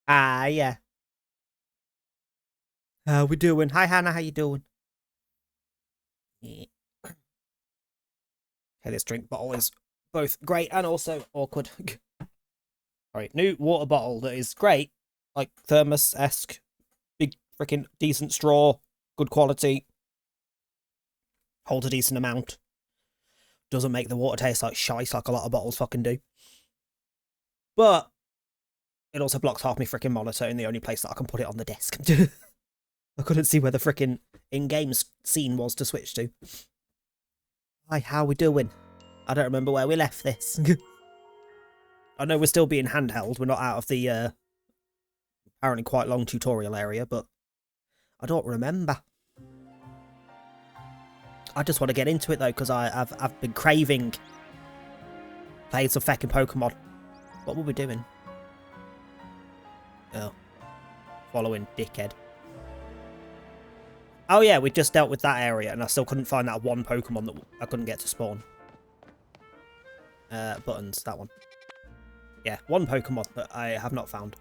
Ah, yeah. How we doing? Hi, Hannah. How you doing? Yeah. Okay, this drink bottle is both great and also awkward. Alright, new water bottle that is great. Like thermos-esque. Big freaking decent straw. Good quality. Holds a decent amount. Doesn't make the water taste like shite like a lot of bottles fucking do. But it also blocks half my freaking monitor in the only place that I can put it on the desk. I couldn't see where the freaking in-game scene was to switch to. Hi, how we doing? I don't remember where we left this. I know we're still being handheld. We're not out of the apparently quite long tutorial area, but I don't remember. I just want to get into it though, because I've been craving playing some fucking Pokemon. What were we doing? Oh, following dickhead. Oh yeah, we just dealt with that area, and I still couldn't find that one Pokemon that I couldn't get to spawn. Buttons, that one. Yeah, one Pokemon that I have not found.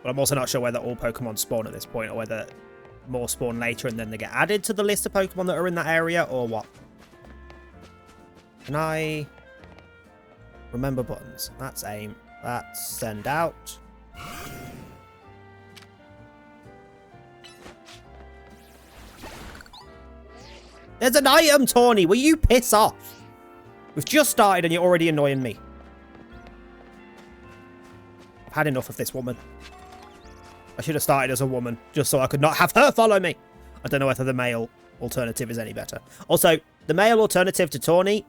But I'm also not sure whether all Pokemon spawn at this point, or whether more spawn later and then they get added to the list of Pokemon that are in that area, or what. Can I remember buttons? That's aim. That's send out. There's an item, Tawny! Will you piss off? We've just started and you're already annoying me. I've had enough of this woman. I should have started as a woman, just so I could not have her follow me. I don't know whether the male alternative is any better. Also, the male alternative to Tawny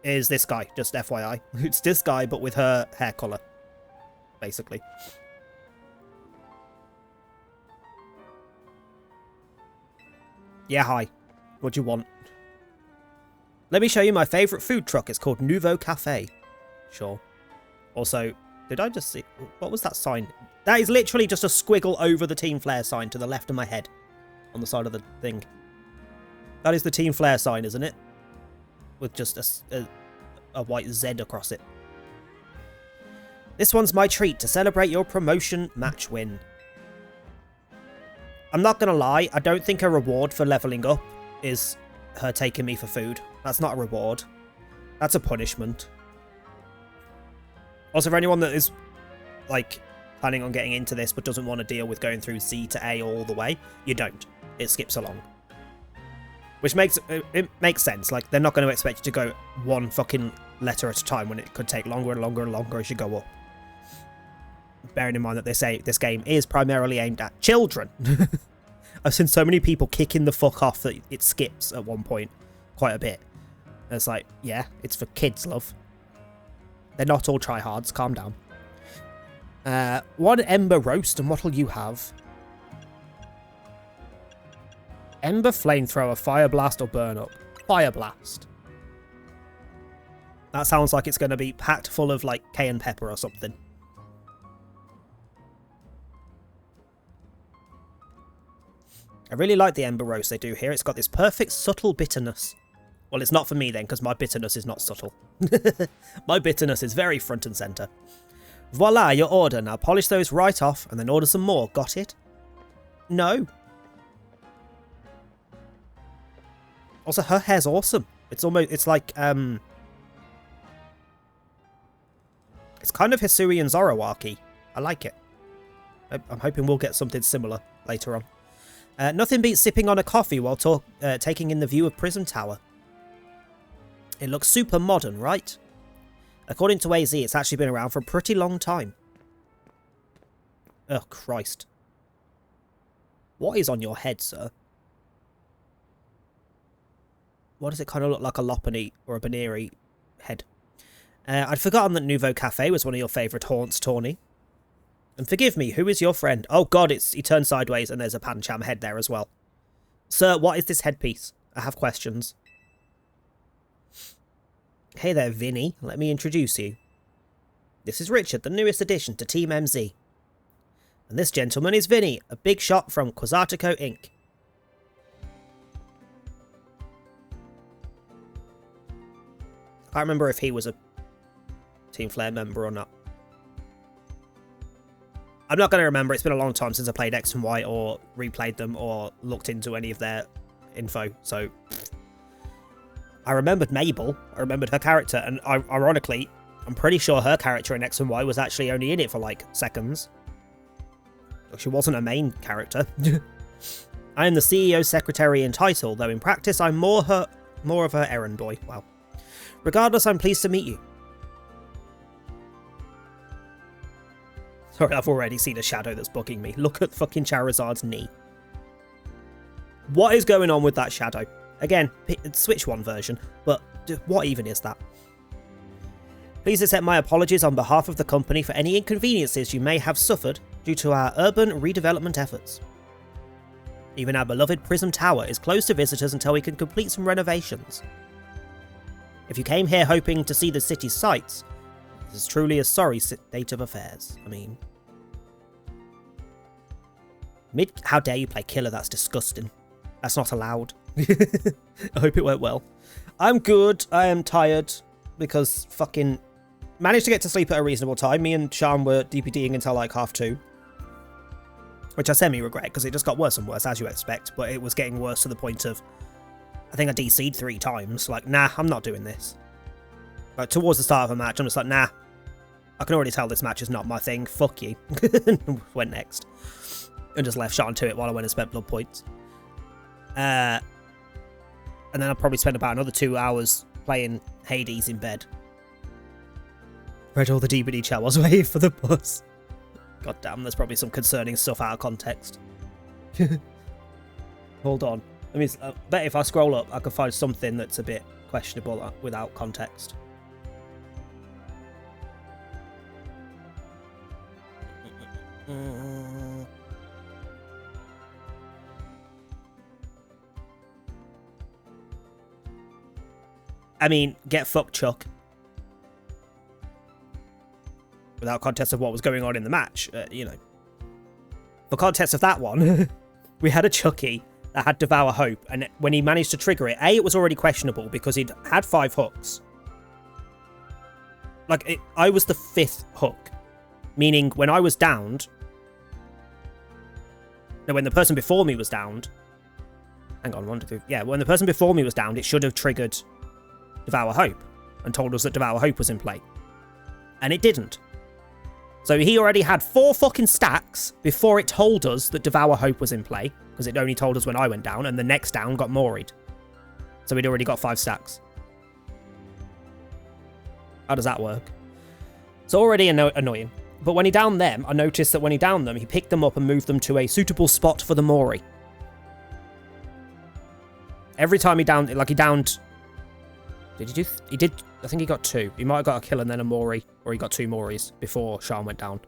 is this guy, just FYI. It's this guy, but with her hair colour, basically. Yeah, hi. What do you want? Let me show you my favourite food truck. It's called Nouveau Cafe. Sure. Also, did I just see... What was that sign? That is literally just a squiggle over the Team Flare sign to the left of my head. On the side of the thing. That is the Team Flare sign, isn't it? With just a white Z across it. This one's my treat to celebrate your promotion match win. I'm not going to lie. I don't think a reward for leveling up is her taking me for food. That's not a reward. That's a punishment. Also, for anyone that is, like, planning on getting into this but doesn't want to deal with going through Z to A all the way, you don't. It skips along. Which makes it makes sense. Like, they're not going to expect you to go one fucking letter at a time when it could take longer and longer and longer as you go up. Bearing in mind that they say this game is primarily aimed at children. I've seen so many people kicking the fuck off that it skips at one point quite a bit. And it's like, yeah, it's for kids, love. They're not all tryhards, calm down. One Ember Roast, and what'll you have? Ember Flamethrower, Fire Blast, or Burn Up? Fire Blast. That sounds like it's going to be packed full of, like, cayenne pepper or something. I really like the Ember Roast they do here. It's got this perfect subtle bitterness. Well, it's not for me then, because my bitterness is not subtle. My bitterness is very front and centre. Voila, your order. Now polish those right off and then order some more. Got it? No. Also, her hair's awesome. It's almost, it's like, it's kind of Hisui and Zoroark-y. I like it. I'm hoping we'll get something similar later on. Nothing beats sipping on a coffee while taking in the view of Prism Tower. It looks super modern, right? According to AZ, it's actually been around for a pretty long time. Oh, Christ. What is on your head, sir? Why does it kind of look like a Lopunny or a Baneri head? I'd forgotten that Nouveau Cafe was one of your favourite haunts, Tawny. And forgive me, who is your friend? Oh god, he turned sideways and there's a Pancham head there as well. Sir, what is this headpiece? I have questions. Hey there, Vinny. Let me introduce you. This is Richard, the newest addition to Team MZ. And this gentleman is Vinny, a big shot from Quasartico Inc. Can't remember if he was a Team Flare member or not. I'm not going to remember. It's been a long time since I played X and Y or replayed them or looked into any of their info. So I remembered Mabel. I remembered her character. And ironically, I'm pretty sure her character in X and Y was actually only in it for like seconds. She wasn't a main character. I am the CEO's secretary in title, though in practice I'm more of her errand boy. Wow. Regardless, I'm pleased to meet you. Sorry, I've already seen a shadow that's bugging me. Look at fucking Charizard's knee. What is going on with that shadow? Again, Switch 1 version, but what even is that? Please accept my apologies on behalf of the company for any inconveniences you may have suffered due to our urban redevelopment efforts. Even our beloved Prism Tower is closed to visitors until we can complete some renovations. If you came here hoping to see the city's sights, this is truly a sorry state of affairs. I mean... How dare you play killer? That's disgusting. That's not allowed. I hope it went well. I'm good. I am tired because fucking... Managed to get to sleep at a reasonable time. Me and Sean were DPDing until like 2:30. Which I semi-regret because it just got worse and worse, as you expect. But it was getting worse to the point of... I think I DC'd 3 times. Like, nah, I'm not doing this. Like, towards the start of a match, I'm just like, nah. I can already tell this match is not my thing. Fuck you. Went next. And just left Sean to it while I went and spent blood points. And then I'll probably spend about another 2 hours playing Hades in bed. Read all the DVD chat whilst waiting for the bus. God damn, there's probably some concerning stuff out of context. Hold on. I mean, I bet if I scroll up, I can find something that's a bit questionable without context. I mean, get fucked, Chuck. Without context of what was going on in the match, you know. For context of that one, we had a Chucky that had Devour Hope, and when he managed to trigger it, it was already questionable because he'd had 5 hooks. Like, I was the 5th hook, meaning when I was downed... No, when the person before me was downed... Hang on, 1, 2, 3... Yeah, when the person before me was downed, it should have triggered Devour Hope and told us that Devour Hope was in play. And it didn't. So he already had 4 fucking stacks before it told us that Devour Hope was in play, because it only told us when I went down, and the next down got Moried. So he'd already got 5 stacks. How does that work? It's already annoying. But when he downed them, I noticed that when he downed them, he picked them up and moved them to a suitable spot for the Mori. Every time he downed... Like, he downed... Did he do... He did... I think he got 2. He might have got a kill and then a Mori, or he got 2 Moris before Sean went down.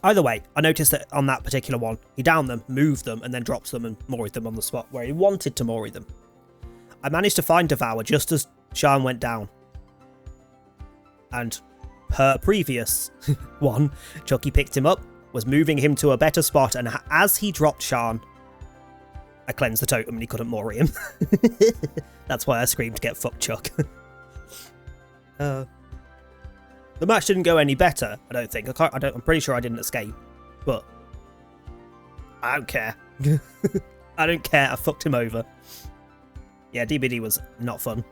Either way, I noticed that on that particular one, he downed them, moved them, and then drops them and Moried them on the spot where he wanted to Mori them. I managed to find Devour just as Sean went down. And per previous one, Chucky picked him up, was moving him to a better spot, and as he dropped Sean, I cleansed the totem and he couldn't Mori him. That's why I screamed, "Get fucked, Chuck." The match didn't go any better, I don't think. I'm pretty sure I didn't escape, but I don't care. I don't care. I fucked him over. Yeah, DBD was not fun.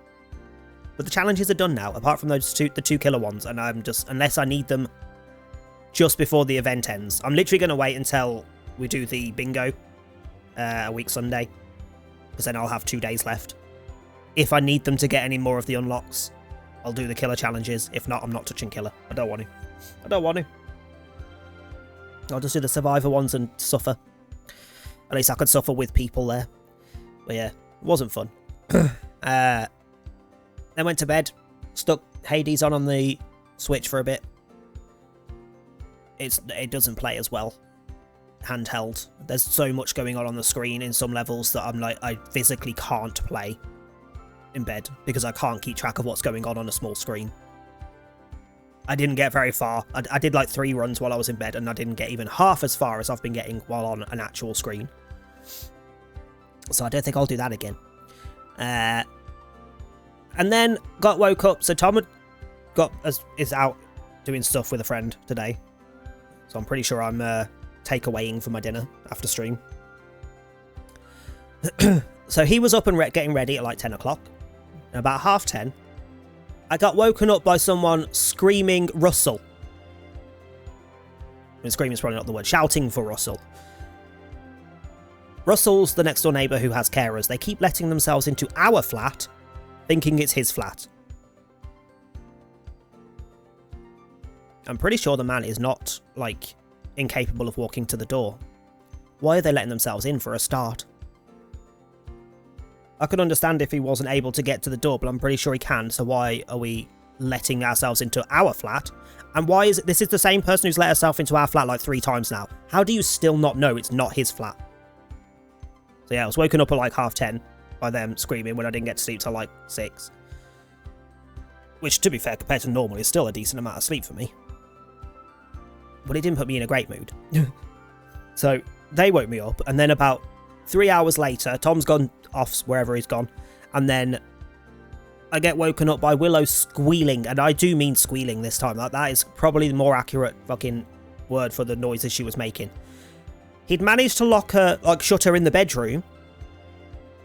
But the challenges are done now, apart from those the 2 killer ones, and I'm just, unless I need them just before the event ends. I'm literally going to wait until we do the bingo a week Sunday, because then I'll have 2 days left. If I need them to get any more of the unlocks, I'll do the killer challenges. If not, I'm not touching killer. I don't want to. I don't want to. I'll just do the survivor ones and suffer. At least I could suffer with people there. But yeah, it wasn't fun. Then went to bed. Stuck Hades on the Switch for a bit. It doesn't play as well handheld. There's so much going on the screen in some levels that I'm like, I physically can't play in bed because I can't keep track of what's going on a small screen. I didn't get very far. I did like 3 runs while I was in bed, and I didn't get even half as far as I've been getting while on an actual screen. So I don't think I'll do that again. And And then got woke up. So Tom is out doing stuff with a friend today. So I'm pretty sure I'm takeawaying for my dinner after stream. So he was up and getting ready at like 10 o'clock. And about 10:30, I got woken up by someone screaming Russell. I mean, screaming is probably not the word. Shouting for Russell. Russell's the next door neighbour who has carers. They keep letting themselves into our flat, thinking it's his flat. I'm pretty sure the man is not, like, incapable of walking to the door. Why are they letting themselves in for a start? I could understand if he wasn't able to get to the door, but I'm pretty sure he can, so why are we letting ourselves into our flat? And why is it this is the same person who's let herself into our flat like 3 times now? How do you still not know it's not his flat? So yeah, I was woken up at like 10:30 by them screaming when I didn't get to sleep till like 6. Which, to be fair, compared to normal, is still a decent amount of sleep for me. But it didn't put me in a great mood. So they woke me up, and then about 3 hours later, Tom's gone off wherever he's gone, and then I get woken up by Willow squealing, and I do mean squealing this time. That is probably the more accurate fucking word for the noises she was making. He'd managed to lock her, like shut her in the bedroom,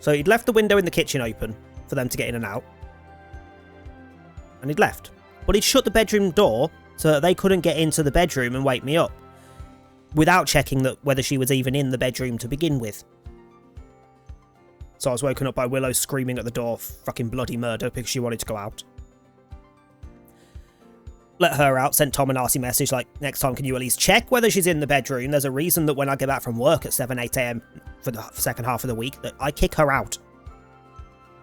so he'd left the window in the kitchen open for them to get in and out, and he'd left. But he'd shut the bedroom door so that they couldn't get into the bedroom and wake me up, without checking that whether she was even in the bedroom to begin with. So I was woken up by Willow screaming at the door, fucking bloody murder, because she wanted to go out. Let her out, sent Tom a nasty message like, next time can you at least check whether she's in the bedroom? There's a reason that when I get back from work at 7, 8 a.m. for the second half of the week, that I kick her out.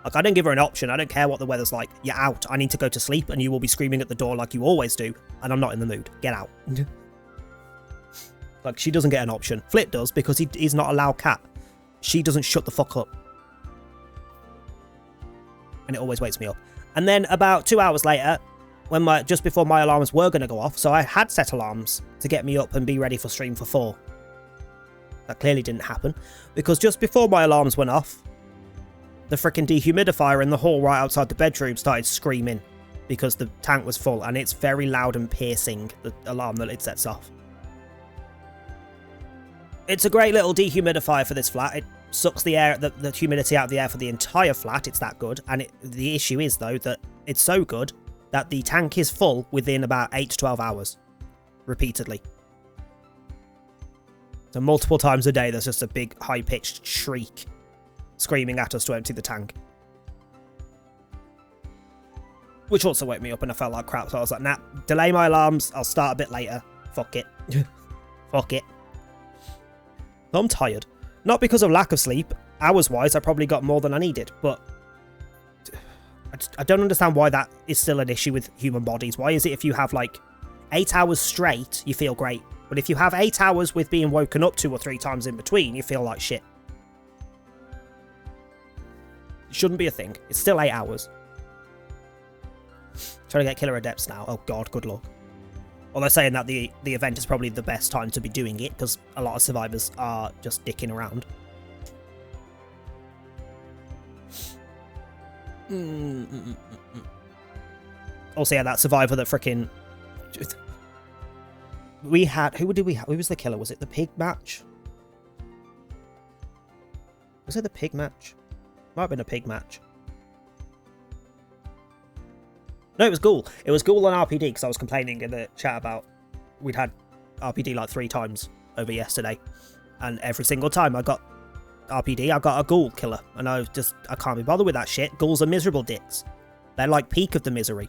Like, I don't give her an option. I don't care what the weather's like. You're out. I need to go to sleep, and you will be screaming at the door like you always do, and I'm not in the mood. Get out. Like, she doesn't get an option. Flit does, because he's not a loud cat. She doesn't shut the fuck up. And it always wakes me up. And then about 2 hours later, when just before my alarms were going to go off, so I had set alarms to get me up and be ready for stream for 4. That clearly didn't happen, because just before my alarms went off, the frickin' dehumidifier in the hall right outside the bedroom started screaming because the tank was full, and it's very loud and piercing, the alarm that it sets off. It's a great little dehumidifier for this flat. It sucks the air, the humidity out of the air for the entire flat. It's that good. And the issue is, though, that it's so good that the tank is full within about 8 to 12 hours. Repeatedly. So multiple times a day, there's just a big, high-pitched shriek screaming at us to empty the tank. Which also woke me up and I felt like crap. So I was like, nah, delay my alarms. I'll start a bit later. Fuck it. Fuck it. I'm tired. Not because of lack of sleep. Hours-wise, I probably got more than I needed. But I don't understand why that is still an issue with human bodies. Why is it if you have like 8 hours straight, you feel great? But if you have 8 hours with being woken up 2 or 3 times in between, you feel like shit. It shouldn't be a thing. It's still 8 hours. Trying to get Killer Adepts now. Oh god, good luck. Although saying that the event is probably the best time to be doing it, because a lot of survivors are just dicking around. Also, yeah, that survivor that frickin' we had... Who did we have? Who was the killer? Was it the pig match? Was it the pig match? Might have been a pig match. No, it was Ghoul. It was Ghoul on RPD, because I was complaining in the chat about we'd had RPD like 3 times over yesterday. And every single time I got RPD, I got a Ghoul killer. And I can't be bothered with that shit. Ghouls are miserable dicks. They're like peak of the misery.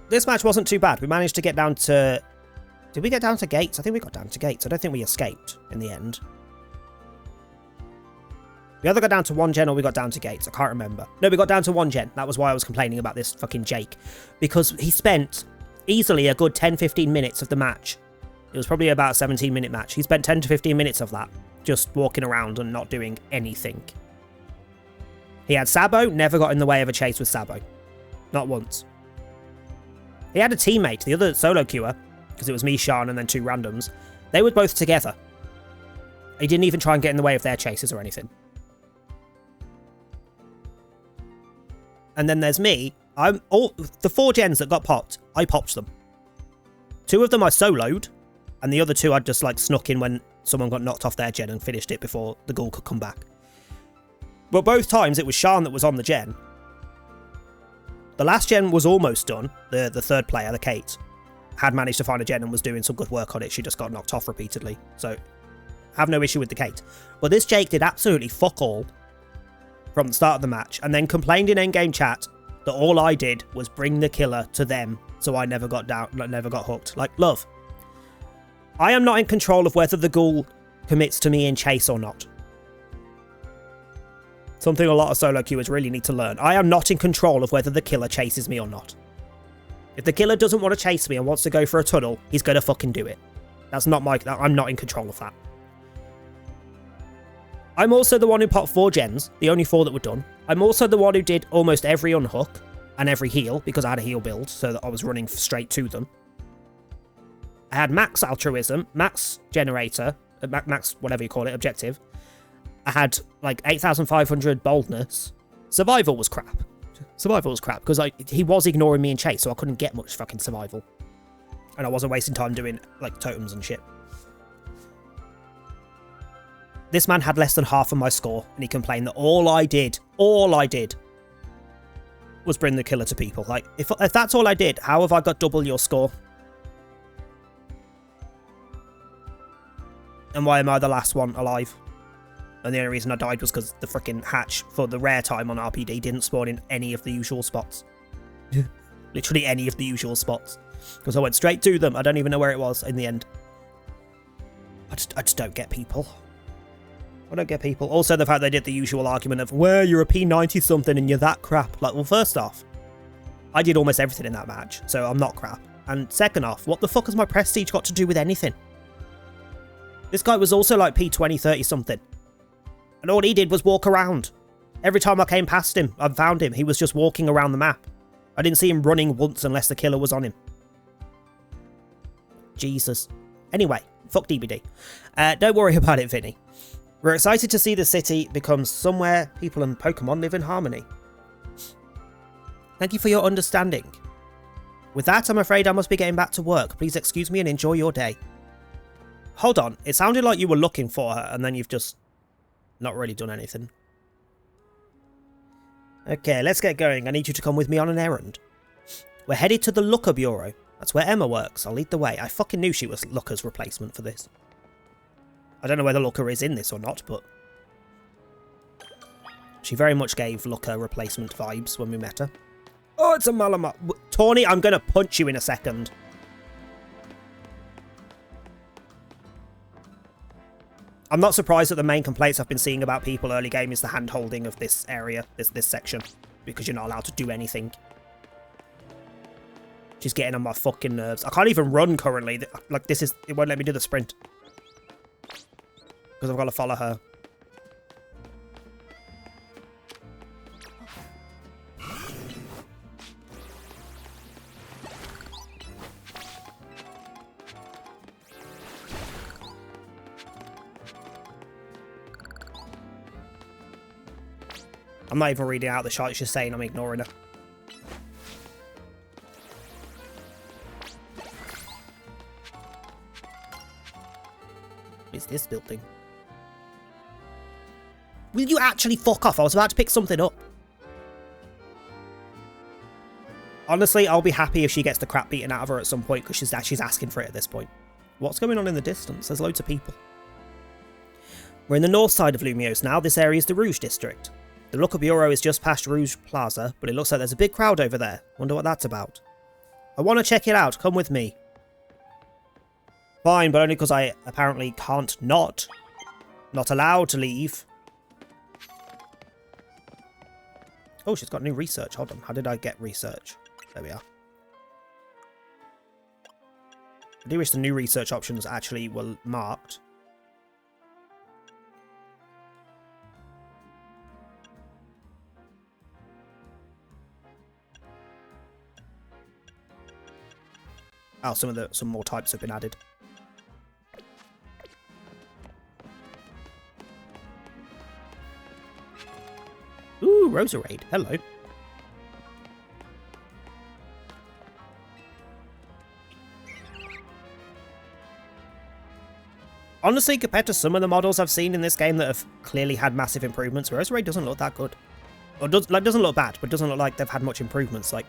This match wasn't too bad. We managed to get down to... Did we get down to gates? I think we got down to gates. I don't think we escaped in the end. We either got down to 1 gen or we got down to gates. I can't remember. No, we got down to 1 gen. That was why I was complaining about this fucking Jake. Because he spent easily a good 10-15 minutes of the match. It was probably about a 17-minute match. He spent 10 to 15 minutes of that just walking around and not doing anything. He had Sabo, never got in the way of a chase with Sabo. Not once. He had a teammate, the other solo queuer, because it was me, Sean, and then 2 randoms. They were both together. He didn't even try and get in the way of their chases or anything. And then there's me. The 4 gens that got popped, I popped them. 2 of them I soloed, and the other 2 I just like snuck in when someone got knocked off their gen and finished it before the ghoul could come back. But both times it was Sian that was on the gen. The last gen was almost done. The third player, the Kate, had managed to find a gen and was doing some good work on it. She just got knocked off repeatedly. So, have no issue with the Kate. But this Jake did absolutely fuck all from the start of the match, and then complained in endgame chat that all I did was bring the killer to them, so I never got hooked. Like, love. I am not in control of whether the ghoul commits to me in chase or not. Something a lot of solo queuers really need to learn. I am not in control of whether the killer chases me or not. If the killer doesn't want to chase me and wants to go for a tunnel, he's going to fucking do it. That's not I'm not in control of that. I'm also the one who popped 4 gens, the only 4 that were done. I'm also the one who did almost every unhook and every heal, because I had a heal build, so that I was running straight to them. I had max altruism, max generator, max whatever you call it, objective. I had like 8,500 boldness. Survival was crap. Survival was crap, because he was ignoring me in chase, so I couldn't get much fucking survival. And I wasn't wasting time doing like totems and shit. This man had less than half of my score, and he complained that all I did was bring the killer to people. Like, if that's all I did, how have I got double your score? And why am I the last one alive? And the only reason I died was because the freaking hatch for the rare time on RPD didn't spawn in any of the usual spots. Literally any of the usual spots. Because I went straight to them. I don't even know where it was in the end. I just don't get people. I don't get people. Also, the fact they did the usual argument of, well, you're a P90 something and you're that crap. Like, well, first off, I did almost everything in that match, so I'm not crap. And second off, what the fuck has my prestige got to do with anything? This guy was also like P20, 30 something. And all he did was walk around. Every time I came past him, I found him. He was just walking around the map. I didn't see him running once unless the killer was on him. Jesus. Anyway, fuck DBD. Don't worry about it, Vinny. We're excited to see the city become somewhere people and Pokemon live in harmony. Thank you for your understanding. With that, I'm afraid I must be getting back to work. Please excuse me and enjoy your day. Hold on, it sounded like you were looking for her and then you've just not really done anything. Okay, let's get going. I need you to come with me on an errand. We're headed to the Looker Bureau. That's where Emma works. I'll lead the way. I fucking knew she was Looker's replacement for this. I don't know whether Looker is in this or not, but she very much gave Looker replacement vibes when we met her. Oh, it's a Malamar. Tawny, I'm going to punch you in a second. I'm not surprised that the main complaints I've been seeing about people early game is the hand-holding of this area, this section, because you're not allowed to do anything. She's getting on my fucking nerves. I can't even run currently. Like, it won't let me do the sprint. Because I've got to follow her. I'm not even reading out the shot, it's just saying I'm ignoring her. What is this building? Will you actually fuck off? I was about to pick something up. Honestly, I'll be happy if she gets the crap beaten out of her at some point because she's asking for it at this point. What's going on in the distance? There's loads of people. We're in the north side of Lumiose now. This area is the Rouge district. The Looker Bureau is just past Rouge Plaza, but it looks like there's a big crowd over there. Wonder what that's about. I want to check it out. Come with me. Fine, but only because I apparently can't not allowed to leave. Oh, she's got new research. Hold on. How did I get research? There we are. I do wish the new research options actually were marked. Oh, some more types have been added. Ooh, Roserade. Hello. Honestly, compared to some of the models I've seen in this game that have clearly had massive improvements, Roserade doesn't look that good. Or doesn't look bad, but doesn't look like they've had much improvements. Like,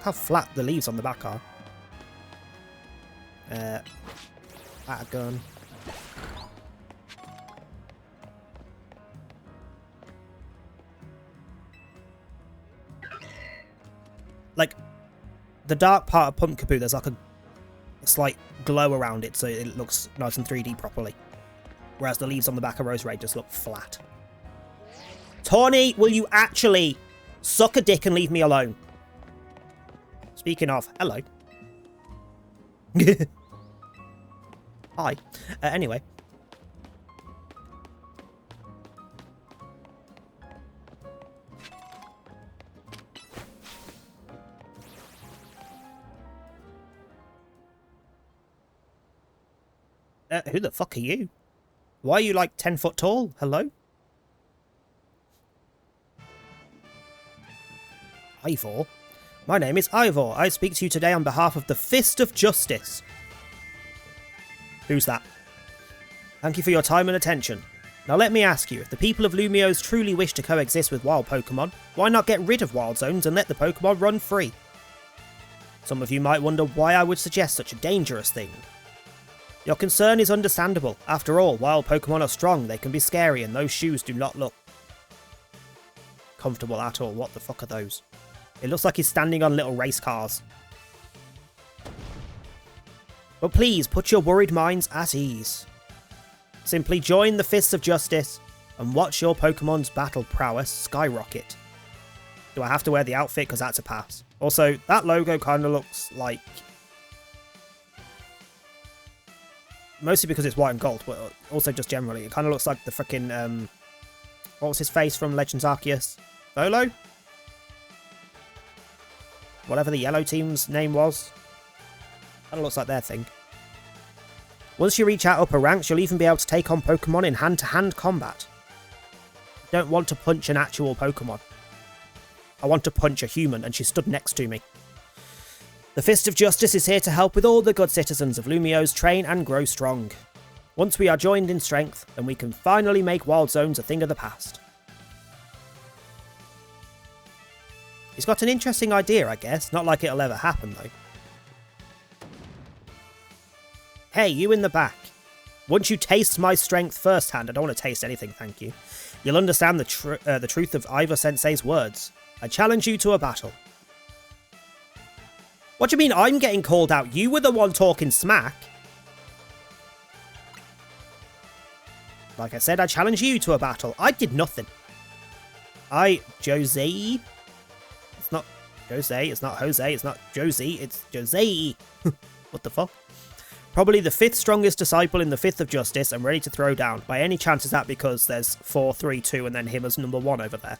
how flat the leaves on the back are. Batter gun. Like, the dark part of Pumpkaboo, there's like a slight glow around it, so it looks nice and 3D properly. Whereas the leaves on the back of Roserade just look flat. Tawny, will you actually suck a dick and leave me alone? Speaking of, hello. Hi. Anyway. Who the fuck are you? Why are you like 10 foot tall? Hello? Ivor? My name is Ivor. I speak to you today on behalf of the Fist of Justice. Who's that? Thank you for your time and attention. Now let me ask you, if the people of Lumiose truly wish to coexist with wild Pokemon, why not get rid of wild zones and let the Pokemon run free? Some of you might wonder why I would suggest such a dangerous thing. Your concern is understandable. After all, wild Pokemon are strong, they can be scary, and those shoes do not look comfortable at all. What the fuck are those? It looks like he's standing on little race cars. But please, put your worried minds at ease. Simply join the Fists of Justice and watch your Pokemon's battle prowess skyrocket. Do I have to wear the outfit? Because that's a pass. Also, that logo kind of looks like... Mostly because it's white and gold, but also just generally. It kind of looks like the frickin', what was his face from Legends Arceus? Volo? Whatever the yellow team's name was. Kind of looks like their thing. Once you reach out upper ranks, you'll even be able to take on Pokemon in hand-to-hand combat. I don't want to punch an actual Pokemon. I want to punch a human, and she stood next to me. The Fist of Justice is here to help with all the good citizens of Lumiose train and grow strong. Once we are joined in strength, then we can finally make wild zones a thing of the past. He's got an interesting idea, I guess. Not like it'll ever happen, though. Hey, you in the back. Once you taste my strength firsthand, I don't want to taste anything, thank you, you'll understand the truth of Ivor Sensei's words. I challenge you to a battle. What do you mean I'm getting called out? You were the one talking smack. Like I said, I challenge you to a battle. I did nothing. Jose? It's not Jose, it's not Jose, it's not Josie, it's Jose. What the fuck? Probably the 5th strongest disciple in the Fist of Justice and ready to throw down. By any chance is that because there's 4, 3, 2 and then him as number 1 over there?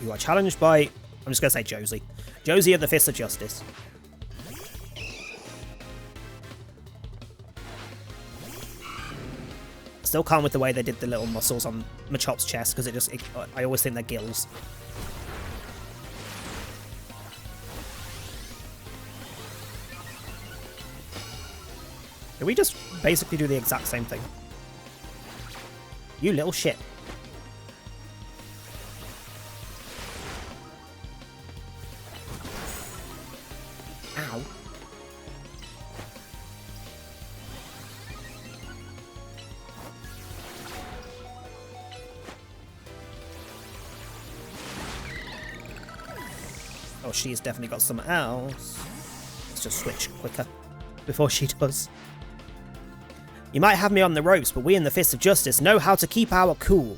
You are challenged by... I'm just going to say Josie. Josie of the Fist of Justice. Still can't with the way they did the little muscles on Machop's chest, because I always think they're gills. Did we just basically do the exact same thing? You little shit. Ow. Oh, she's definitely got something else. Let's just switch quicker before she does. You might have me on the ropes, but we in the Fist of Justice know how to keep our cool.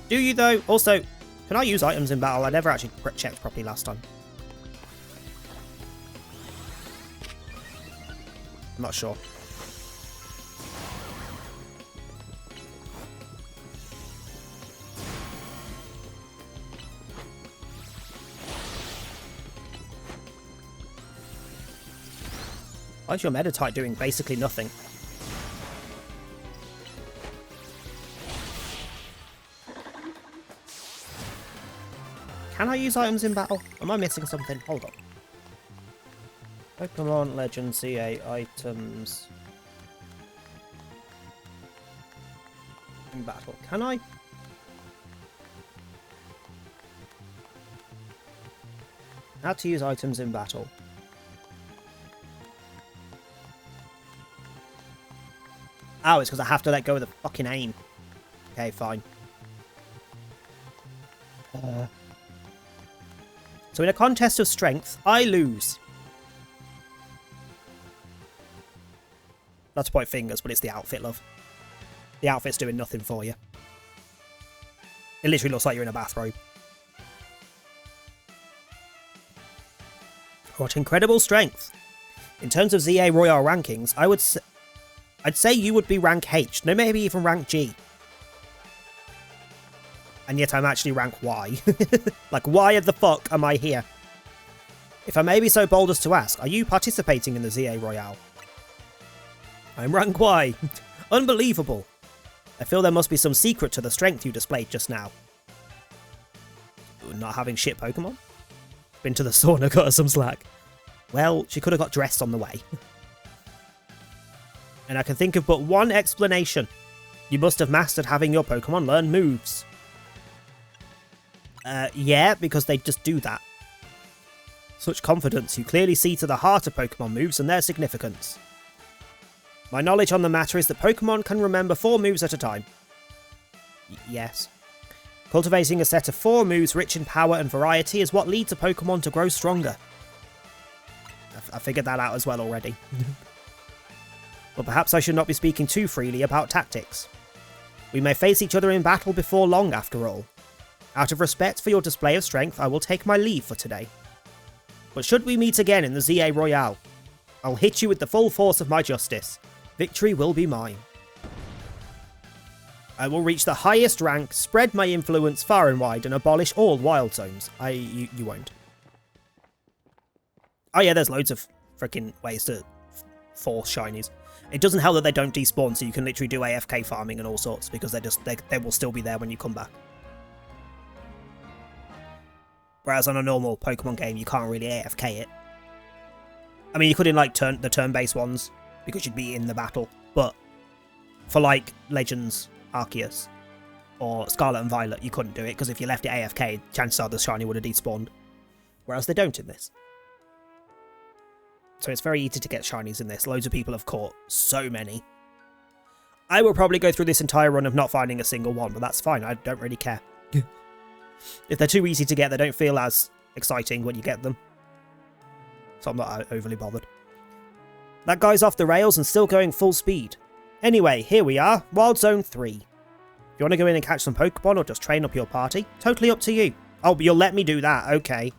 Do you, though? Also, can I use items in battle? I never actually checked properly last time. I'm not sure. Why is your Meditite doing basically nothing? Can I use items in battle? Am I missing something? Hold on. Pokemon Legend CA items in battle. Can I? How to use items in battle. Oh, it's because I have to let go of the fucking aim. Okay, fine. So in a contest of strength, I lose. Not to point fingers, but it's the outfit, love. The outfit's doing nothing for you. It literally looks like you're in a bathrobe. What incredible strength. In terms of ZA Royale rankings, I'd say you would be rank H, no maybe even rank G. And yet I'm actually rank Y. Like, why the fuck am I here? If I may be so bold as to ask, are you participating in the ZA Royale? I'm rank Y. Unbelievable. I feel there must be some secret to the strength you displayed just now. Not having shit Pokemon? Been to the sauna, got her some slack. Well, she could have got dressed on the way. And I can think of but one explanation. You must have mastered having your Pokemon learn moves. Yeah, because they just do that. Such confidence, you clearly see to the heart of Pokemon moves and their significance. My knowledge on the matter is that Pokemon can remember 4 moves at a time. Yes. Cultivating a set of 4 moves rich in power and variety is what leads a Pokemon to grow stronger. I figured that out as well already. But perhaps I should not be speaking too freely about tactics. We may face each other in battle before long, after all. Out of respect for your display of strength, I will take my leave for today. But should we meet again in the ZA Royale, I'll hit you with the full force of my justice. Victory will be mine. I will reach the highest rank, spread my influence far and wide, and abolish all wild zones. You won't. Oh yeah, there's loads of freaking ways to force shinies. It doesn't help that they don't despawn, so you can literally do AFK farming and all sorts, because they will still be there when you come back. Whereas on a normal Pokemon game, you can't really AFK it. I mean, you could in like the turn-based ones, because you'd be in the battle, but for like Legends, Arceus, or Scarlet and Violet, you couldn't do it, because if you left it AFK, chances are the shiny would have despawned. Whereas they don't in this. So it's very easy to get shinies in this. Loads of people have caught so many. I will probably go through this entire run of not finding a single one, but that's fine, I don't really care. If they're too easy to get, they don't feel as exciting when you get them. So I'm not overly bothered. That guy's off the rails and still going full speed. Anyway, here we are, Wild Zone 3. If you want to go in and catch some Pokemon or just train up your party, totally up to you. Oh, but you'll let me do that, okay.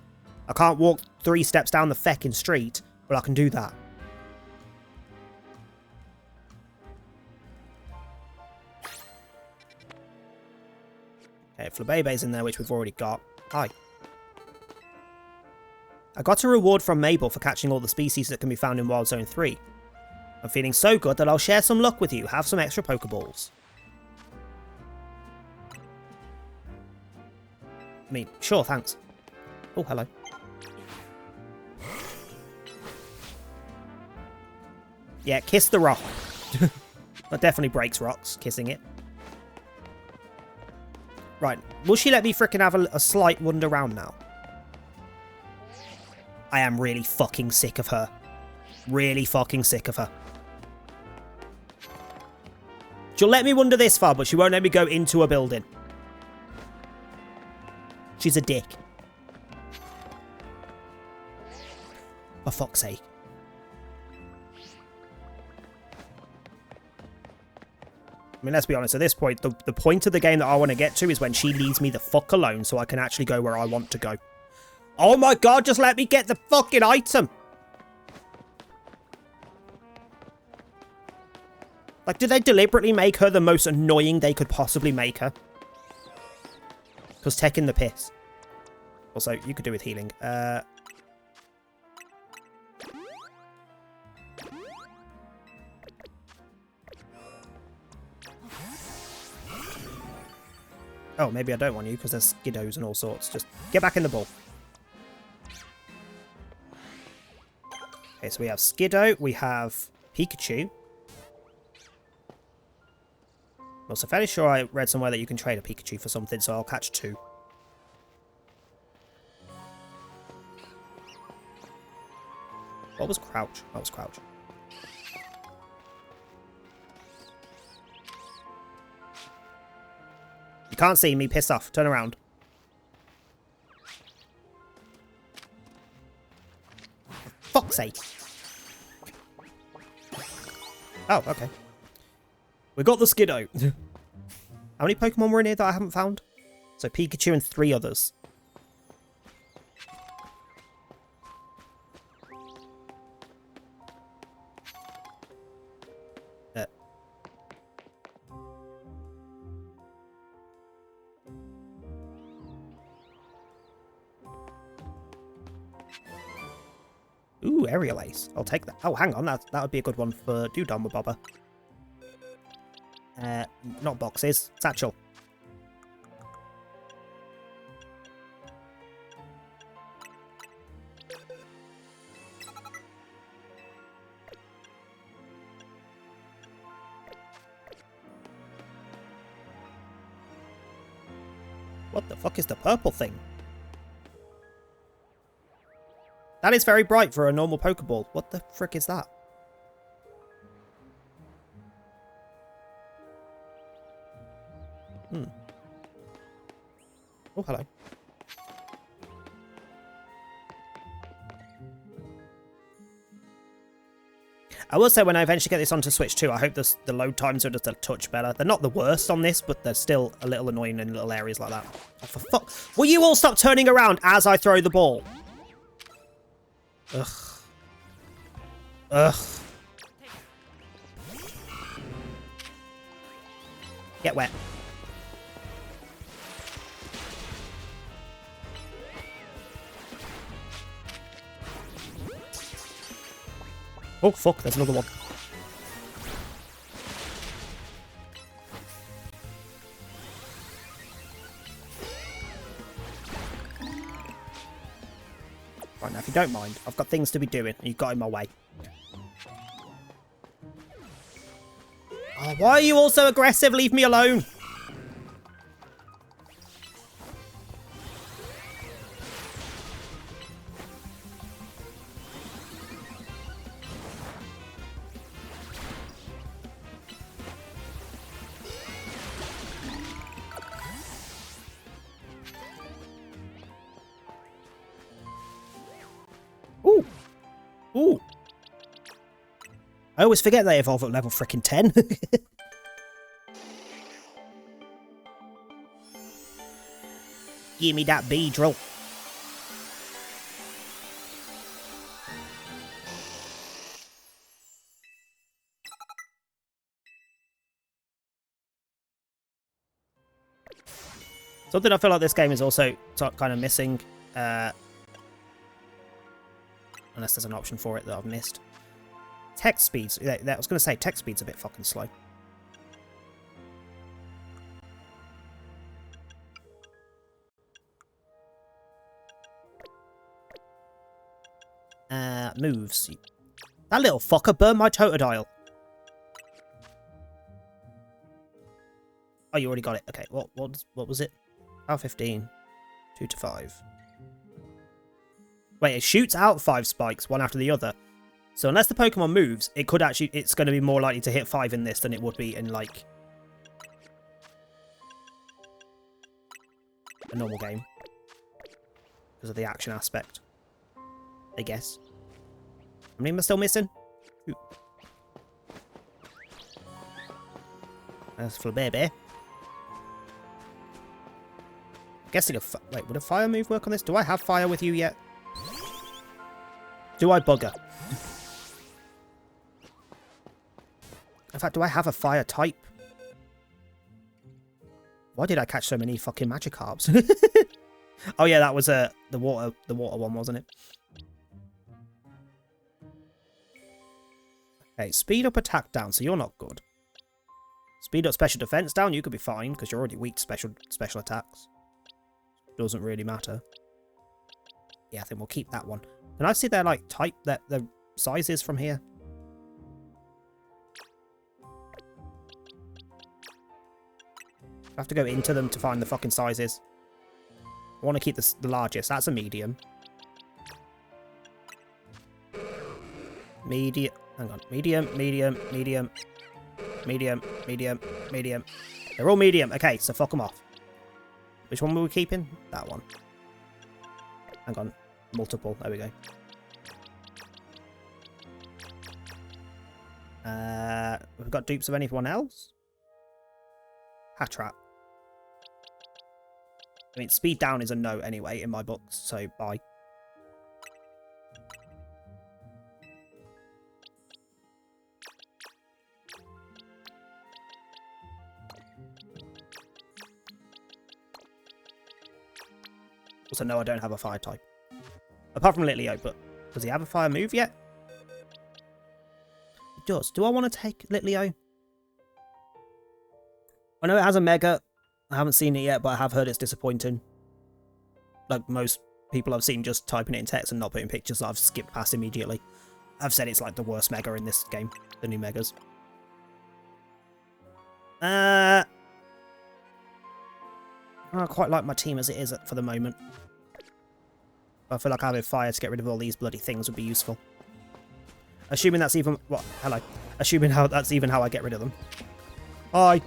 I can't walk 3 steps down the feckin' street, but I can do that. Okay, Flabebe's in there, which we've already got. Hi. I got a reward from Mabel for catching all the species that can be found in Wild Zone 3. I'm feeling so good that I'll share some luck with you. Have some extra Pokeballs. I mean, sure, thanks. Oh, hello. Yeah, kiss the rock. That definitely breaks rocks, kissing it. Right, will she let me frickin' have a slight wander around now? I am really fucking sick of her. Really fucking sick of her. She'll let me wander this far, but she won't let me go into a building. She's a dick. For fuck's sake. I mean, let's be honest, at this point, the point of the game that I want to get to is when she leaves me the fuck alone so I can actually go where I want to go. Oh my god, just let me get the fucking item! Like, did they deliberately make her the most annoying they could possibly make her? Because taking the piss. Also, you could do with healing. Oh, maybe I don't want you because there's Skiddos and all sorts. Just get back in the ball. Okay, so we have Skiddo. We have Pikachu. I'm also fairly sure I read somewhere that you can trade a Pikachu for something, so I'll catch 2. What was Crouch? That was Crouch. You can't see me, piss off. Turn around. For fuck's sake. Oh, okay. We got the Skiddo. How many Pokemon were in here that I haven't found? So Pikachu and 3 others. Ooh, Aerial Ace. I'll take that. Oh, hang on. That would be a good one for Dewdonma Bobber. Not boxes. Satchel. What the fuck is the purple thing? That is very bright for a normal Pokeball. What the frick is that? Oh, hello. I will say when I eventually get this onto Switch 2, I hope the load times are just a touch better. They're not the worst on this, but they're still a little annoying in little areas like that. Oh, for fuck. Will you all stop turning around as I throw the ball? Ugh. Ugh. Get wet. Oh, fuck, there's another one. Right, now, if you don't mind, I've got things to be doing, and you've got in my way. Oh, why are you all so aggressive? Leave me alone. Ooh. Ooh. I always forget they evolve at level frickin' 10. Give me that Beedrill. Something I feel like this game is also kind of missing. Unless there's an option for it that I've missed. Text speeds. I was going to say text speed's a bit fucking slow. Moves. That little fucker burned my Totodile. Oh, you already got it. Okay, what was it? R15. 2 to 5. Wait, it shoots out 5 spikes, one after the other. So unless the Pokemon moves, it could actually, it's going to be more likely to hit 5 in this than it would be in, like, a normal game. Because of the action aspect. I guess. How many am I still missing? Ooh. That's for baby. I'm guessing wait, would a fire move work on this? Do I have fire with you yet? Do I bugger? In fact, do I have a fire type? Why did I catch so many fucking Magikarps? Oh yeah, that was the water one, wasn't it? Okay, speed up, attack down, so you're not good. Speed up special defense down, you could be fine, because you're already weak to special attacks. Doesn't really matter. Yeah, I think we'll keep that one. Can I see their, like, type, their sizes from here? I have to go into them to find the fucking sizes. I want to keep the largest. That's a medium. Medium. Hang on. Medium, medium, medium, medium, medium, medium. They're all medium. Okay, so fuck them off. Which one were we keeping? That one. Hang on. Multiple. There we go. We've got dupes of anyone else? Hattrap. I mean, speed down is a no anyway in my books, so bye. Also, no, I don't have a fire type. Apart from Litleo, but does he have a fire move yet? He does. Do I want to take Litleo? I know it has a Mega. I haven't seen it yet, but I have heard it's disappointing. Like most people I've seen just typing it in text and not putting pictures that I've skipped past immediately. I've said it's like the worst Mega in this game, the new Megas. I quite like my team as it is for the moment. I feel like having fire to get rid of all these bloody things would be useful. Assuming that's even... What? Hello. Assuming that's even how I get rid of them. Hi.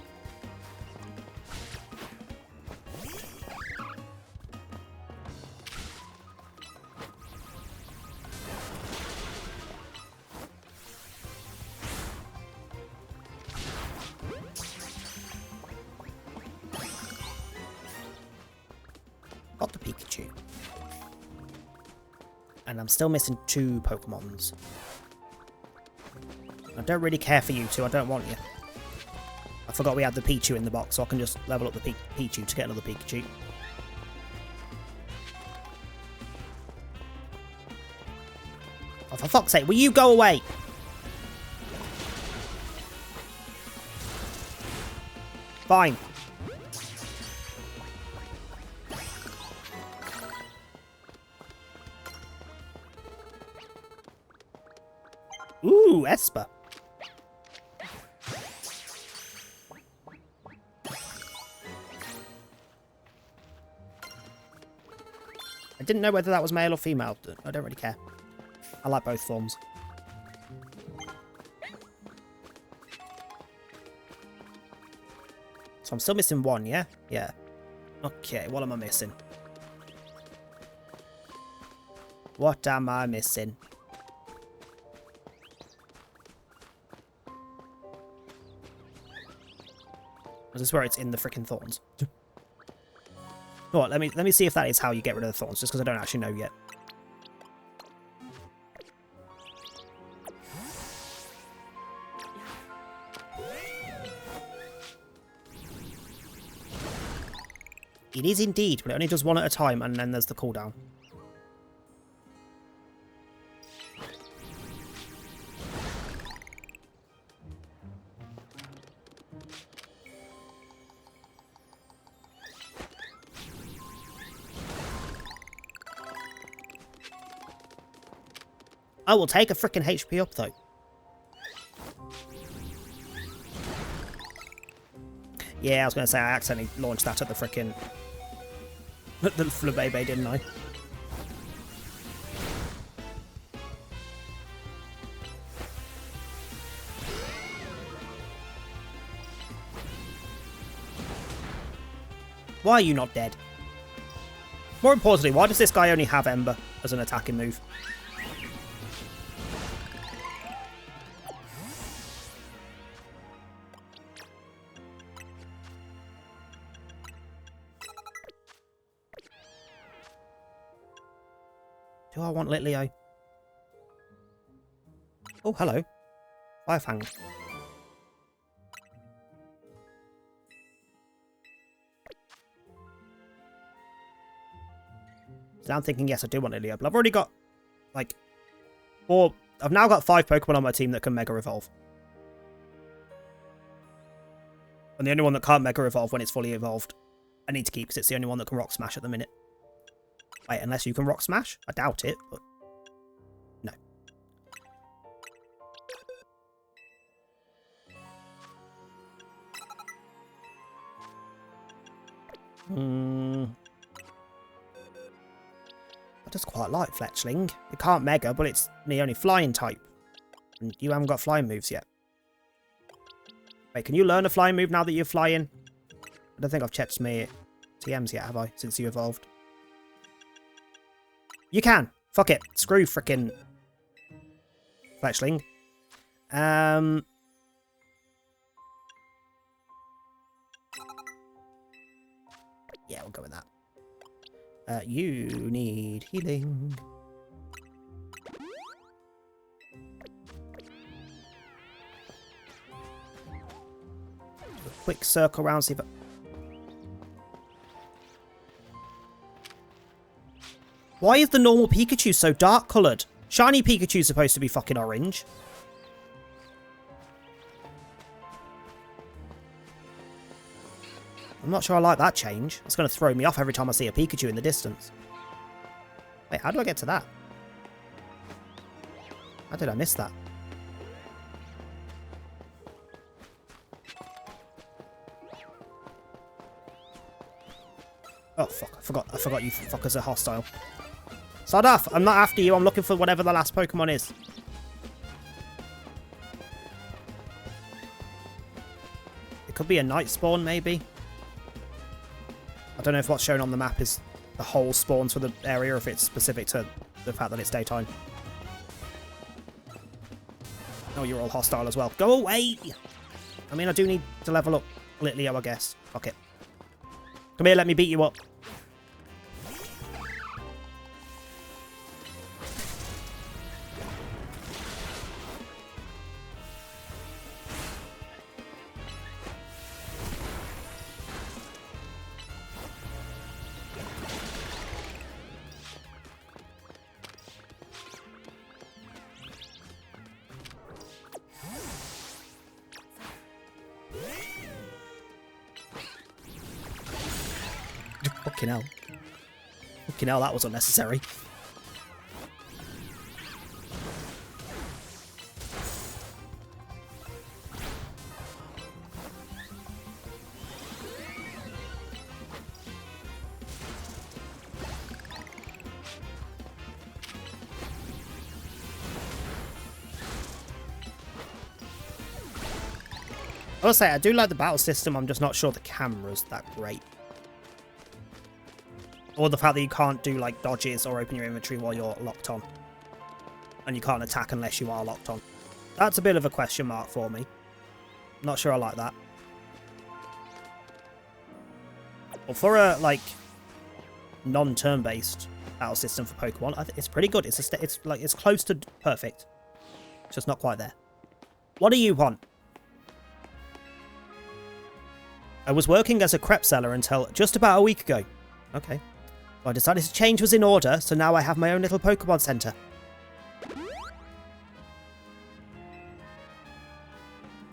Got the Pikachu. And I'm still missing 2 Pokemons. I don't really care for you two, I don't want you. I forgot we had the Pichu in the box, so I can just level up the Pichu to get another Pikachu. Oh, for fuck's sake, will you go away? Fine. Ooh, Esper. I didn't know whether that was male or female. I don't really care. I like both forms. So I'm still missing 1, yeah? Yeah. Okay, what am I missing? What am I missing? Is this where it's in the freaking thorns? Alright, let me see if that is how you get rid of the thorns, just because I don't actually know yet. It is indeed, but it only does 1 at a time, and then there's the cooldown. I will take a freaking HP up, though. Yeah, I was going to say I accidentally launched that at the freaking... the Flabebe, didn't I? Why are you not dead? More importantly, why does this guy only have Ember as an attacking move? Do I want Litleo? Oh, hello. Firefang. So I'm thinking, yes, I do want Litleo, but I've already got, like, 4... I've now got 5 Pokemon on my team that can Mega Evolve. And the only one that can't Mega Evolve when it's fully evolved, I need to keep because it's the only one that can Rock Smash at the minute. Wait, unless you can Rock Smash? I doubt it, but no. I just quite like Fletchling. It can't Mega, but it's the only flying type. And you haven't got flying moves yet. Wait, can you learn a flying move now that you're flying? I don't think I've checked my TMs yet, have I? Since you evolved. You can. Fuck it. Screw frickin' Fletchling. Yeah, we'll go with that. You need healing. Do a quick circle around, see if Why is the normal Pikachu so dark coloured? Shiny Pikachu's supposed to be fucking orange. I'm not sure I like that change. It's going to throw me off every time I see a Pikachu in the distance. Wait, how do I get to that? How did I miss that? Oh, fuck. I forgot you fuckers are hostile. Start off! I'm not after you. I'm looking for whatever the last Pokemon is. It could be a night spawn, maybe. I don't know if what's shown on the map is the whole spawns for the area, or if it's specific to the fact that it's daytime. Oh, you're all hostile as well. Go away! I mean, I do need to level up Litleo, I guess. Fuck it. Come here, let me beat you up. Fucking hell. Fucking hell, that was unnecessary. I will say, I do like the battle system, I'm just not sure the camera's that great. Or the fact that you can't do, like, dodges or open your inventory while you're locked on. And you can't attack unless you are locked on. That's a bit of a question mark for me. Not sure I like that. Well, for a, like, non-turn-based battle system for Pokemon, I think it's pretty good. It's close to perfect. It's just not quite there. What do you want? I was working as a crepe seller until just about a week ago. Okay. Well, I decided to change was in order, so now I have my own little Pokemon Center.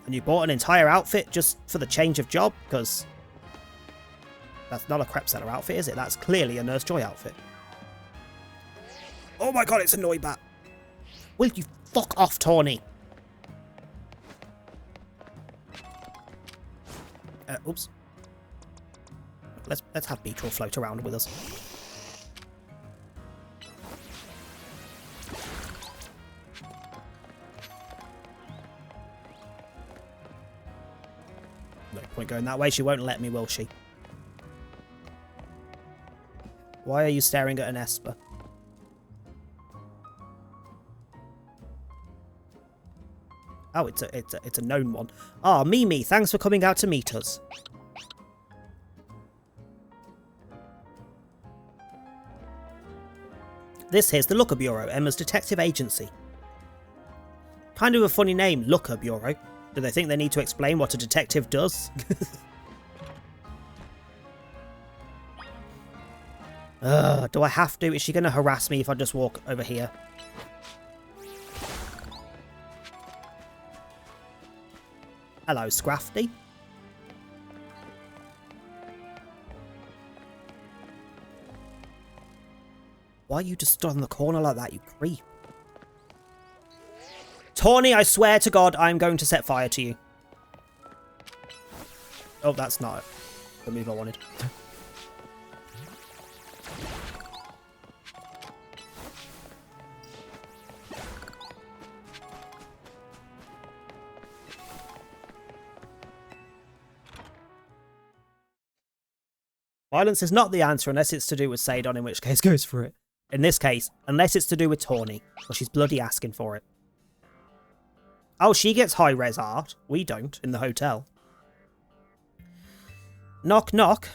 And you bought an entire outfit just for the change of job? Because that's not a crepe seller outfit, is it? That's clearly a Nurse Joy outfit. Oh my god, it's a Noibat. Will you fuck off, Tawny? Oops. Let's have Beetle float around with us. No point going that way. She won't let me, will she? Why are you staring at an Esper? Oh, it's a known one. Ah, Mimi, thanks for coming out to meet us. This here's the Looker Bureau, Emma's detective agency. Kind of a funny name, Looker Bureau. Do they think they need to explain what a detective does? Do I have to? Is she going to harass me if I just walk over here? Hello, Scrafty. Why are you just stood on the corner like that, you creep? Tawny, I swear to God, I'm going to set fire to you. Oh, that's not the move I wanted. Violence is not the answer unless it's to do with Sadon, in which case goes for it. In this case, unless it's to do with Tawny, or she's bloody asking for it. Oh, she gets high-res art. We don't, in the hotel. Knock, knock.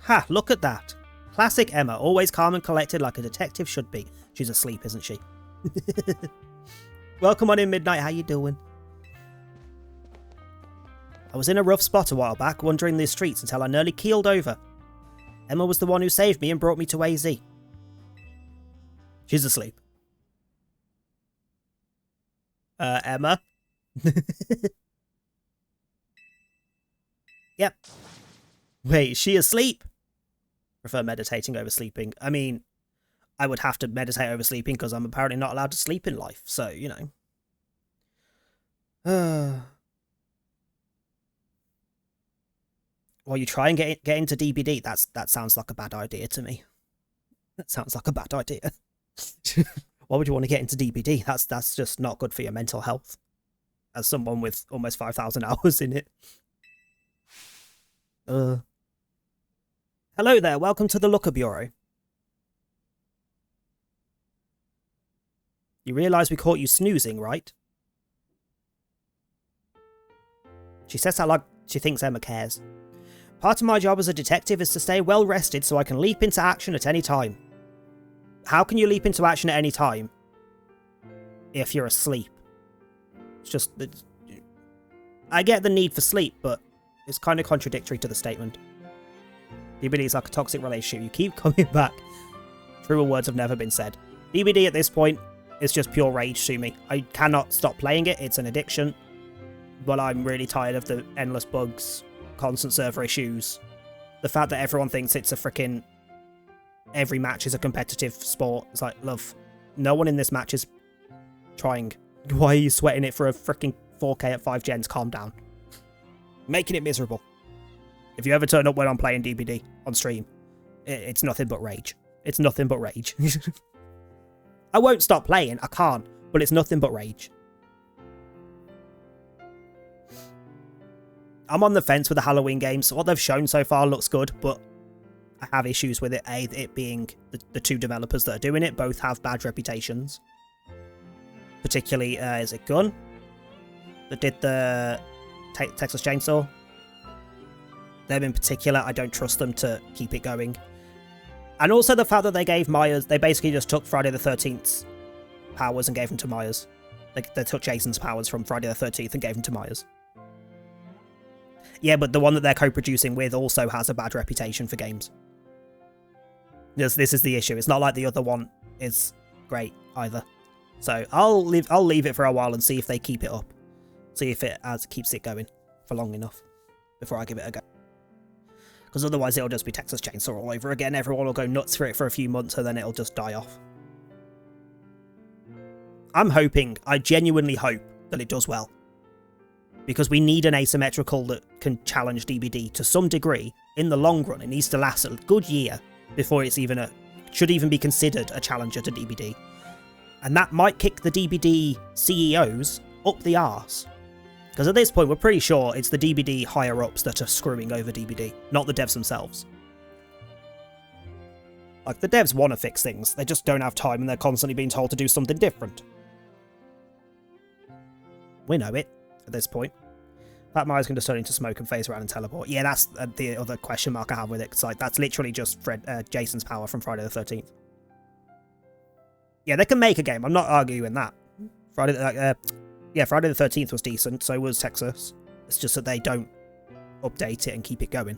Ha, look at that. Classic Emma, always calm and collected like a detective should be. She's asleep, isn't she? Welcome on in, Midnight. How you doing? I was in a rough spot a while back, wandering the streets until I nearly keeled over. Emma was the one who saved me and brought me to AZ. She's asleep. Emma? Yep. Wait, is she asleep? Prefer meditating over sleeping. I mean, I would have to meditate over sleeping because I'm apparently not allowed to sleep in life, so, you know. While you try and get into DBD, that sounds like a bad idea to me. That sounds like a bad idea. Why would you want to get into DBD? That's just not good for your mental health. As someone with almost 5,000 hours in it. Hello there, welcome to the Looker Bureau. You realise we caught you snoozing, right? She says that like she thinks Emma cares. Part of my job as a detective is to stay well rested so I can leap into action at any time. How can you leap into action at any time if you're asleep? It's just... I get the need for sleep, but it's kind of contradictory to the statement. DBD is like a toxic relationship. You keep coming back. Truer words have never been said. DBD at this point is just pure rage to me. I cannot stop playing it. It's an addiction. But I'm really tired of the endless bugs, constant server issues. The fact that everyone thinks it's a freaking... Every match is a competitive sport. It's like, love, no one in this match is trying. Why are you sweating it for a freaking 4K at 5 gens? Calm down. Making it miserable. If you ever turn up when I'm playing DBD on stream, it's nothing but rage. It's nothing but rage. I won't stop playing, I can't, but it's nothing but rage. I'm on the fence with the Halloween games. What they've shown so far looks good, but I have issues with it. It being the two developers that are doing it both have bad reputations. Particularly, is it Gun? That did the Texas Chainsaw? Them in particular, I don't trust them to keep it going. And also the fact that they gave Myers... They basically just took Friday the 13th's powers and gave them to Myers. They took Jason's powers from Friday the 13th and gave them to Myers. Yeah, but the one that they're co-producing with also has a bad reputation for games. This is the issue. It's not like the other one is great either. So I'll leave it for a while and see if they keep it up. See if it keeps it going for long enough before I give it a go. Because otherwise it'll just be Texas Chainsaw all over again. Everyone will go nuts for it for a few months and then it'll just die off. I genuinely hope that it does well. Because we need an asymmetrical that can challenge DBD to some degree. In the long run, it needs to last a good year before it's should even be considered a challenger to DBD. And that might kick the DBD CEOs up the arse. Because at this point, we're pretty sure it's the DBD higher-ups that are screwing over DBD, not the devs themselves. Like, the devs want to fix things, they just don't have time and they're constantly being told to do something different. We know it, at this point. That Myers can just turn into smoke and phase around and teleport. Yeah, that's the other question mark I have with it. It's like, that's literally just Jason's power from Friday the 13th. Yeah, they can make a game, I'm not arguing that. Friday the 13th was decent, so was Texas. It's just that they don't update it and keep it going.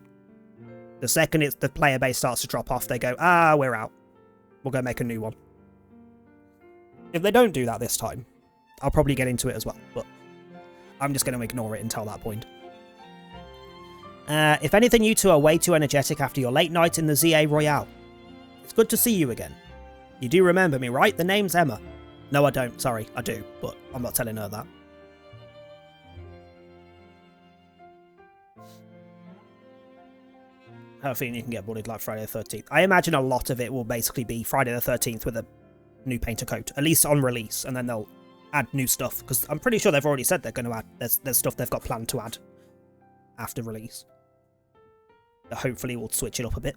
The second the player base starts to drop off, they go, we're out. We'll go make a new one. If they don't do that this time, I'll probably get into it as well, but I'm just going to ignore it until that point. If anything, you two are way too energetic after your late night in the ZA Royale. It's good to see you again. You do remember me, right? The name's Emma. No, I don't. Sorry, I do, but I'm not telling her that. I have a feeling you can get bullied like Friday the 13th. I imagine a lot of it will basically be Friday the 13th with a new painter coat, at least on release, and then they'll add new stuff, because I'm pretty sure they've already said they're going to add, there's stuff they've got planned to add after release. That hopefully will switch it up a bit.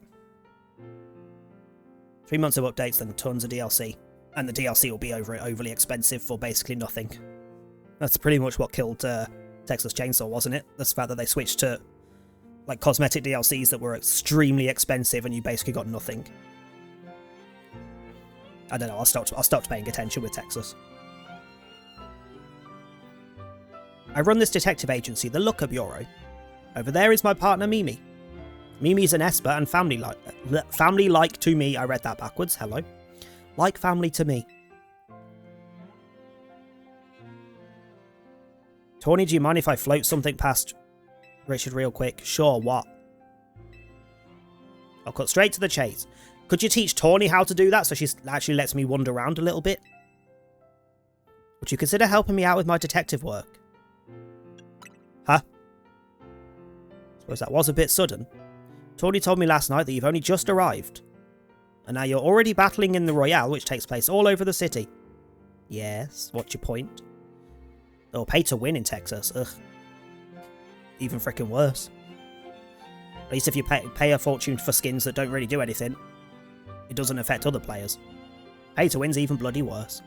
3 months of updates, then tons of DLC. And the DLC will be overly expensive for basically nothing. That's pretty much what killed Texas Chainsaw, wasn't it? The fact that they switched to like cosmetic DLCs that were extremely expensive and you basically got nothing. I don't know, I stopped paying attention with Texas. I run this detective agency, the Looker Bureau. Over there is my partner Mimi. Mimi's an Esper and family-like to me. I read that backwards. Hello. Like family to me. Tawny, do you mind if I float something past Richard real quick? Sure, what? I'll cut straight to the chase. Could you teach Tawny how to do that so she actually lets me wander around a little bit? Would you consider helping me out with my detective work? Huh? Suppose that was a bit sudden. Tawny told me last night that you've only just arrived. And now you're already battling in the Royale, which takes place all over the city. Yes, what's your point? They'll pay to win in Texas. Ugh. Even freaking worse. At least if you pay a fortune for skins that don't really do anything, it doesn't affect other players. Pay to win's even bloody worse.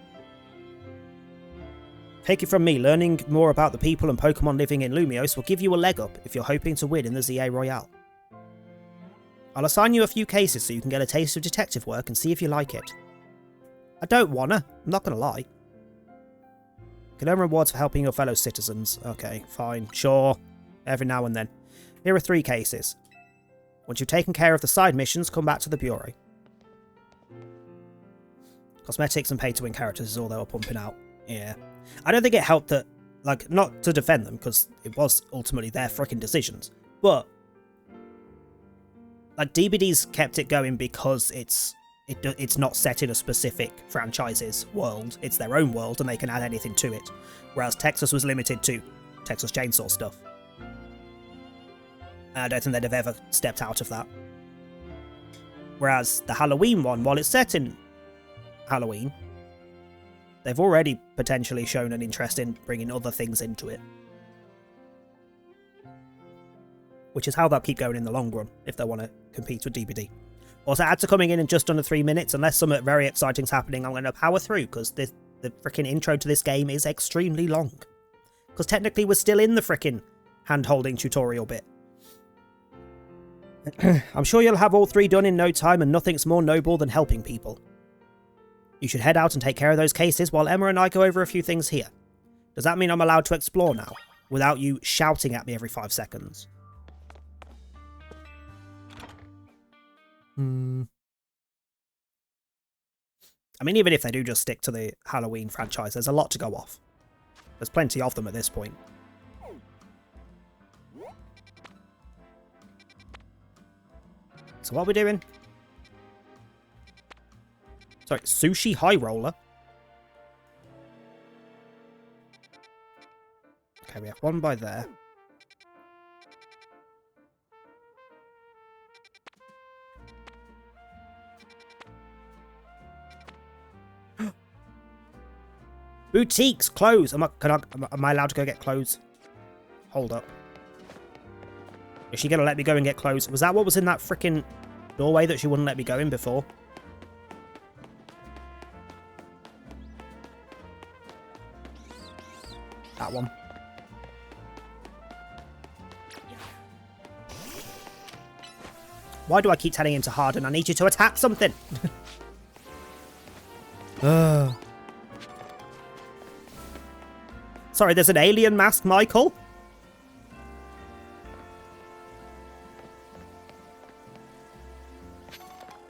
Take it from me, learning more about the people and Pokemon living in Lumiose will give you a leg up if you're hoping to win in the ZA Royale. I'll assign you a few cases so you can get a taste of detective work and see if you like it. I don't wanna, I'm not gonna lie. Can earn rewards for helping your fellow citizens. Okay, fine, sure. Every now and then. Here are 3 cases. Once you've taken care of the side missions, come back to the Bureau. Cosmetics and pay-to-win characters is all they were pumping out. Yeah. I don't think it helped that, like, not to defend them, because it was ultimately their freaking decisions, but like, DBD's kept it going because it's not set in a specific franchise's world. It's their own world, and they can add anything to it. Whereas Texas was limited to Texas Chainsaw stuff. And I don't think they'd have ever stepped out of that. Whereas the Halloween one, while it's set in Halloween, they've already potentially shown an interest in bringing other things into it. Which is how they'll keep going in the long run, if they want to compete with DBD. Also, ads are coming in just under 3 minutes. Unless something very exciting's happening, I'm going to power through, because the freaking intro to this game is extremely long. Because technically we're still in the freaking hand-holding tutorial bit. I'm sure you'll have all 3 done in no time, and nothing's more noble than helping people. You should head out and take care of those cases while Emma and I go over a few things here. Does that mean I'm allowed to explore now, without you shouting at me every 5 seconds? I mean, even if they do just stick to the Halloween franchise, there's a lot to go off. There's plenty of them at this point. So what are we doing? Sorry, Sushi High Roller. Okay, we have one by there. Boutiques, clothes. Am I allowed to go get clothes? Hold up. Is she gonna let me go and get clothes? Was that what was in that freaking doorway that she wouldn't let me go in before? That one. Why do I keep telling him to harden? I need you to attack something. Sorry, there's an alien mask, Michael?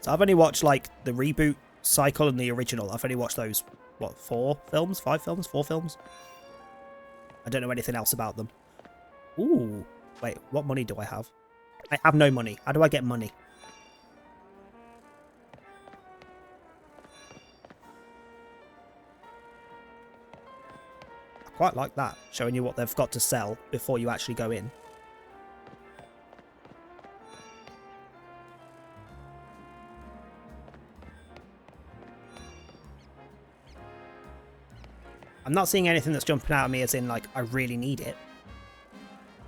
So I've only watched, like, the reboot cycle and the original. I've only watched those, what, 4 films? 5 films? 4 films? I don't know anything else about them. Ooh. Wait, what money do I have? I have no money. How do I get money? I quite like that, showing you what they've got to sell before you actually go in. I'm not seeing anything that's jumping out at me as in, like, I really need it.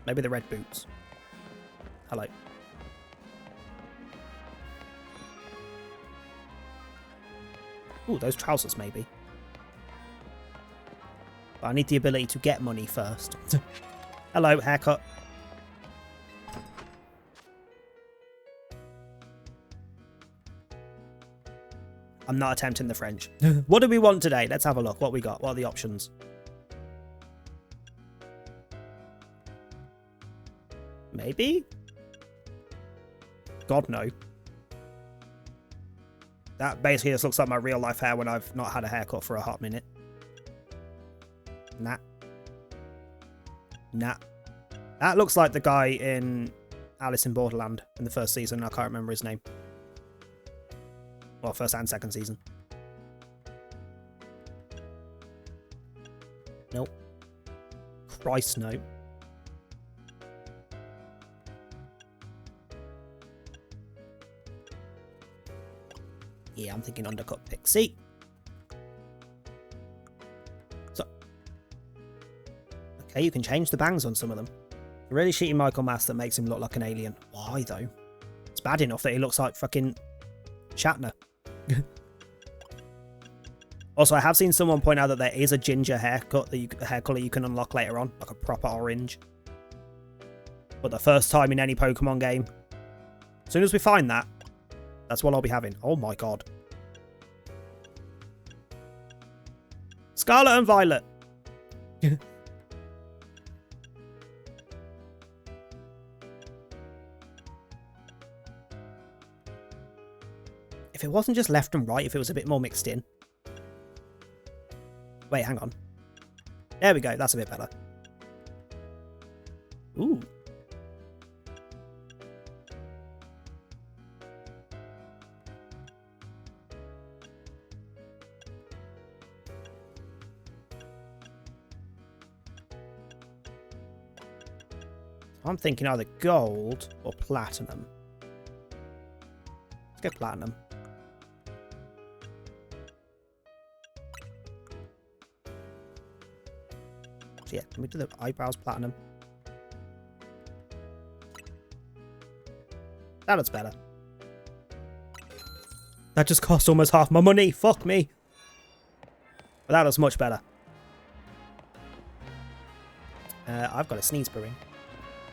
Maybe the red boots. Hello. Ooh, those trousers, maybe. But I need the ability to get money first. Hello, haircut. I'm not attempting the French. What do we want today? Let's have a look. What we got? What are the options? Maybe? God, no. That basically just looks like my real life hair when I've not had a haircut for a hot minute. Nah. Nah. That looks like the guy in Alice in Borderland in the first season. I can't remember his name. Well, first and second season. Nope. Christ, no. Yeah, I'm thinking undercut pixie. So, okay, you can change the bangs on some of them. Really shitty Michael Mass that makes him look like an alien. Why, though? It's bad enough that he looks like fucking Shatner. Also, I have seen someone point out that there is a ginger haircut, hair colour you can unlock later on, like a proper orange. But the first time in any Pokemon game. As soon as we find that, that's what I'll be having. Oh my god. Scarlet and Violet. If it wasn't just left and right, if it was a bit more mixed in. Wait, hang on. There we go. That's a bit better. Ooh. I'm thinking either gold or platinum. Let's go platinum. So yeah, let me do the eyebrows platinum. That looks better. That just cost almost half my money. Fuck me. But that looks much better. I've got a sneeze brewing.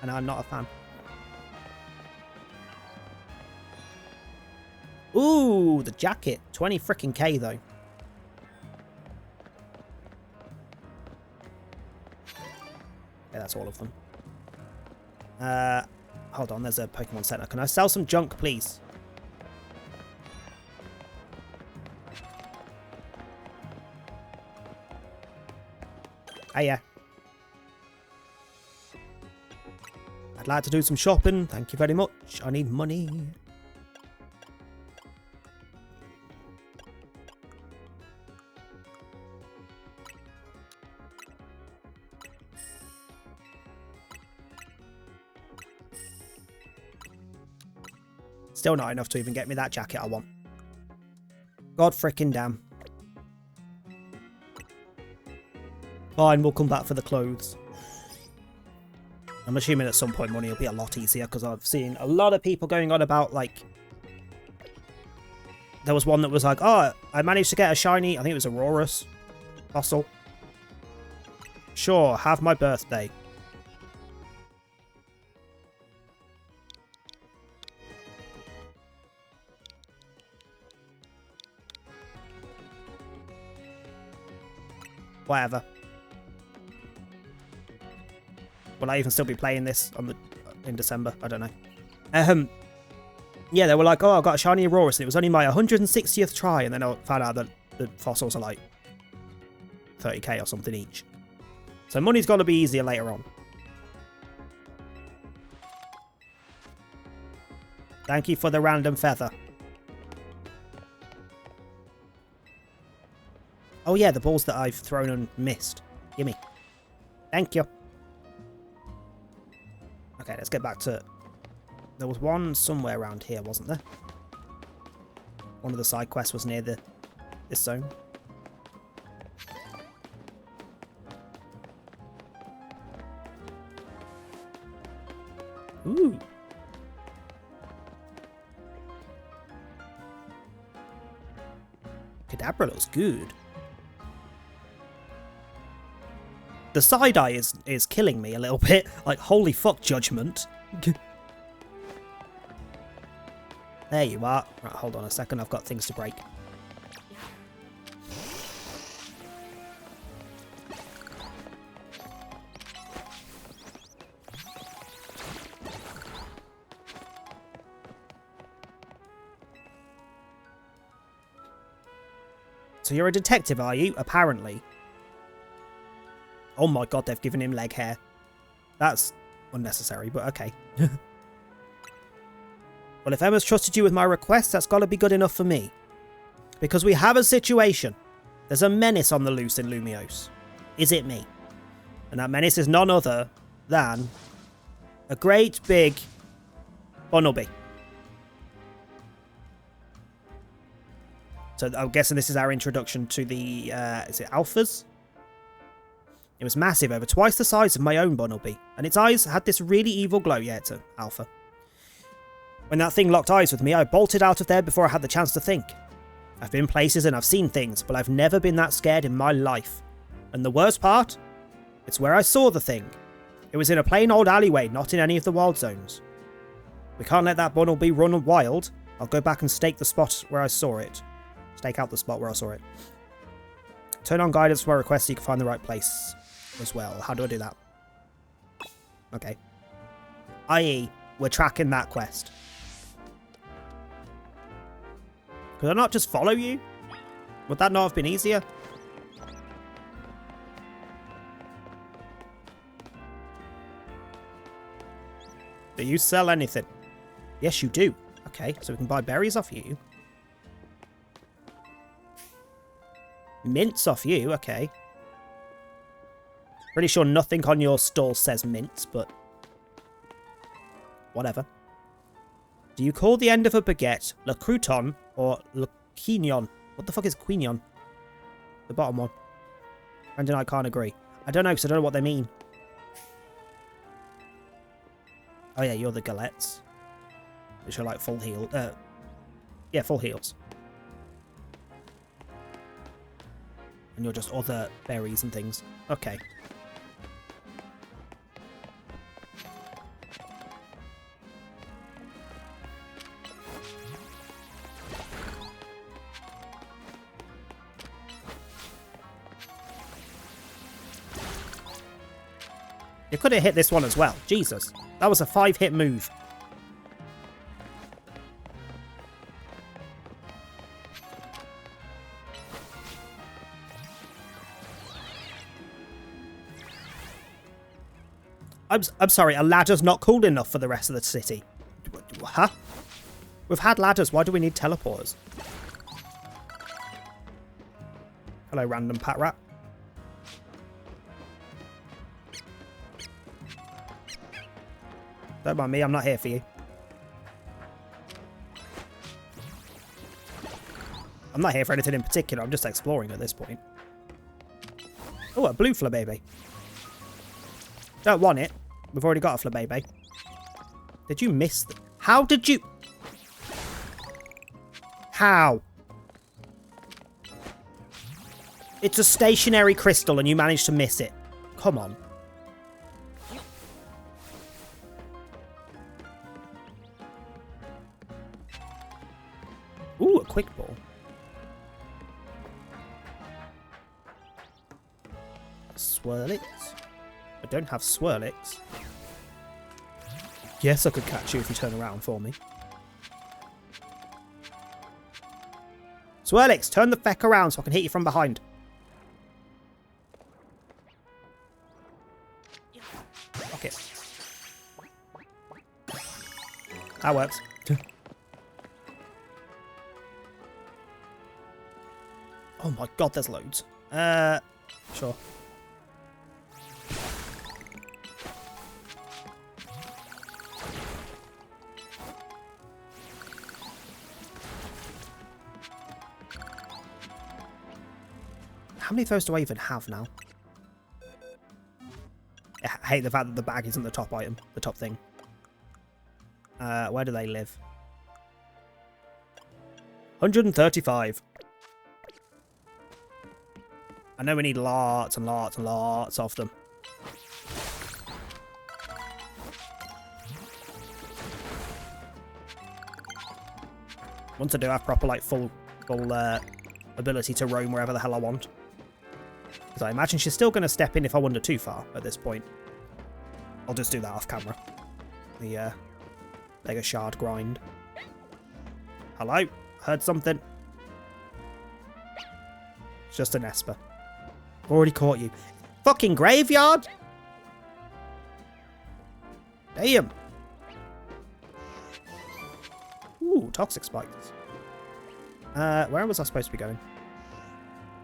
And I'm not a fan. Ooh, the jacket. 20 frickin' K though. Yeah, that's all of them. Hold on, there's a Pokemon Center. Can I sell some junk, please? Hey, yeah. I'd like to do some shopping. Thank you very much. I need money. Still not enough to even get me that jacket I want. God frickin' damn. Fine, we'll come back for the clothes. I'm assuming at some point money will be a lot easier because I've seen a lot of people going on about, like... There was one that was like, oh, I managed to get a shiny, I think it was Aurorus fossil. Sure, have my birthday. Whatever. Will I even still be playing this on in December? I don't know. Yeah, they were like, oh, I've got a shiny Aurorus, and it was only my 160th try, and then I found out that the fossils are like 30k or something each. So money's got to be easier later on. Thank you for the random feather. Oh yeah, the balls that I've thrown and missed. Gimme. Thank you. Okay, let's get back to... There was one somewhere around here, wasn't there? One of the side quests was near this zone. Ooh. Kadabra looks good. The side eye is killing me a little bit. Like, holy fuck, Judgment. There you are. Right, hold on a second. I've got things to break. So you're a detective, are you? Apparently. Oh my god, they've given him leg hair. That's unnecessary, but okay. Well, if Emma's trusted you with my request, that's got to be good enough for me. Because we have a situation. There's a menace on the loose in Lumiose. Is it me? And that menace is none other than a great big Bunnelby. So I'm guessing this is our introduction to the, is it Alphas? It was massive, over twice the size of my own Bunnelby. And its eyes had this really evil glow. Yeah, it's an Alpha. When that thing locked eyes with me, I bolted out of there before I had the chance to think. I've been places and I've seen things, but I've never been that scared in my life. And the worst part? It's where I saw the thing. It was in a plain old alleyway, not in any of the wild zones. We can't let that Bunnelby run wild. I'll go back and stake the spot where I saw it. Stake out the spot where I saw it. Turn on guidance for my request so you can find the right place as well. How do I do that? Okay. I.e., we're tracking that quest. Could I not just follow you? Would that not have been easier? Do you sell anything? Yes, you do. Okay, so we can buy berries off you. Mints off you, okay. Pretty sure nothing on your stall says mints, but whatever. Do you call the end of a baguette Le Crouton or Le Quignon? What the fuck is Quignon? The bottom one. And I can't agree. I don't know, because I don't know what they mean. Oh yeah, you're the galettes. Which are like full heal. Yeah, full heals. And you're just other berries and things. Okay. You could have hit this one as well. Jesus. That was a 5-hit move. I'm sorry, a ladder's not cool enough for the rest of the city. Huh? We've had ladders, why do we need teleporters? Hello, random pat rat. Don't mind me, I'm not here for you. I'm not here for anything in particular, I'm just exploring at this point. Oh, a blue Flabébé. Don't want it. We've already got a Flabébé. Did you miss them? How did you... How? It's a stationary crystal and you managed to miss it. Come on. Ooh, a quick ball. Swirlix? I don't have Swirlix. Yes, I could catch you if you turn around for me. Swirlix, turn the feck around so I can hit you from behind. Okay. That works. my god, there's loads. Sure. How many of those do I even have now? I hate the fact that the bag isn't the top item, the top thing. Where do they live? 135. I know we need lots and lots and lots of them. Once I do have proper, like, full ability to roam wherever the hell I want. Because I imagine she's still going to step in if I wander too far at this point. I'll just do that off camera. The Mega Shard grind. Hello? Heard something? It's just an Esper. I've already caught you. Fucking graveyard? Damn. Ooh, toxic spikes. Where was I supposed to be going?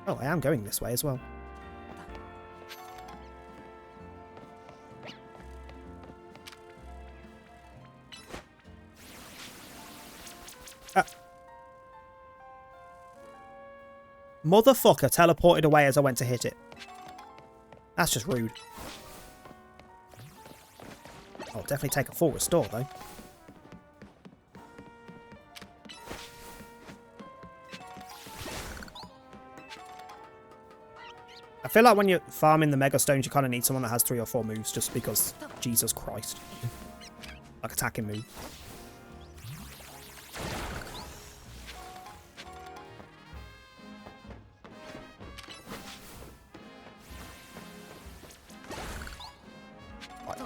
Oh, I am going this way as well. Motherfucker teleported away as I went to hit it. That's just rude. I'll definitely take a full restore, though. I feel like when you're farming the Mega Stones, you kind of need someone that has 3 or 4 moves, just because, Jesus Christ. Like attacking move.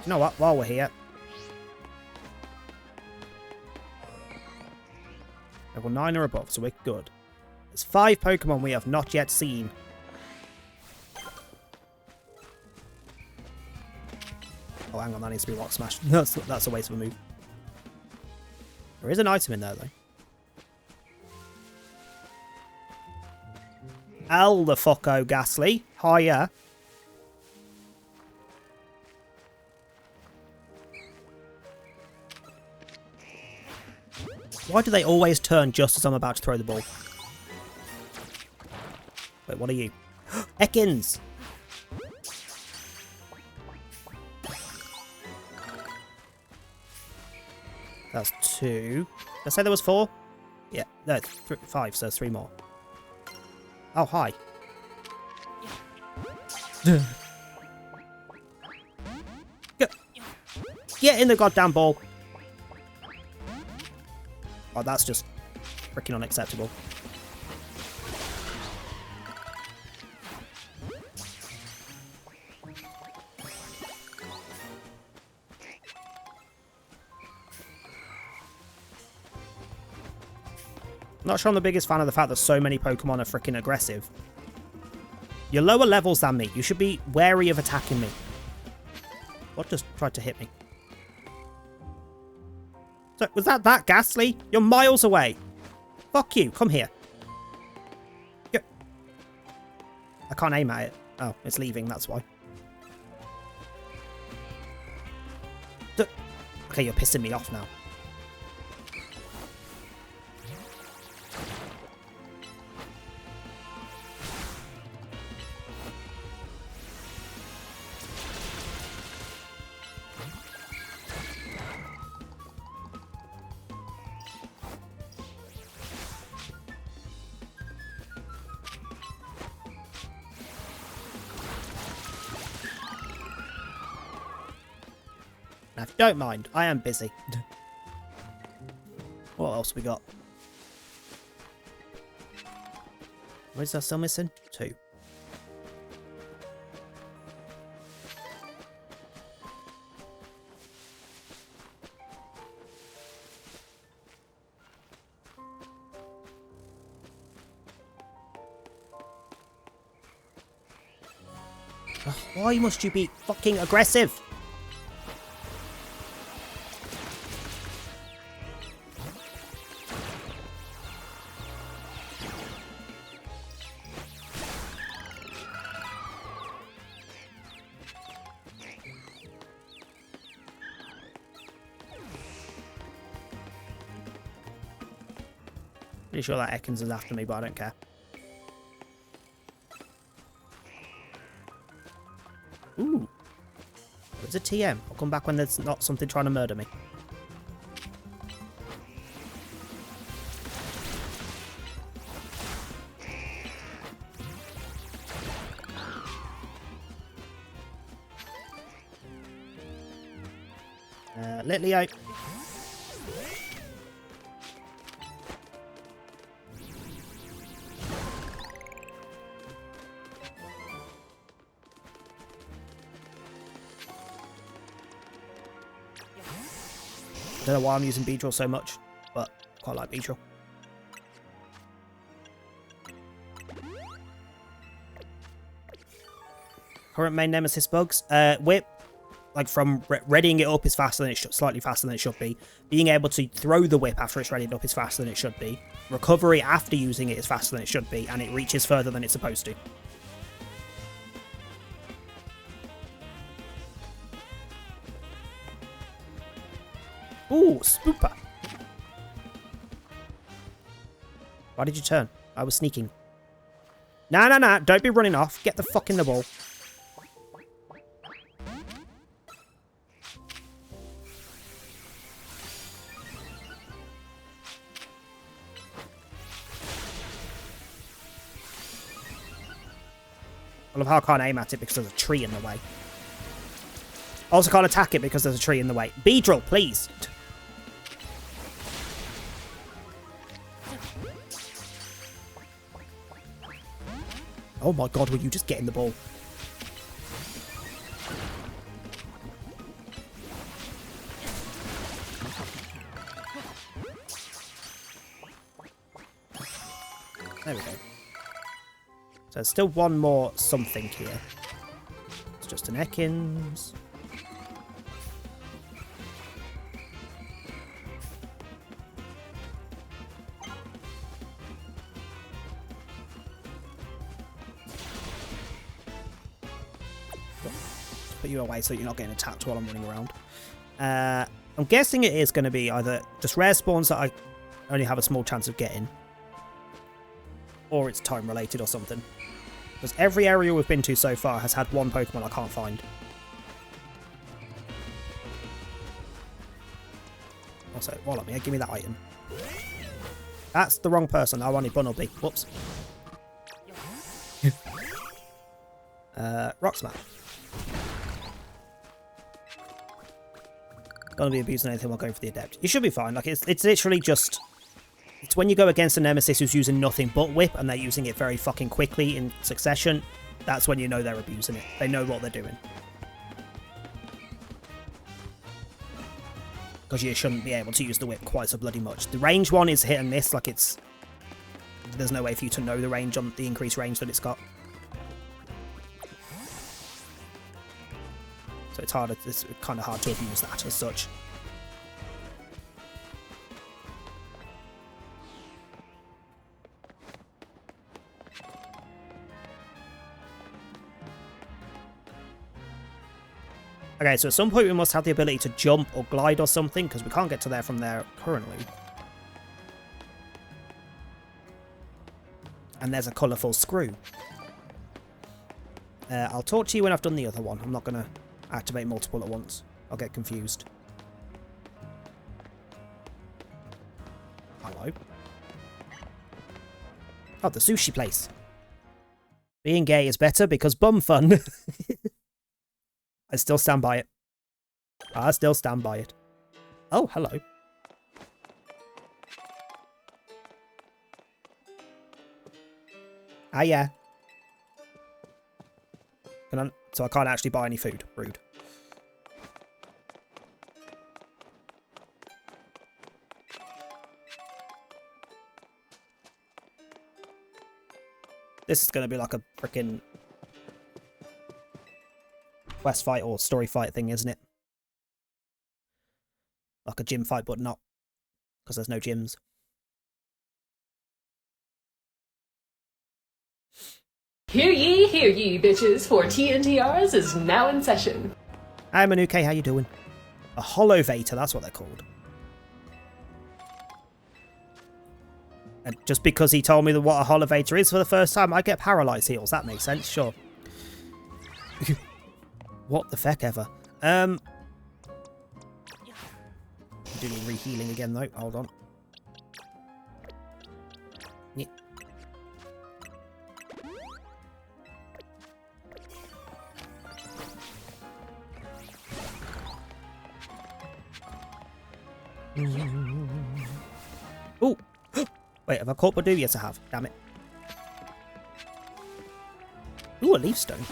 You know what? While we're here. Level 9 or above, so we're good. There's 5 Pokemon we have not yet seen. Oh, hang on, that needs to be Rock Smash. That's a waste of a move. There is an item in there, though. Elderfucko Ghastly. Hiya. Why do they always turn just as I'm about to throw the ball? Wait, what are you? Ekans! That's 2. Did I say there was 4? Yeah, no, 5, so there's 3 more. Oh, hi. Get in the goddamn ball! Oh, that's just freaking unacceptable. Not sure I'm the biggest fan of the fact that so many Pokemon are freaking aggressive. You're lower levels than me. You should be wary of attacking me. What just tried to hit me? So, was that Ghastly? You're miles away. Fuck you. Come here. Yep. I can't aim at it. Oh, it's leaving. That's why. Okay, you're pissing me off now. Now, don't mind, I am busy. What else we got? What is that still missing? 2. Ugh, why must you be fucking aggressive? Pretty sure that Ekans is after me, but I don't care. Ooh. There's a TM. I'll come back when there's not something trying to murder me. Litleo. I don't know why I'm using Beedrill so much, but I quite like Beedrill. Current main nemesis bugs. Whip. Like from readying it up is faster than it should, slightly faster than it should be. Being able to throw the whip after it's readied up is faster than it should be. Recovery after using it is faster than it should be, and it reaches further than it's supposed to. Ooh, Spooper. Why did you turn? I was sneaking. Nah, don't be running off. Get the fuck in the ball. I love how I can't aim at it because there's a tree in the way. Also can't attack it because there's a tree in the way. Beedrill, please. Oh my god, will you just get in the ball? There we go. So there's still one more something here. It's just an Ekans. Put you away so you're not getting attacked while I'm running around. I'm guessing it is going to be either just rare spawns that I only have a small chance of getting, or it's time related or something. Because every area we've been to so far has had one Pokemon I can't find. Also, while I'm here, give me that item. That's the wrong person. I wanted Bunnelby. Whoops. Rock Smash. Gonna be abusing anything while going for the Adept. You should be fine. Like it's literally just... It's when you go against a Nemesis who's using nothing but Whip and they're using it very fucking quickly in succession, that's when you know they're abusing it. They know what they're doing. Because you shouldn't be able to use the Whip quite so bloody much. The range one is hit and miss, like it's... There's no way for you to know the range on the increased range that it's got. So it's kind of hard to abuse that as such. Okay, so at some point we must have the ability to jump or glide or something, because we can't get to there from there currently. And there's a colourful screw. I'll talk to you when I've done the other one. I'm not going to activate multiple at once. I'll get confused. Hello. Oh, the sushi place. Being gay is better because bum fun. I still stand by it. I still stand by it. Oh, hello. Ah, yeah. So I can't actually buy any food. Rude. This is going to be like a freaking quest fight or story fight thing, isn't it? Like a gym fight, but not. Because there's no gyms. Hear ye, bitches, for TNTRs is now in session. Hi, Manuke, how you doing? A Holovator, that's what they're called. And just because he told me what a Holovator is for the first time, I get paralyzed heals. That makes sense, sure. What the feck ever. I do need re-healing again though. Hold on. Yeah. Oh! Wait, have I caught Budew? Yes, I have. Damn it. Ooh, a leaf stone.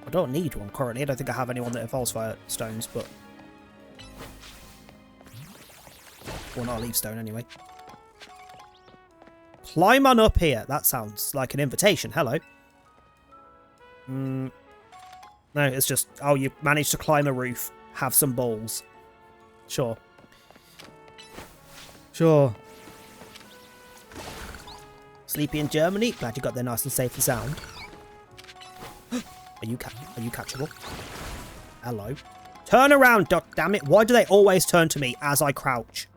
I don't need one currently. I don't think I have anyone that evolves fire stones, but... Well, not a leaf stone anyway. Climb on up here. That sounds like an invitation. Hello. No, it's just... Oh, you managed to climb a roof. Have some balls. Sure. Sure. Sleepy in Germany. Glad you got there nice and safe and sound. Are you catchable? Hello. Turn around, duck, damn it. Why do they always turn to me as I crouch?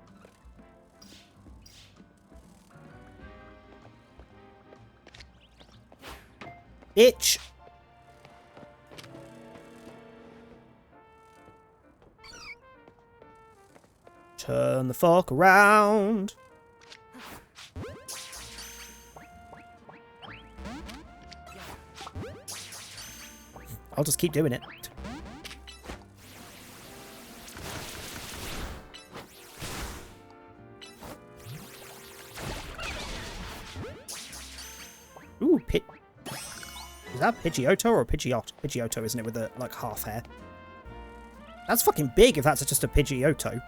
Bitch. Turn the fuck around. I'll just keep doing it. Ooh, Is that Pidgeotto or a Pidgeot? Pidgeotto, isn't it, with the, like, half hair? That's fucking big if that's just a Pidgeotto.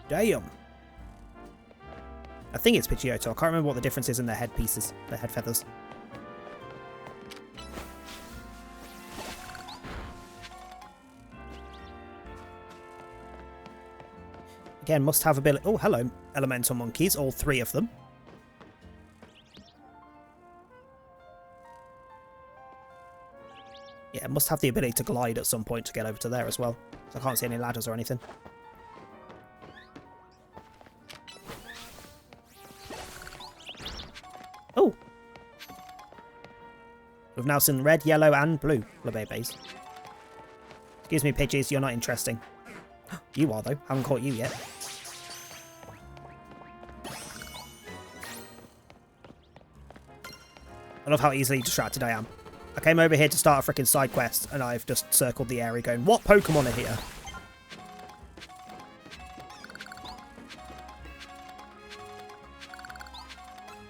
Damn. I think it's Pidgeotto. I can't remember what the difference is in their head pieces, their head feathers. Again, must have ability. Oh, hello, elemental monkeys, all three of them. Yeah, must have the ability to glide at some point to get over to there as well. So I can't see any ladders or anything. Oh! We've now seen red, yellow, and blue Flabébés. Excuse me, Pidgeys, you're not interesting. You are, though. Haven't caught you yet. I love how easily distracted I am. I came over here to start a freaking side quest, and I've just circled the area going, what Pokemon are here?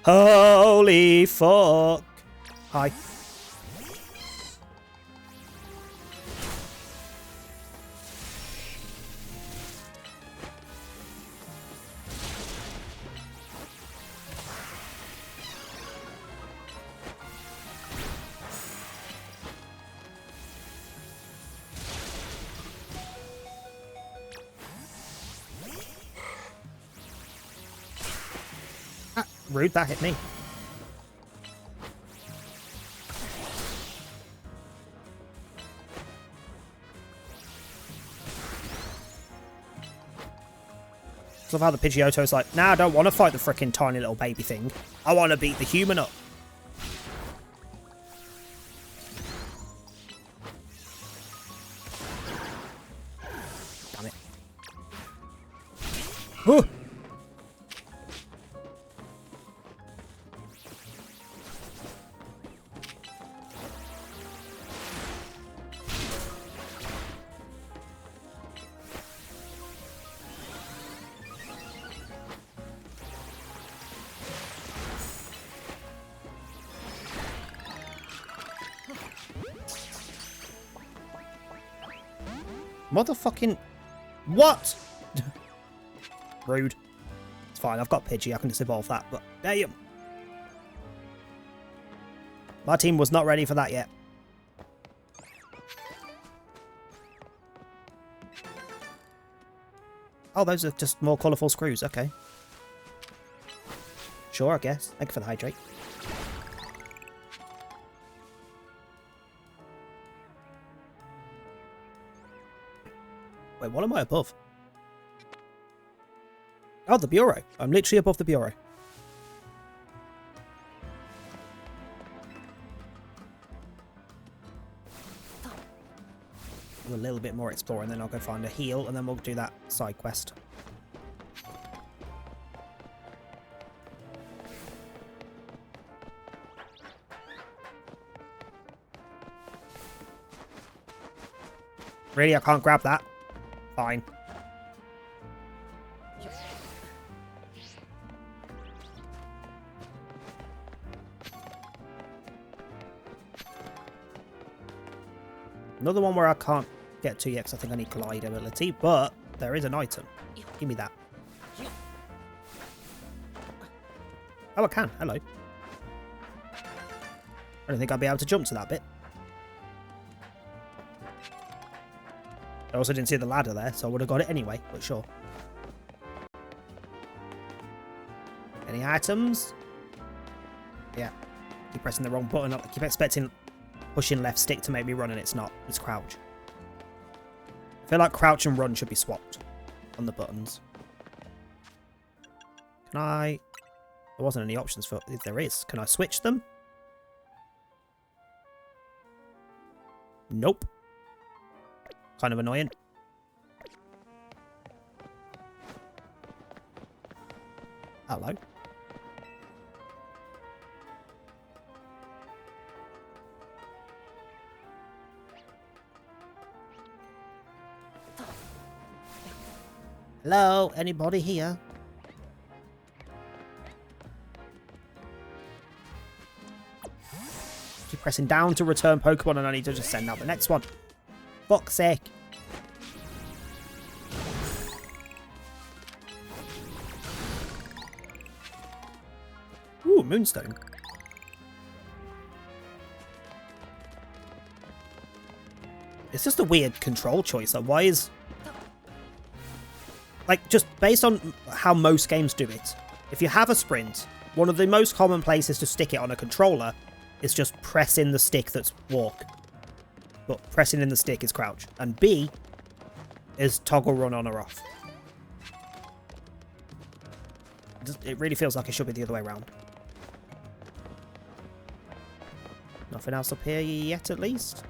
Holy fuck. Hi. Rude, that hit me. I love how the Pidgeotto's like, nah, I don't want to fight the frickin' tiny little baby thing. I want to beat the human up. Damn it. Huh. Motherfucking... What? Rude. It's fine, I've got Pidgey, I can just evolve that, but damn. My team was not ready for that yet. Oh, those are just more colourful screws, okay. Sure, I guess. Thank you for the hydrate. Wait, what am I above? Oh, the bureau. I'm literally above the bureau. Do a little bit more exploring, then I'll go find a heal, and then we'll do that side quest. Really, I can't grab that? Fine. Another one where I can't get to yet because I think I need glide ability, but there is an item. Give me that. Oh, I can. Hello. I don't think I'd be able to jump to that bit. I also didn't see the ladder there, so I would have got it anyway, but sure. Any items? Yeah. Keep pressing the wrong button. I keep expecting pushing left stick to make me run, and it's not. It's crouch. I feel like crouch and run should be swapped on the buttons. Can I... There wasn't any options for... If there is, can I switch them? Nope. Kind of annoying. Hello. Hello, anybody here? Keep pressing down to return Pokemon, and I need to just send out the next one. Fuck's sake. Ooh, Moonstone. It's just a weird control choice. Like, why is... Like, just based on how most games do it, if you have a sprint, one of the most common places to stick it on a controller is just press in the stick that's walk. But pressing in the stick is crouch. And B is toggle run on or off. It really feels like it should be the other way around. Nothing else up here yet, at least.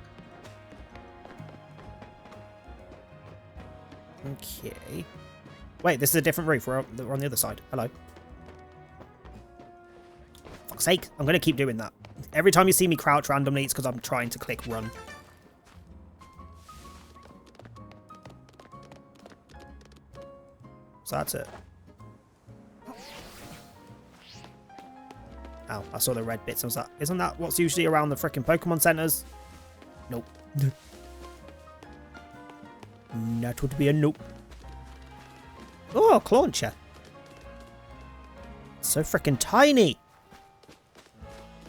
Okay. Wait, this is a different roof. We're on the other side. Hello. Fuck's sake. I'm going to keep doing that. Every time you see me crouch randomly, it's because I'm trying to click run. So that's it. Ow, I saw the red bits. Isn't that what's usually around the frickin' Pokemon centers? Nope. That would be a nope. Oh, Clauncher. So frickin' tiny.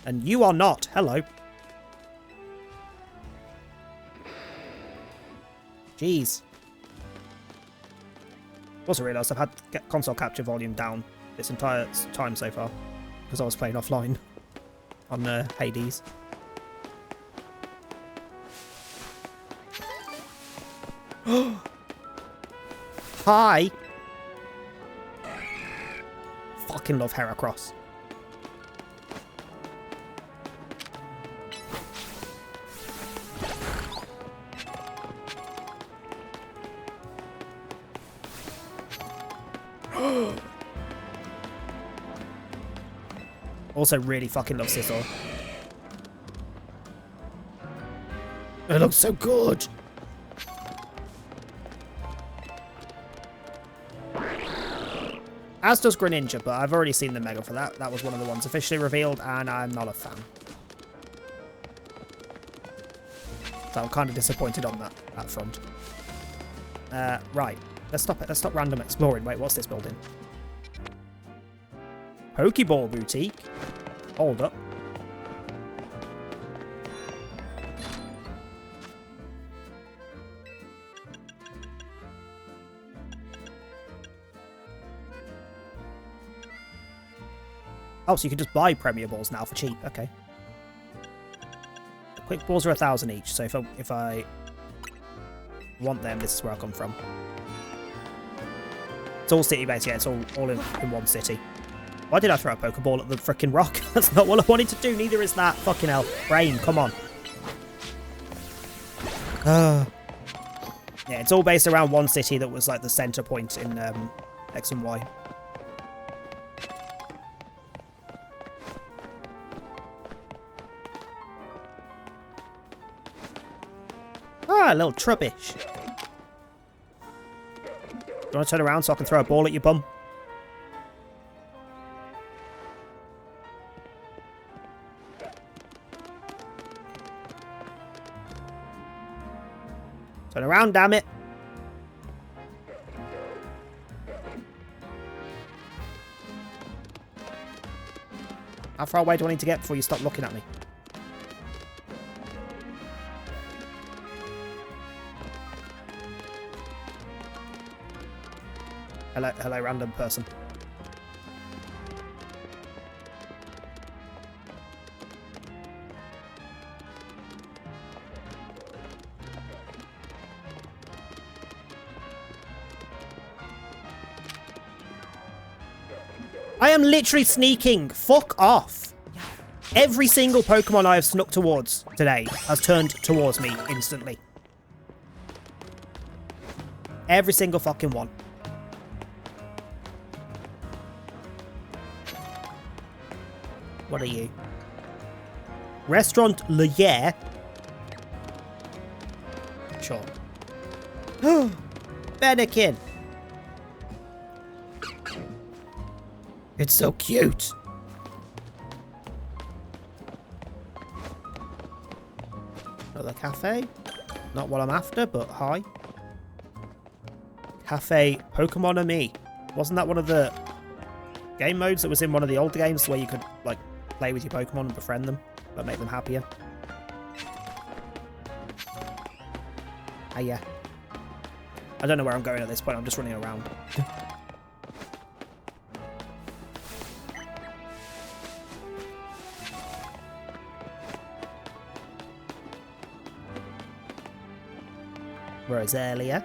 And you are not. Hello. Jeez. Also realised I've had console capture volume down this entire time so far. Because I was playing offline on Hades. Hi! Fucking love Heracross. Also really fucking love Scizor. It looks so good! As does Greninja, but I've already seen the Mega for that. That was one of the ones officially revealed, and I'm not a fan. So I'm kind of disappointed on that front. Right. Let's stop random exploring. Wait, what's this building? Pokeball Boutique? Hold up. Oh, so you can just buy Premier Balls now for cheap. Okay. The Quick Balls are 1,000 each, so if I want them. This is where I come from. It's all city-based, yeah. It's all in one city. Why did I throw a Pokeball at the frickin' rock? That's not what I wanted to do. Neither is that. Fucking hell. Brain, come on. Yeah, it's all based around one city that was like the center point in X and Y. Ah, a little Trubbish. You want to turn around so I can throw a ball at your bum? Turn around, damn it. How far away do I need to get before you stop looking at me? Hello, random person. I am literally sneaking. Fuck off. Every single Pokemon I have snuck towards today has turned towards me instantly. Every single fucking one. What are you? Restaurant Le Yair. Sure. Benekin. It's so cute. Another cafe. Not what I'm after, but hi. Cafe Pokemon Me. Wasn't that one of the game modes that was in one of the old games where you could, like, play with your Pokemon and befriend them, but make them happier? Yeah. I don't know where I'm going at this point. I'm just running around. Roselia.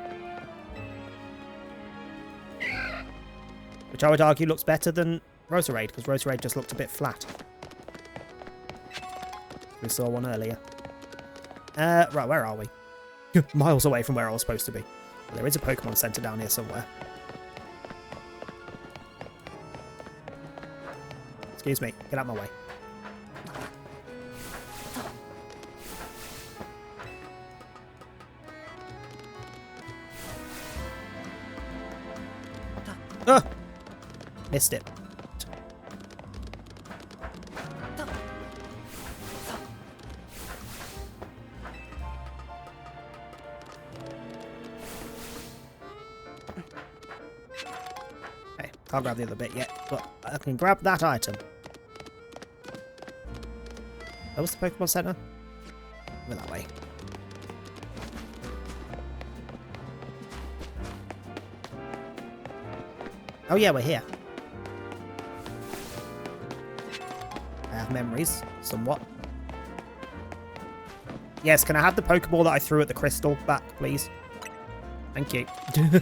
Which I would argue looks better than Roserade, because Roserade just looked a bit flat. We saw one earlier. Right, where are we? Miles away from where I was supposed to be. Well, there is a Pokemon Center down here somewhere. Excuse me, get out of my way. Ah! Missed it. Okay, can't grab the other bit yet, but I can grab that item. That was the Pokemon Center? Go that way. Oh yeah, we're here. I have memories, somewhat. Yes, can I have the Pokeball that I threw at the crystal back, please? Thank you. Do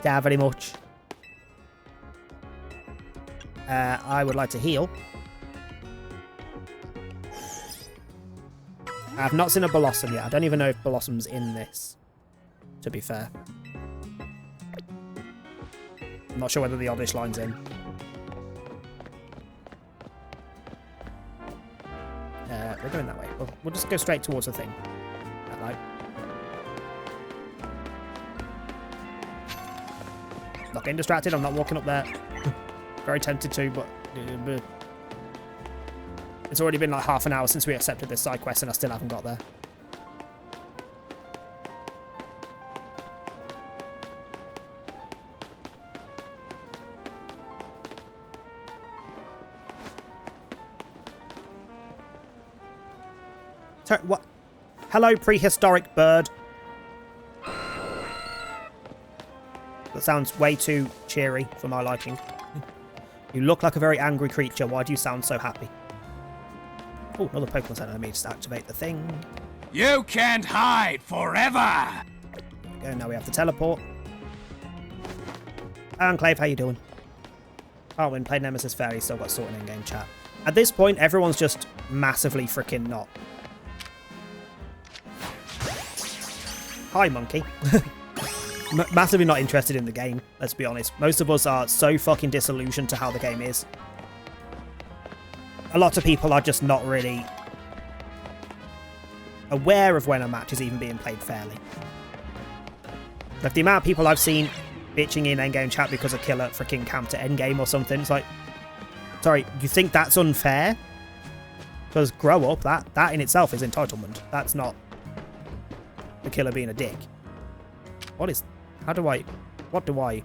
I have very much? I would like to heal. I have not seen a Blossom yet. I don't even know if Blossom's in this, to be fair. I'm not sure whether the Oddish line's in. We're going that way. We'll just go straight towards the thing. That light. Not getting distracted. I'm not walking up there. Very tempted to, but it's already been like half an hour since we accepted this side quest and I still haven't got there. What? Hello, prehistoric bird. That sounds way too cheery for my liking. You look like a very angry creature. Why do you sound so happy? Oh, another Pokemon Center. Let me just activate the thing. You can't hide forever! There we go, now we have the teleport. Enclave, how you doing? Oh, when played Nemesis Fairy, still got sorted in-game chat. At this point, everyone's just massively freaking not. Hi, monkey. Massively not interested in the game, let's be honest. Most of us are so fucking disillusioned to how the game is. A lot of people are just not really aware of when a match is even being played fairly. Like, the amount of people I've seen bitching in endgame chat because a killer freaking camped at endgame or something, it's like, sorry, you think that's unfair? Because grow up, that in itself is entitlement. That's not the killer being a dick. What is... How do I... What do I...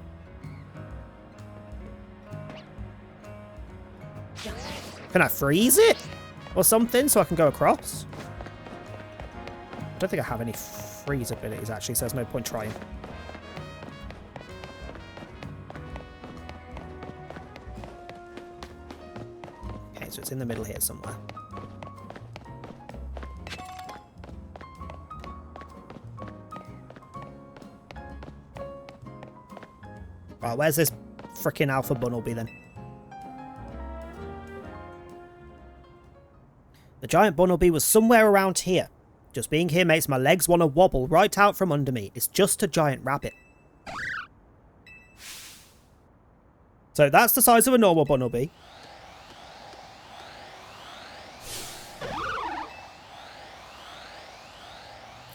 Can I freeze it? Or something so I can go across? I don't think I have any freeze abilities actually, so there's no point trying. Okay, so it's in the middle here somewhere. Right, where's this frickin' Alpha Bunnelby then? The giant Bunnelby was somewhere around here. Just being here makes my legs want to wobble right out from under me. It's just a giant rabbit. So that's the size of a normal Bunnelby.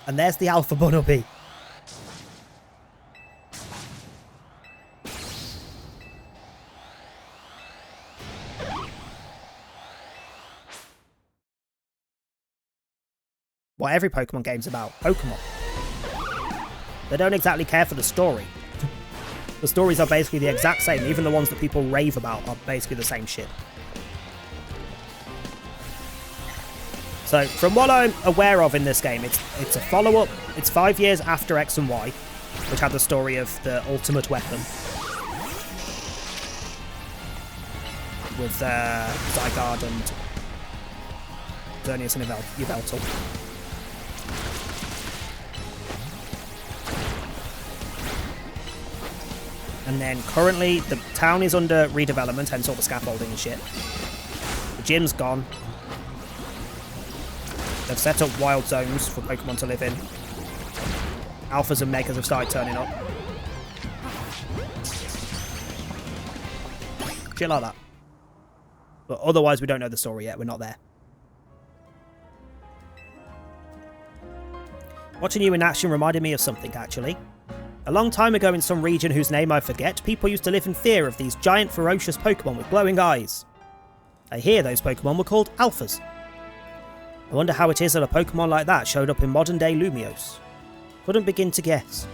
And there's the Alpha Bunnelby. What every Pokemon game's about. Pokemon. They don't exactly care for the story. The stories are basically the exact same. Even the ones that people rave about are basically the same shit. So, from what I'm aware of in this game, it's a follow-up. It's 5 years after X and Y, which had the story of the ultimate weapon. With Zygarde and Xerneas and Yveltal. And then currently the town is under redevelopment, hence all the scaffolding and shit. The gym's gone. They've set up wild zones for Pokemon to live in. Alphas and Megas have started turning up. Shit like that. But otherwise we don't know the story yet, we're not there. Watching you in action reminded me of something, actually. A long time ago in some region whose name I forget, people used to live in fear of these giant ferocious Pokemon with glowing eyes. I hear those Pokemon were called Alphas. I wonder how it is that a Pokemon like that showed up in modern day Lumiose. Couldn't begin to guess.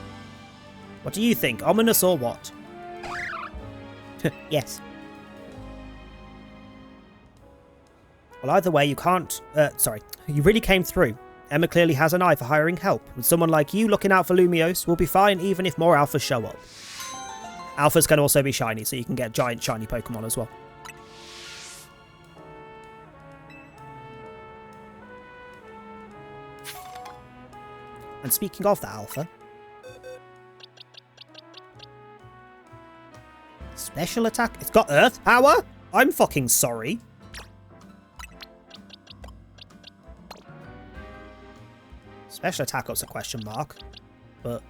What do you think, ominous or what? Yes. Well, either way, you can't... you really came through. Emma clearly has an eye for hiring help. With someone like you looking out for Lumiose, we'll be fine even if more Alphas show up. Alphas can also be shiny, so you can get giant shiny Pokemon as well. And speaking of the Alpha... Special attack? It's got Earth power? I'm fucking sorry. Special attack up's a question mark, but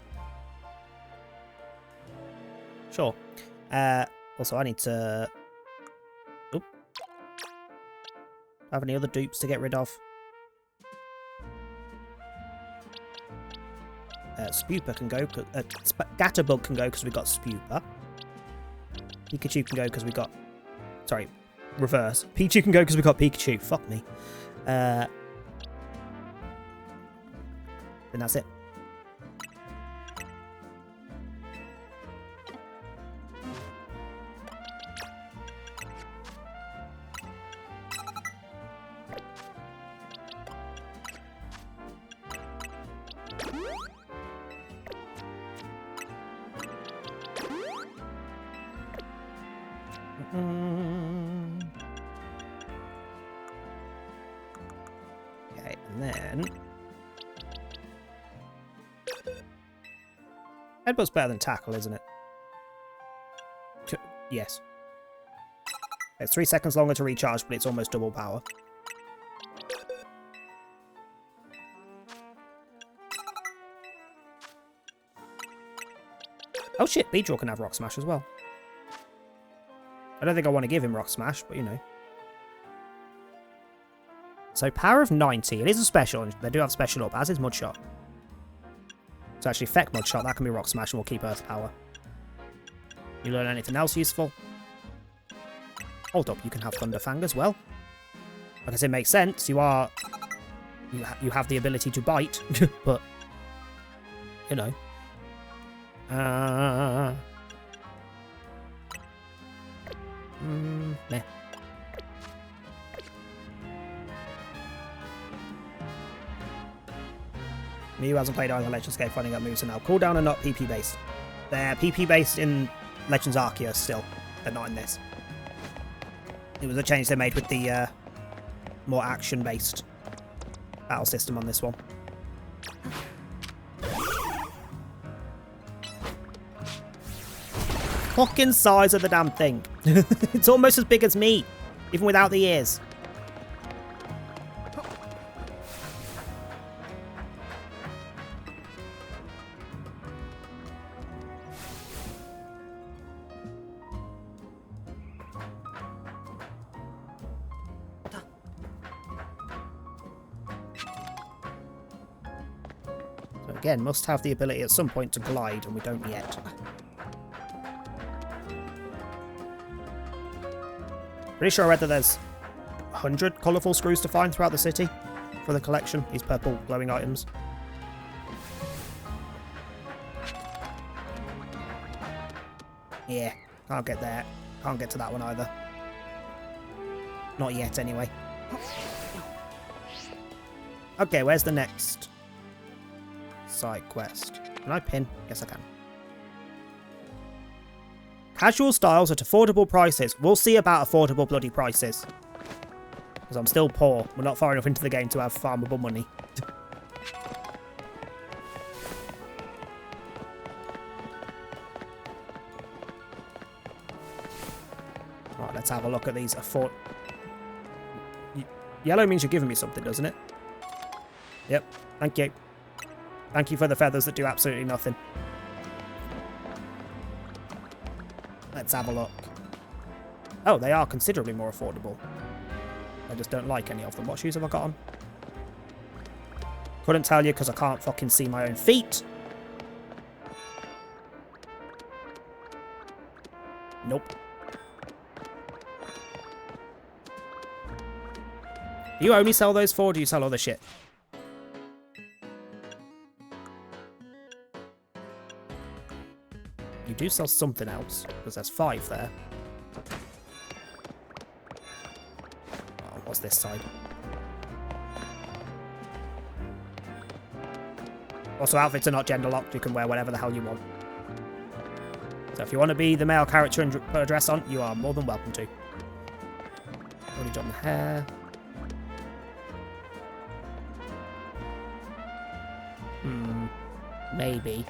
sure. Also, I need to... Oop. Have any other dupes to get rid of? Spupa can go. Scatterbug can go because we got Spupa. Pikachu can go because we got... Sorry, reverse. Pichu can go because we got Pikachu. Fuck me. And that's it. And then... Headbutt's better than tackle, isn't it? Yes. It's 3 seconds longer to recharge, but it's almost double power. Oh shit, Beedrill can have Rock Smash as well. I don't think I want to give him Rock Smash, but you know. So power of 90. It is a special, and they do have special up, as is Mudshot. So actually, Feck Mudshot, that can be Rock Smash, and we'll keep Earth Power. You learn anything else useful? Hold up, you can have Thunderfang as well. I guess it makes sense. You are... You have the ability to bite, but... You know. Meh. Me who hasn't played either Legends Gate finding out moves are now cooldown and not PP based. They're PP based in Legends Arceus still. They're not in this. It was a change they made with the more action based battle system on this one. Fucking size of the damn thing. It's almost as big as me, even without the ears. So again, must have the ability at some point to glide, and we don't yet. Pretty sure I read that there's 100 colourful screws to find throughout the city for the collection, these purple glowing items. Yeah, can't get there. Can't get to that one either. Not yet, anyway. Okay, where's the next side quest? Can I pin? Yes, I can. Casual styles at affordable prices. We'll see about affordable bloody prices. Because I'm still poor. We're not far enough into the game to have farmable money. Right, let's have a look at these Yellow means you're giving me something, doesn't it? Yep, thank you. Thank you for the feathers that do absolutely nothing. Let's have a look. Oh, they are considerably more affordable. I just don't like any of them. What shoes have I got on? Couldn't tell you because I can't fucking see my own feet. Nope. Do you only sell those for, or do you sell other shit? You do sell something else, because there's 5 there. Oh, what's this side? Also, outfits are not gender locked. You can wear whatever the hell you want. So if you want to be the male character and put a dress on, you are more than welcome to. Already done the hair. Maybe.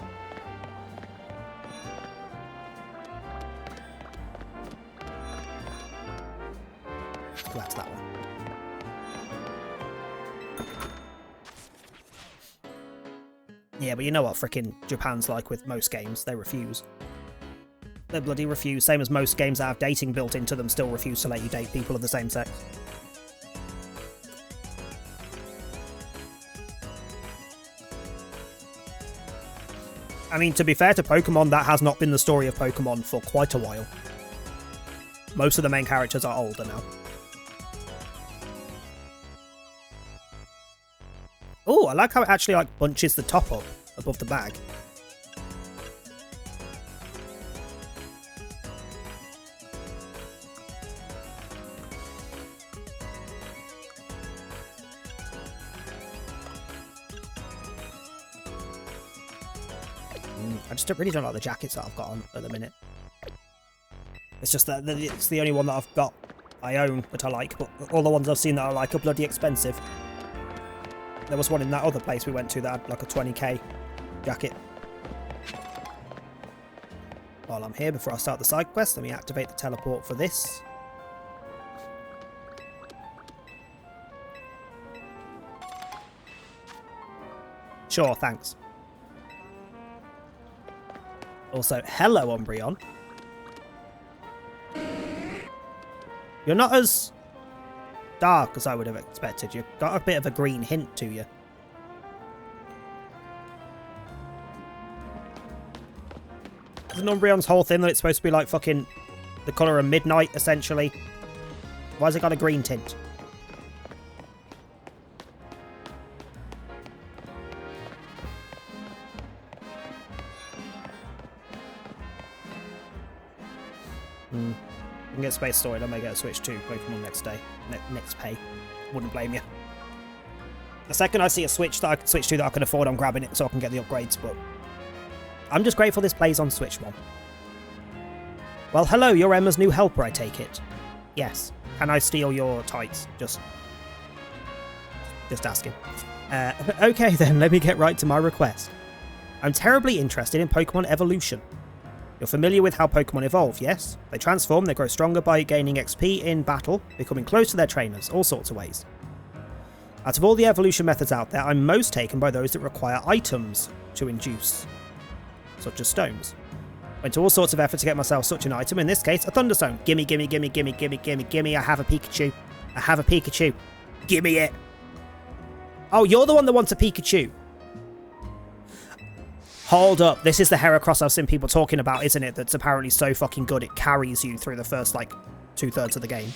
Go back to that one. Yeah, but you know what frickin' Japan's like with most games. They refuse. They bloody refuse. Same as most games that have dating built into them still refuse to let you date people of the same sex. I mean, to be fair to Pokemon, that has not been the story of Pokemon for quite a while. Most of the main characters are older now. Oh, I like how it actually like bunches the top up above the bag. I just really don't like the jackets that I've got on at the minute. It's just that it's the only one that I've got, I own, that I like, but all the ones I've seen that I like are bloody expensive. there was one in that other place we went to that had like a 20k jacket. While I'm here, before I start the side quest, let me activate the teleport for this. Sure, thanks. Also, hello, Umbreon. You're not as dark as I would have expected. You've got a bit of a green hint to you. Isn't Umbreon's whole thing that it's supposed to be like fucking the colour of midnight, essentially? Why has it got a green tint? I can get Space Story, I may get a Switch to Pokemon next day. Next pay. Wouldn't blame you. The second I see a Switch that I can switch to that I can afford, I'm grabbing it so I can get the upgrades, but I'm just grateful this plays on Switch 1. Well, hello, you're Emma's new helper, I take it. Yes. Can I steal your tights? Just asking. Okay then, let me get right to my request. I'm terribly interested in Pokemon evolution. You're familiar with how Pokemon evolve, yes? They transform, they grow stronger by gaining XP in battle, becoming close to their trainers, all sorts of ways. Out of all the evolution methods out there, I'm most taken by those that require items to induce, such as stones. Went to all sorts of effort to get myself such an item, in this case, a Thunderstone. Gimme, gimme, gimme, gimme, gimme, gimme, gimme, I have a Pikachu. I have a Pikachu. Gimme it. Oh, you're the one that wants a Pikachu. Hold up, this is the Heracross I've seen people talking about, isn't it? That's apparently so fucking good it carries you through the first, like, 2/3 of the game.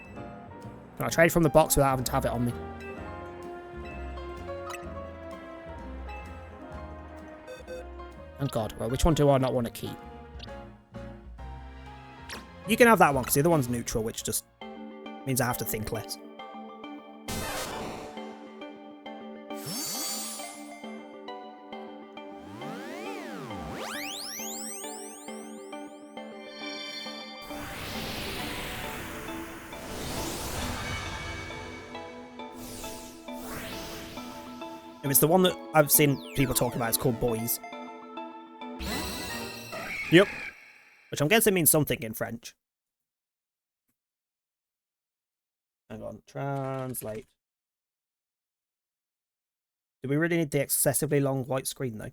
Can I trade from the box without having to have it on me? Oh god, right, which one do I not want to keep? You can have that one, because the other one's neutral, which just means I have to think less. If it's the one that I've seen people talking about, it's called Boys. Yep. Which I'm guessing means something in French. Hang on. Translate. Do we really need the excessively long white screen, though?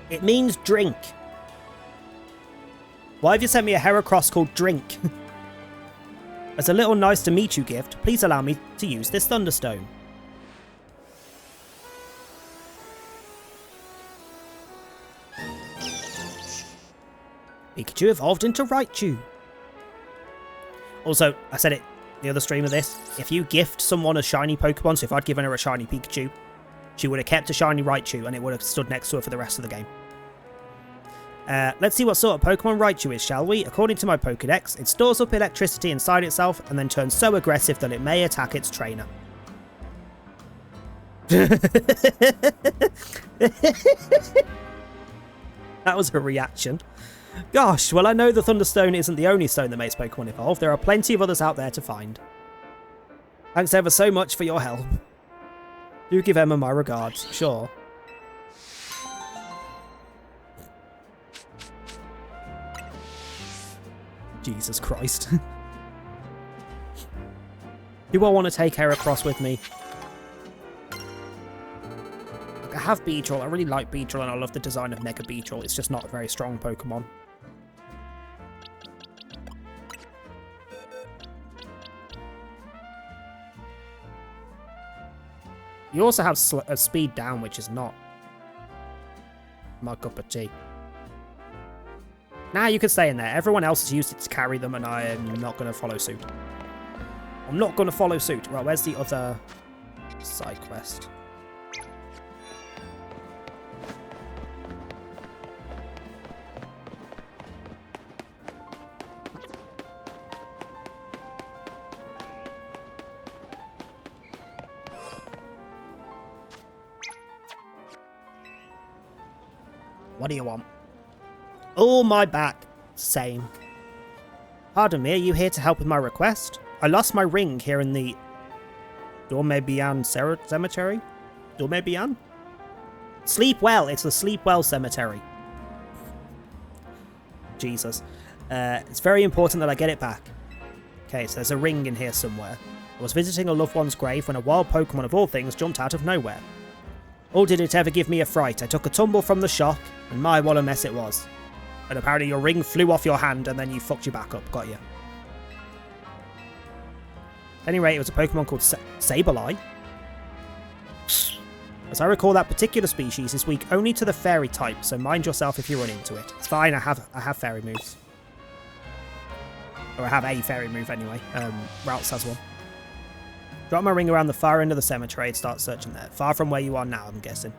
It means drink. Why have you sent me a Heracross called Drink? As a little nice to meet you gift, please allow me to use this Thunderstone. Pikachu evolved into Raichu. Also, I said it the other stream of this, if you gift someone a shiny Pokemon, so if I'd given her a shiny Pikachu, she would have kept a shiny Raichu and it would have stood next to her for the rest of the game. Let's see what sort of Pokemon Raichu is, shall we? According to my Pokedex, it stores up electricity inside itself and then turns so aggressive that it may attack its trainer. That was a reaction. Gosh, well I know the Thunderstone isn't the only stone that makes Pokemon evolve. There are plenty of others out there to find. Thanks ever so much for your help. Do give Emma my regards, sure. Jesus Christ. Do I want to take Heracross with me? I have Beedrill. I really like Beedrill and I love the design of Mega Beedrill. It's just not a very strong Pokemon. You also have speed down, which is not my cup of tea. Nah, you can stay in there. Everyone else has used it to carry them, and I am not going to follow suit. I'm not going to follow suit. Right, where's the other side quest? What do you want? Oh, my back. Same. Pardon me, are you here to help with my request? I lost my ring here in the Dormebian Cemetery? Dormebian? Sleep well. It's the Sleep Well Cemetery. Jesus. It's very important that I get it back. Okay, so there's a ring in here somewhere. I was visiting a loved one's grave when a wild Pokemon of all things jumped out of nowhere. Oh, did it ever give me a fright. I took a tumble from the shock, and my, what a mess it was. And apparently your ring flew off your hand, and then you fucked you back up. Got you. At any rate, it was a Pokemon called Sableye. As I recall, that particular species is weak only to the fairy type, so mind yourself if you run into it. It's fine, I have fairy moves. Or I have a fairy move anyway. Routes has one. Drop my ring around the far end of the cemetery and start searching there. Far from where you are now, I'm guessing.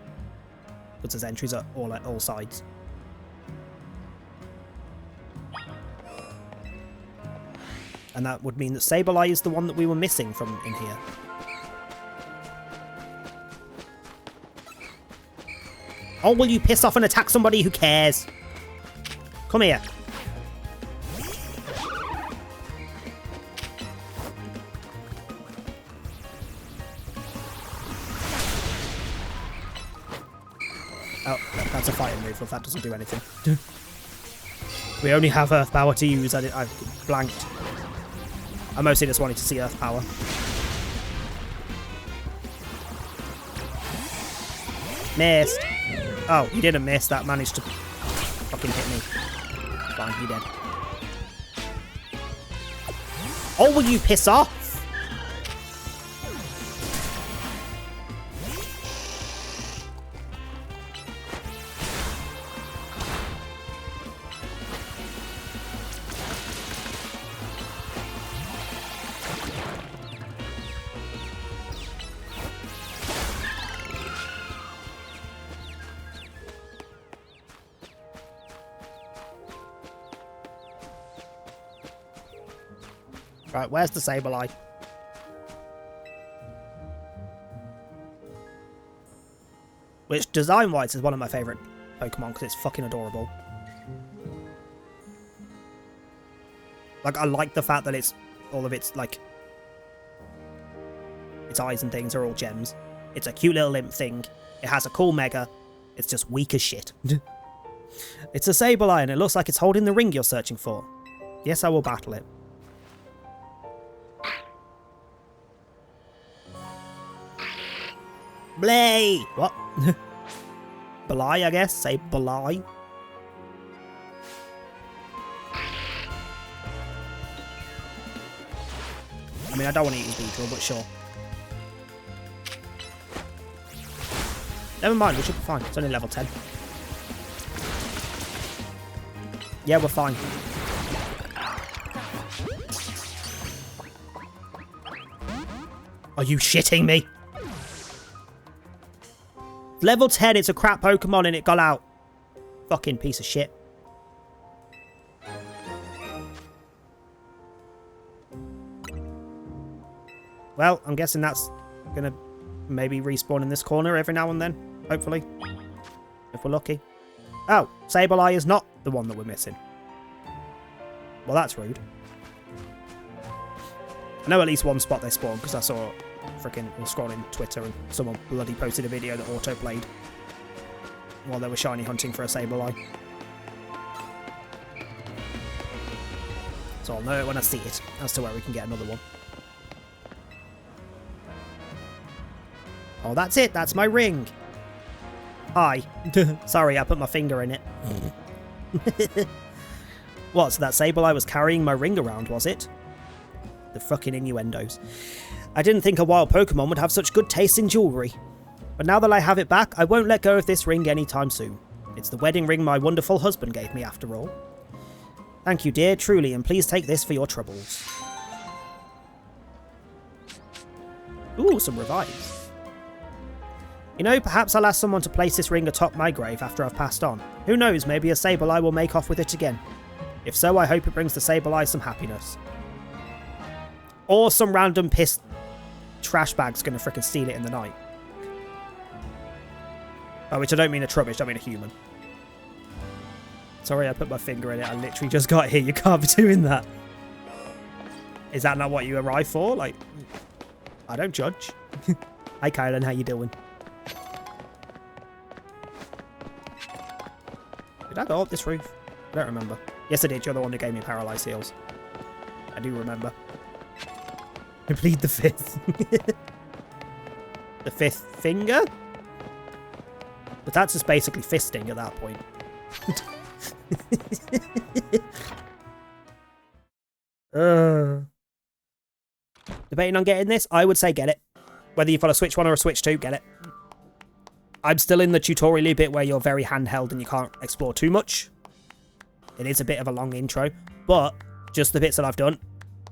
Because there's entries at all sides. And that would mean that Sableye is the one that we were missing from in here. Oh, will you piss off and attack somebody? Who cares? Come here. Oh, that's a fire move, if that doesn't do anything. We only have Earth Power to use. I blanked. I mostly just wanted to see Earth Power. Missed. Oh, you didn't miss. That managed to fucking hit me. Fine, you're dead. Oh, will you piss off? Right, where's the Sableye? Which, design-wise, is one of my favourite Pokemon because it's fucking adorable. Like, I like the fact that it's all of its, like, its eyes and things are all gems. It's a cute little imp thing. It has a cool mega. It's just weak as shit. It's a Sableye and it looks like it's holding the ring you're searching for. Yes, I will battle it. Blay! What? Belai, I guess? Say Belai. I mean, I don't want to use Beedrill, but sure. Never mind, we should be fine. It's only level 10. Yeah, we're fine. Are you shitting me? Level 10, it's a crap Pokemon and it got out. Fucking piece of shit. Well, I'm guessing that's gonna maybe respawn in this corner every now and then. Hopefully. If we're lucky. Oh, Sableye is not the one that we're missing. Well, that's rude. I know at least one spot they spawn because I saw freaking scrolling Twitter and someone bloody posted a video that auto-played while they were shiny hunting for a Sableye. So I'll know it when I see it as to where we can get another one. Oh, that's it. That's my ring. Hi. Sorry, I put my finger in it. What, so that Sableye was carrying my ring around, was it? The fucking innuendos. I didn't think a wild Pokemon would have such good taste in jewellery. But now that I have it back, I won't let go of this ring anytime soon. It's the wedding ring my wonderful husband gave me after all. Thank you, dear, truly, and please take this for your troubles. Ooh, some revives. You know, perhaps I'll ask someone to place this ring atop my grave after I've passed on. Who knows, maybe a Sableye will make off with it again. If so, I hope it brings the Sableye some happiness. Or some random pissed trash bag's gonna frickin' steal it in the night. Oh, which I don't mean a trubbish, I mean a human. Sorry, I put my finger in it. I literally just got here. You can't be doing that. Is that not what you arrived for? Like, I don't judge. Hi, Kylan. How you doing? Did I go up this roof? I don't remember. Yes, I did. You're the one who gave me paralyzed heals. I do remember. Complete the 5th. The 5th finger? But that's just basically fisting at that point. Debating on getting this? I would say get it. Whether you've got a Switch 1 or a Switch 2, get it. I'm still in the tutorial bit where you're very handheld and you can't explore too much. It is a bit of a long intro, but just the bits that I've done,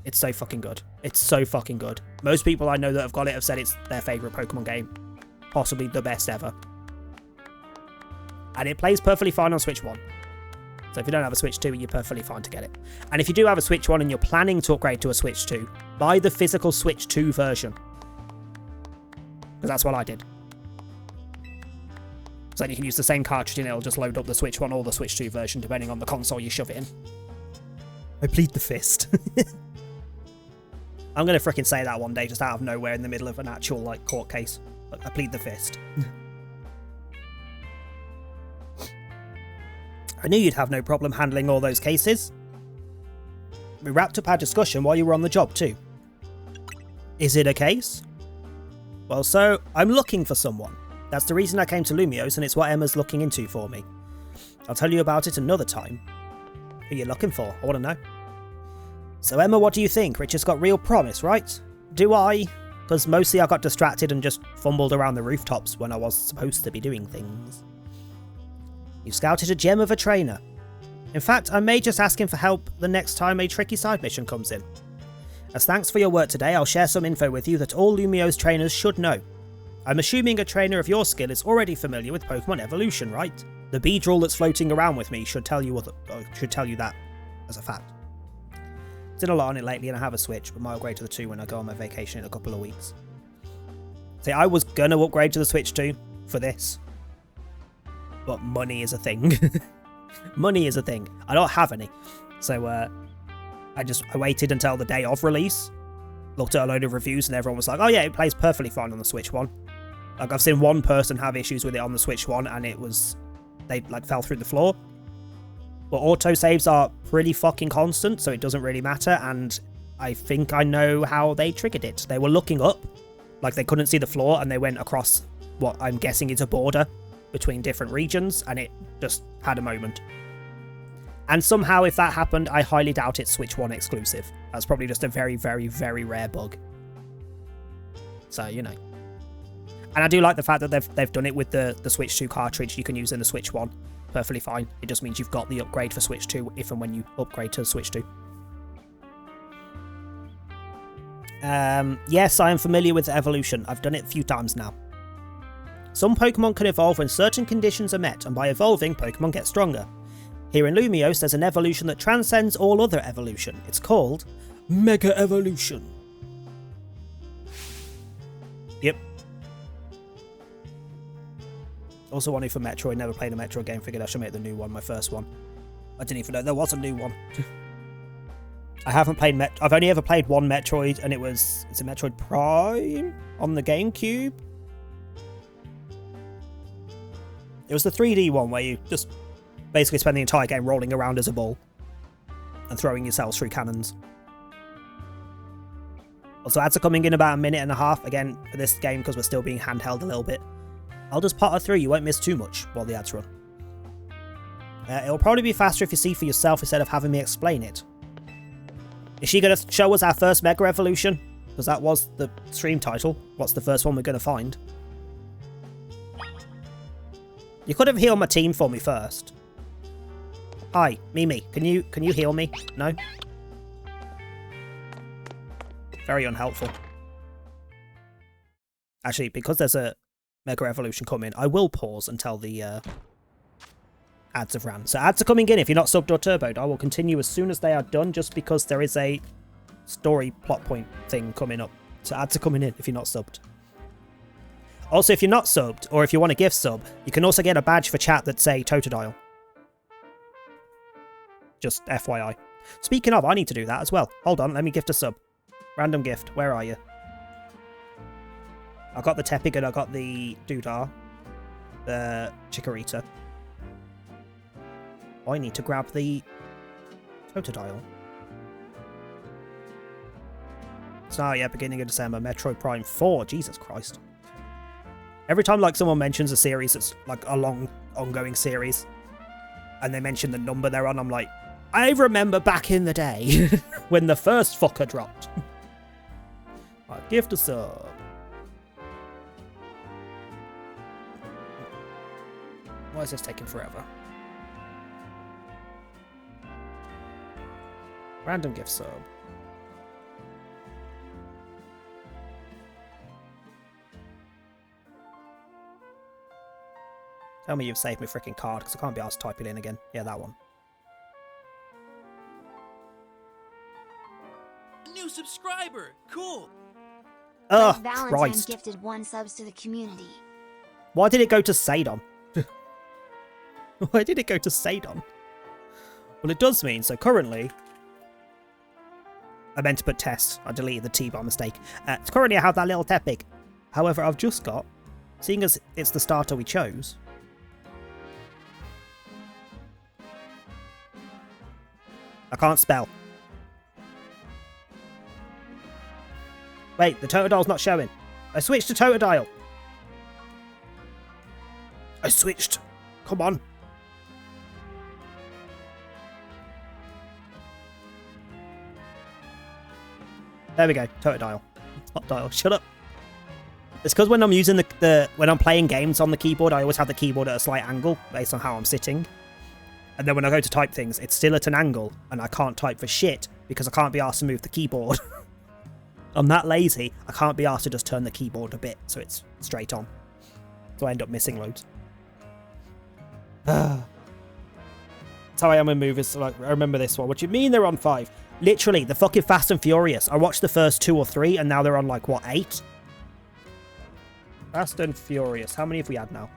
it's so fucking good. It's so fucking good. Most people I know that have got it have said it's their favourite Pokemon game. Possibly the best ever. And it plays perfectly fine on Switch 1. So if you don't have a Switch 2, you're perfectly fine to get it. And if you do have a Switch 1 and you're planning to upgrade to a Switch 2, buy the physical Switch 2 version. Because that's what I did. So then you can use the same cartridge and it'll just load up the Switch 1 or the Switch 2 version, depending on the console you shove it in. I plead the fist. I'm going to fricking say that one day, just out of nowhere in the middle of an actual, like, court case. But I plead the fist. I knew you'd have no problem handling all those cases. We wrapped up our discussion while you were on the job, too. Is it a case? Well, so, I'm looking for someone. That's the reason I came to Lumiose, and it's what Emma's looking into for me. I'll tell you about it another time. Who you looking for? I want to know. So, Emma, what do you think? Richard's got real promise, right? Do I? Because mostly I got distracted and just fumbled around the rooftops when I was supposed to be doing things. You scouted a gem of a trainer. In fact, I may just ask him for help the next time a tricky side mission comes in. As thanks for your work today, I'll share some info with you that all Lumiose trainers should know. I'm assuming a trainer of your skill is already familiar with Pokemon evolution, right? The Beedrill that's floating around with me should tell you that as a fact. Did a lot on it lately and I have a Switch, but might upgrade to the 2 when I go on my vacation in a couple of weeks. See, I was gonna upgrade to the Switch 2 for this. But money is a thing. Money is a thing. I don't have any. So, I waited until the day of release, looked at a load of reviews, and everyone was like, oh yeah, it plays perfectly fine on the Switch 1. Like, I've seen one person have issues with it on the Switch 1, and they, like, fell through the floor. But autosaves are pretty fucking constant, so it doesn't really matter, and I think I know how they triggered it. They were looking up, like they couldn't see the floor, and they went across what I'm guessing is a border between different regions, and it just had a moment. And somehow, if that happened, I highly doubt it's Switch 1 exclusive. That's probably just a very, very, very rare bug. So, you know. And I do like the fact that they've done it with the Switch 2 cartridge you can use in the Switch 1. Perfectly fine. It just means you've got the upgrade for Switch 2 if and when you upgrade to Switch 2. Yes, I am familiar with evolution. I've done it a few times now. Some Pokemon can evolve when certain conditions are met, and by evolving, Pokemon get stronger. Here in Lumiose, there's an evolution that transcends all other evolution. It's called Mega Evolution. Yep. Also wanted for Metroid, never played a Metroid game, figured I should make the new one, my first one. I didn't even know there was a new one. I haven't played I've only ever played one Metroid, and it's a Metroid Prime on the GameCube. It was the 3D one where you just basically spend the entire game rolling around as a ball and throwing yourselves through cannons. Also, ads are coming in about a minute and a half again for this game because we're still being handheld a little bit. I'll just potter through, you won't miss too much while the ads run. It'll probably be faster if you see for yourself instead of having me explain it. Is she going to show us our first Mega Evolution? Because that was the stream title. What's the first one we're going to find? You could have healed my team for me first. Hi, Mimi. Can you heal me? No? Very unhelpful. Actually, because there's a Mega Evolution coming, I will pause until the ads have ran. So ads are coming in. If you're not subbed or turboed, I will continue as soon as they are done, just because there is a story plot point thing coming up. So ads are coming in if you're not subbed. Also, if you're not subbed, or if you want a gift sub, you can also get a badge for chat that say Totodile. Just FYI. Speaking of, I need to do that as well. Hold on, let me gift a sub. Random gift, where are you? I got the Tepig and I got the Doodah. The Chikorita. I need to grab the Totodile. So yeah, beginning of December, Metroid Prime 4. Jesus Christ. Every time like someone mentions a series that's like a long ongoing series and they mention the number they're on, I'm like, I remember back in the day when the first fucker dropped. Right, gift a sub. Why is this taking forever? Random gift sub. Tell me you've saved my freaking card, because I can't be asked to type it in again. Yeah, that one. New subscriber! Cool! Oh, Valentine Christ. gifted 1 subs to the community. Why did it go to Sadon? Why did it go to Sadon? Well, it does mean, so currently... I meant to put test. I deleted the T by mistake. Currently I have that little Tepig. However, I've just got... Seeing as it's the starter we chose... I can't spell. Wait, the Totodile's not showing. I switched to Totodile. I switched. Come on. There we go. Totodile. Hot dial. Shut up. It's because when I'm using when I'm playing games on the keyboard, I always have the keyboard at a slight angle based on how I'm sitting. And then when I go to type things, it's still at an angle, and I can't type for shit because I can't be asked to move the keyboard. I'm that lazy, I can't be asked to just turn the keyboard a bit so it's straight on. So I end up missing loads. That's how I am in movies. So like, I remember this one. What do you mean they're on 5? Literally, the fucking Fast and Furious. I watched the first 2 or 3, and now they're on like, what, 8? Fast and Furious. How many have we had now?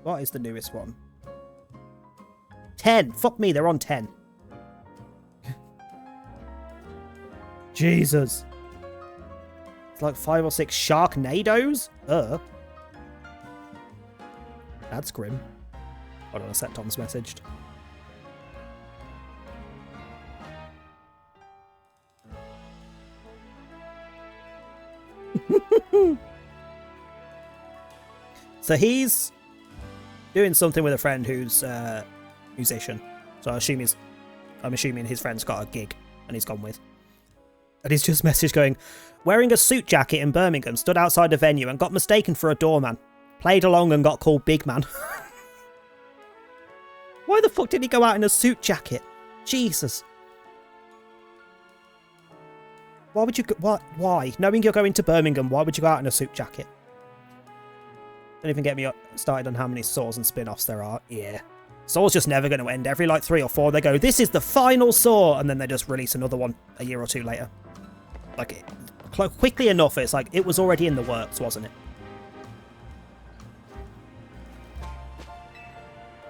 What is the newest one? 10. Fuck me, they're on 10. Jesus. It's like 5 or 6 Sharknadoes? That's grim. Hold on, I set Tom's messaged. So he's doing something with a friend who's a musician. So I'm assuming his friend's got a gig and he's gone with. And he's just messaged going, wearing a suit jacket in Birmingham, stood outside a venue and got mistaken for a doorman. Played along and got called Big Man. Why the fuck did he go out in a suit jacket? Jesus. Why would you go, what? Why? Knowing you're going to Birmingham, why would you go out in a suit jacket? Don't even get me started on how many Saws and spin-offs there are. Yeah. Saw's just never going to end. Every like 3 or 4, they go, this is the final Saw, and then they just release another one a year or 2 later. Like, quickly enough, it's like, it was already in the works, wasn't it?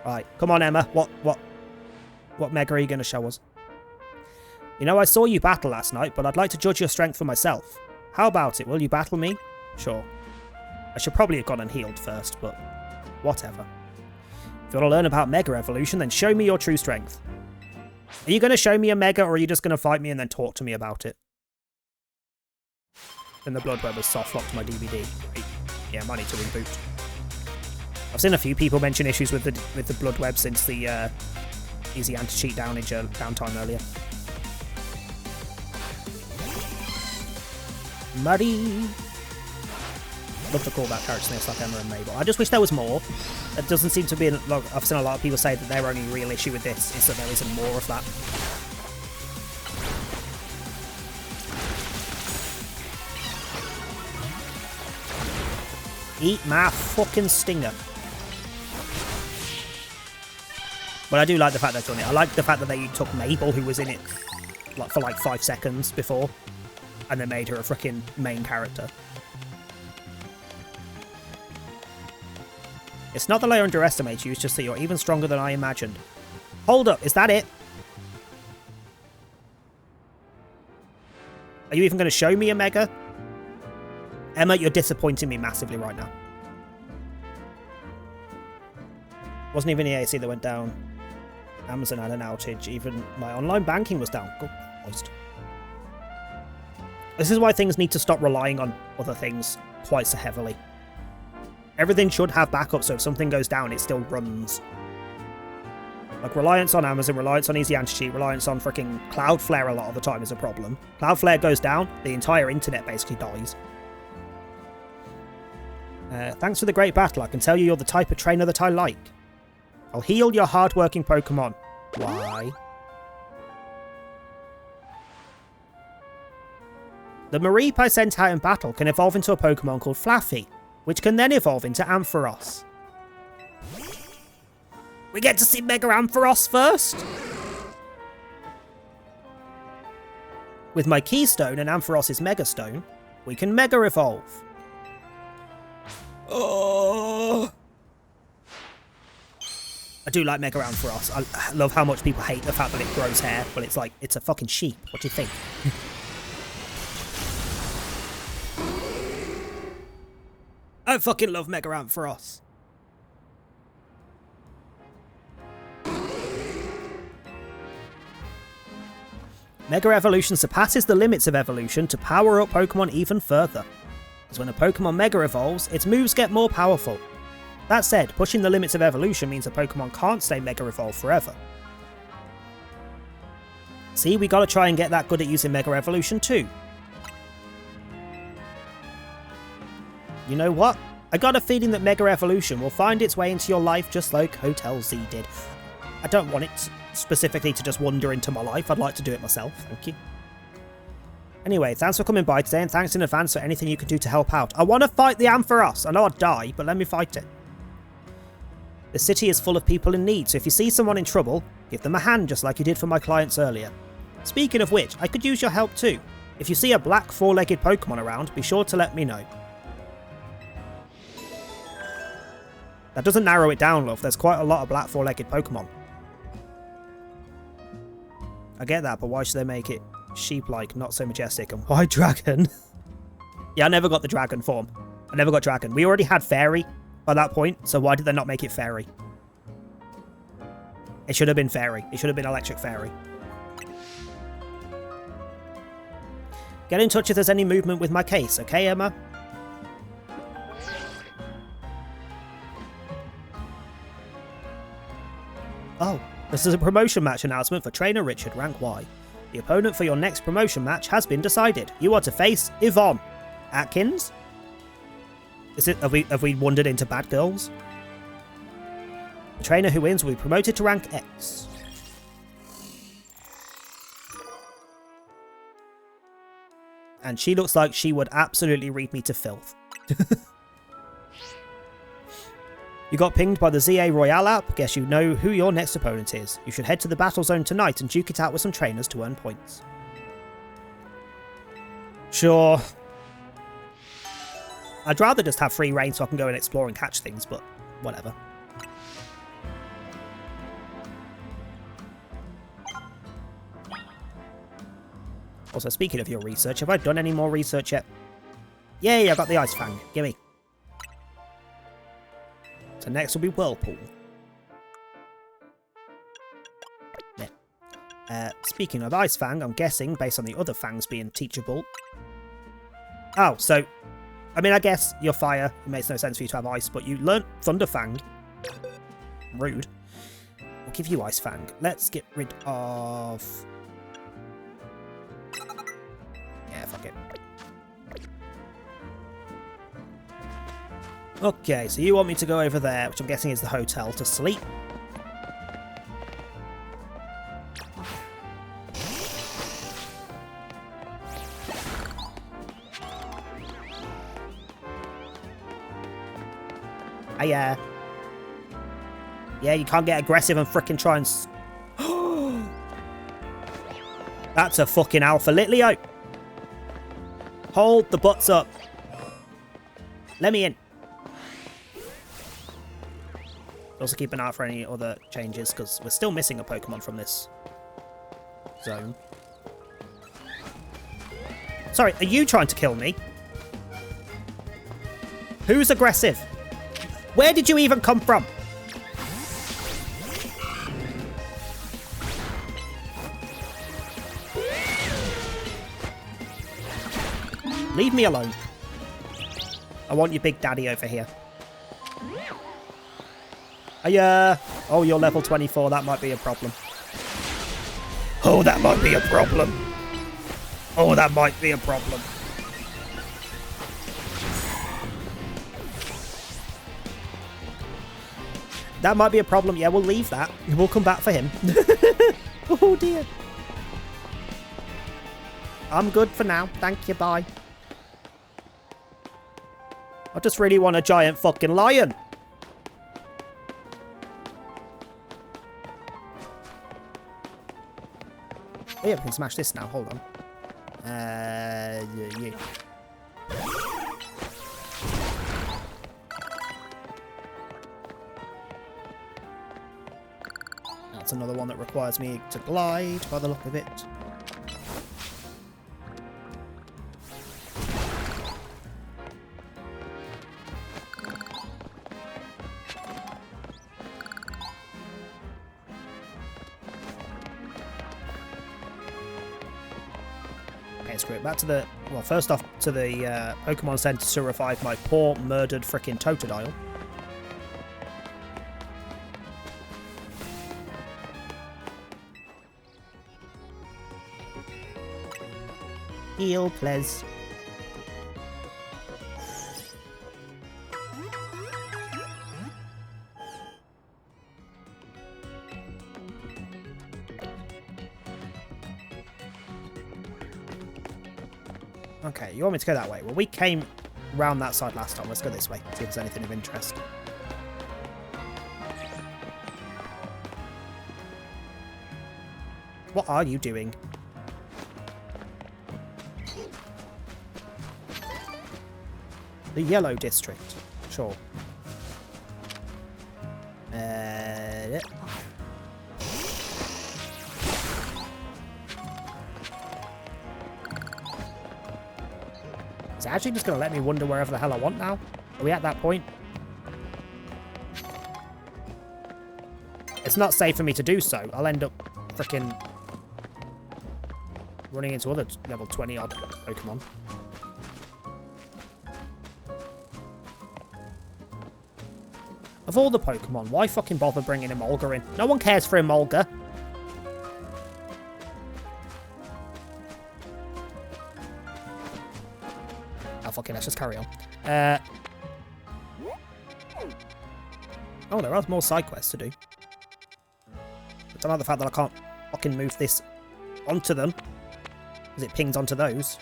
Right, come on, Emma. What mega are you going to show us? You know, I saw you battle last night, but I'd like to judge your strength for myself. How about it? Will you battle me? Sure. I should probably have gone and healed first, but whatever. If you want to learn about Mega Evolution, then show me your true strength. Are you going to show me a Mega, or are you just going to fight me and then talk to me about it? Then the Blood Web has soft-locked my DVD. Yeah, I might need to reboot. I've seen a few people mention issues with the Blood Web since the easy anti-cheat downtime earlier. Muddy. Love to call that character names like Emma and Mabel. I just wish there was more. It doesn't seem to be. I've seen a lot of people say that their only real issue with this is that there isn't more of that. Eat my fucking stinger. But I do like the fact they've done it. I like the fact that they took Mabel, who was in it for like 5 seconds before, and then made her a freaking main character. It's not that I underestimate you, it's just that you're even stronger than I imagined. Hold up, is that it? Are you even going to show me a Mega? Emma, you're disappointing me massively right now. Wasn't even the AC that went down. Amazon had an outage. Even my online banking was down. Good Christ. This is why things need to stop relying on other things quite so heavily. Everything should have backup, so if something goes down, it still runs. Like, reliance on Amazon, reliance on Easy Anti-Cheat, reliance on freaking Cloudflare a lot of the time is a problem. Cloudflare goes down, the entire internet basically dies. Thanks for the great battle. I can tell you're the type of trainer that I like. I'll heal your hard-working Pokemon. Why? The Mareep I sent out in battle can evolve into a Pokemon called Flaffy, which can then evolve into Ampharos. We get to see Mega Ampharos first? With my Keystone and Ampharos' Mega Stone, we can Mega Evolve. Oh! I do like Mega Ampharos. I love how much people hate the fact that it grows hair, but it's like, it's a fucking sheep. What do you think? I fucking love Mega Ampharos. Mega Evolution surpasses the limits of evolution to power up Pokemon even further. As when a Pokemon Mega evolves, its moves get more powerful. That said, pushing the limits of evolution means a Pokemon can't stay Mega Evolved forever. See, we gotta try and get that good at using Mega Evolution too. You know what? I got a feeling that Mega Evolution will find its way into your life just like Hotel Z did. I don't want it specifically to just wander into my life. I'd like to do it myself, thank you. Anyway, thanks for coming by today, and thanks in advance for anything you can do to help out. I want to fight the Ampharos. I know I'd die, but let me fight it. The city is full of people in need, so if you see someone in trouble, give them a hand just like you did for my clients earlier. Speaking of which, I could use your help too. If you see a black four-legged Pokemon around, be sure to let me know. That doesn't narrow it down, love. There's quite a lot of black four-legged Pokemon. I get that, but why should they make it sheep-like, not so majestic? And why dragon? Yeah, I never got the dragon form. I never got dragon. We already had fairy by that point, so why did they not make it fairy? It should have been fairy. It should have been electric fairy. Get in touch if there's any movement with my case, okay, Emma? Oh, this is a promotion match announcement for Trainer Richard, rank Y. The opponent for your next promotion match has been decided. You are to face Yvonne Atkins. Is it? Have we wandered into bad girls? The trainer who wins will be promoted to rank X. And she looks like she would absolutely read me to filth. You got pinged by the ZA Royale app? Guess you know who your next opponent is. You should head to the battle zone tonight and duke it out with some trainers to earn points. Sure. I'd rather just have free reign so I can go and explore and catch things, but whatever. Also, speaking of your research, have I done any more research yet? Yay, I got the Ice Fang. Gimme. So next will be Whirlpool. Yeah. Speaking of Ice Fang, I'm guessing, based on the other Fangs being teachable... Oh, so... I mean, I guess you're fire. It makes no sense for you to have ice, but you learnt Thunder Fang. Rude. We'll give you Ice Fang. Let's get rid of... Yeah, fuck it. Okay, so you want me to go over there, which I'm guessing is the hotel, to sleep. Hiya. Yeah, you can't get aggressive and frickin' try and... That's a fucking Alpha Litleo. Hold the butts up. Let me in. Also keep an eye out for any other changes, because we're still missing a Pokemon from this zone. Sorry, are you trying to kill me? Who's aggressive? Where did you even come from? Leave me alone. I want your big daddy over here. Oh, you're level 24. That might be a problem. Oh, that might be a problem. Oh, that might be a problem. That might be a problem. Yeah, we'll leave that. We'll come back for him. Oh, dear. I'm good for now. Thank you. Bye. I just really want a giant fucking lion. Oh yeah, we can smash this now. Hold on. Yeah. That's another one that requires me to glide by the look of it. Screw it. Back to the... Well, first off, to the Pokemon Center to revive my poor, murdered frickin' Totodile. Heal, please. Okay, you want me to go that way? Well, we came round that side last time. Let's go this way, see if there's anything of interest. What are you doing? The Yellow District. Sure. Is it actually just going to let me wander wherever the hell I want now? Are we at that point? It's not safe for me to do so. I'll end up freaking running into other level 20 odd Pokemon. Of all the Pokemon, why fucking bother bringing Emolga in? No one cares for Emolga. Oh, fucking, let's just carry on. Oh, there are more side quests to do. I don't like the fact that I can't fucking move this onto them, because it pings onto those.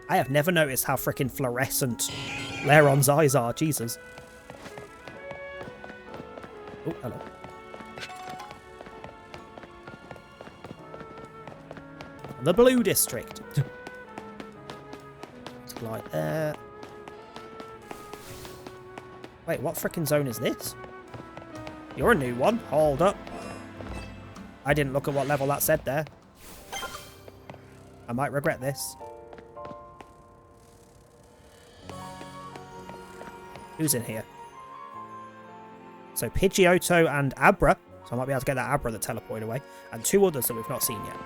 I have never noticed how freaking fluorescent Lairon's eyes are. Jesus. Oh, hello. The Blue District. Let's glide there. Wait, what freaking zone is this? You're a new one. Hold up. I didn't look at what level that said there. I might regret this. Who's in here? So Pidgeotto and Abra. So I might be able to get that Abra that teleported away. And two others that we've not seen yet.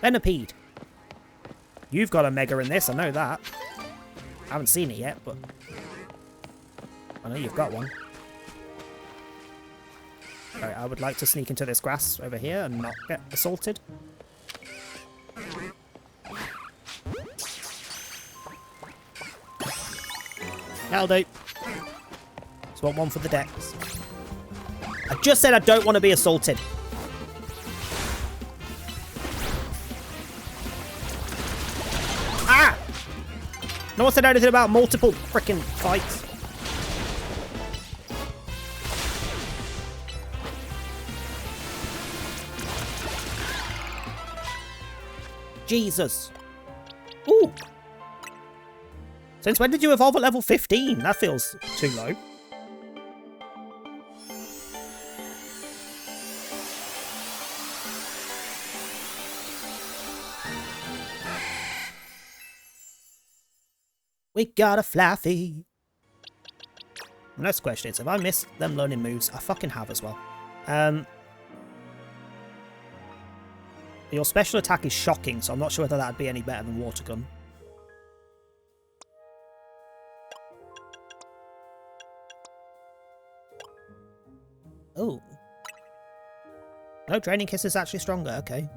Venipede. You've got a Mega in this, I know that. I haven't seen it yet, but I know you've got one. Alright, I would like to sneak into this grass over here and not get assaulted. That'll do. So want one for the decks. I just said I don't want to be assaulted. Ah! No one said anything about multiple freaking fights. Jesus. Ooh. Since when did you evolve at level 15? That feels too low. We got a Fluffy. The next question is, have I missed them learning moves? I fucking have as well. Your special attack is shocking, so I'm not sure whether that'd be any better than Water Gun. Oh. No, Draining Kiss is actually stronger, okay.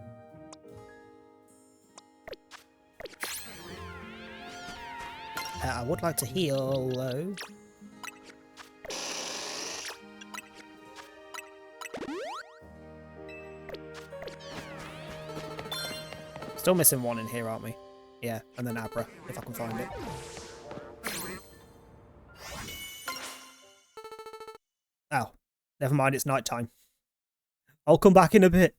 I would like to heal, though. Still missing one in here, aren't we? Yeah, and then Abra, if I can find it. Oh, never mind, it's night time. I'll come back in a bit.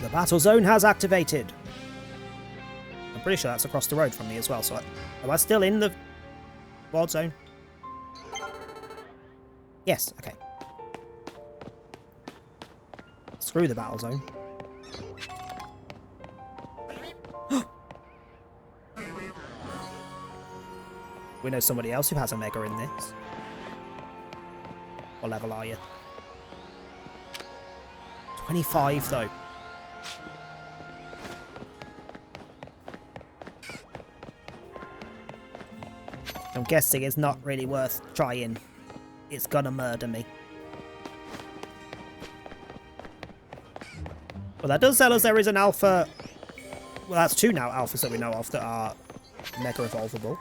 The battle zone has activated. I'm pretty sure that's across the road from me as well, so am I still in the wild zone? Yes, okay. Screw the battle zone. We know somebody else who has a mega in this. What level are you? 25 though. I'm guessing it's not really worth trying. It's gonna murder me. Well, that does tell us there is an alpha. Well, that's two now alphas that we know of that are mega evolvable.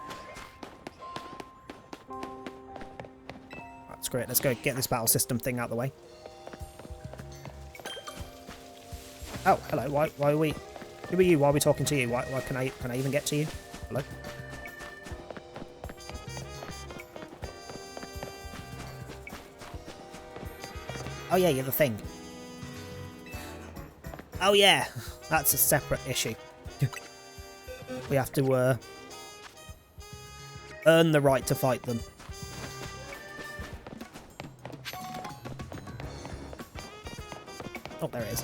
That's great. Let's go get this battle system thing out of the way. Oh, hello. Why are we? Who are you? Why are we talking to you? Why can I even get to you? Hello. Oh yeah, you're the thing. Oh yeah, that's a separate issue. We have to earn the right to fight them. Oh, there it is.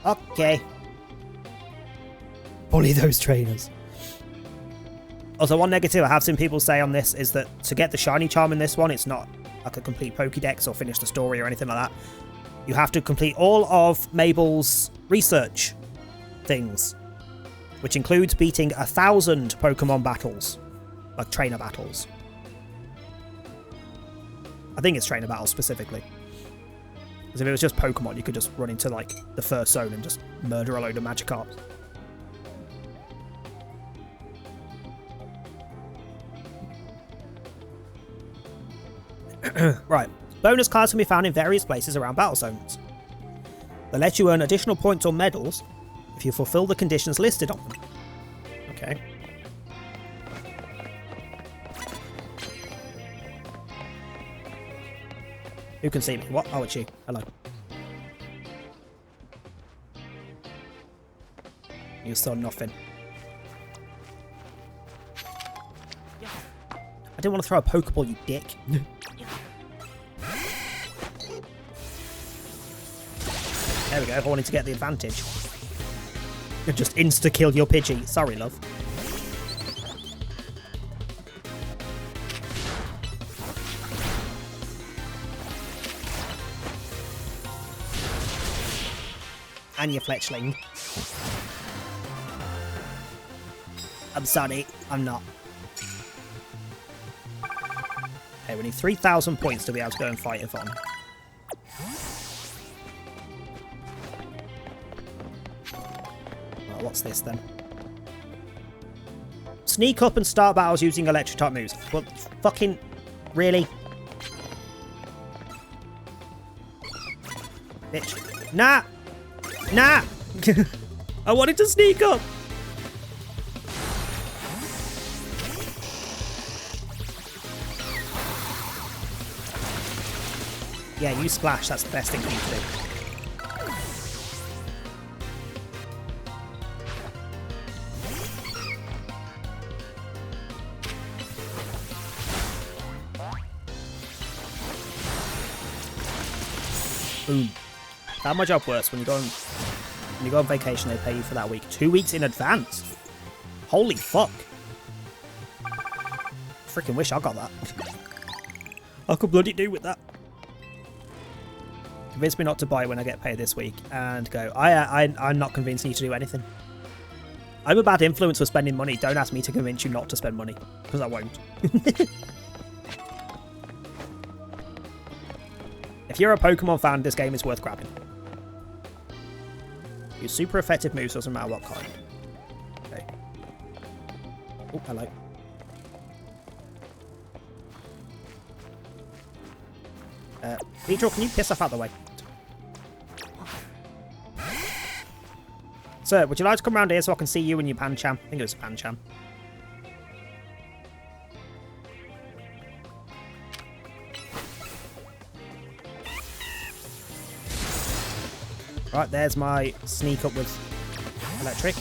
Okay. Bully those trainers. Also, one negative I have seen people say on this is that to get the shiny charm in this one, it's not like a complete Pokédex or finish the story or anything like that. You have to complete all of Mabel's research things, which includes beating 1,000 Pokemon battles, like trainer battles. I think it's trainer battles specifically. Because if it was just Pokemon, you could just run into like the first zone and just murder a load of Magikarps. Right. Bonus cards can be found in various places around battle zones. They let you earn additional points or medals if you fulfill the conditions listed on them. Okay. Who can see me? What? Oh, it's you. Hello. You saw nothing. I didn't want to throw a Pokeball, you dick. There we go, I wanted to get the advantage. Just insta-kill your Pidgey. Sorry, love. And your Fletchling. I'm sorry, I'm not. Okay, we need 3,000 points to be able to go and fight Yvonne. what's this then? Sneak up and start battles using electric type moves. Well, fucking... Really? Bitch. Nah! Nah! I wanted to sneak up! Yeah, you splash. That's the best thing for you to do. Boom. That my job worse when you go on vacation. They pay you for that week 2 weeks in advance. Holy fuck! Freaking wish I got that. I could bloody do with that. Convince me not to buy when I get paid this week, and go. I'm not convincing you to do anything. I'm a bad influence for spending money. Don't ask me to convince you not to spend money, because I won't. If you're a Pokemon fan, this game is worth grabbing. Use super effective moves, doesn't matter what kind. Okay. Oh, hello. Beedrill, can you piss off out the way? Sir, would you like to come around here so I can see you and your Pancham? I think it was a Pancham. Right, there's my sneak up with electric.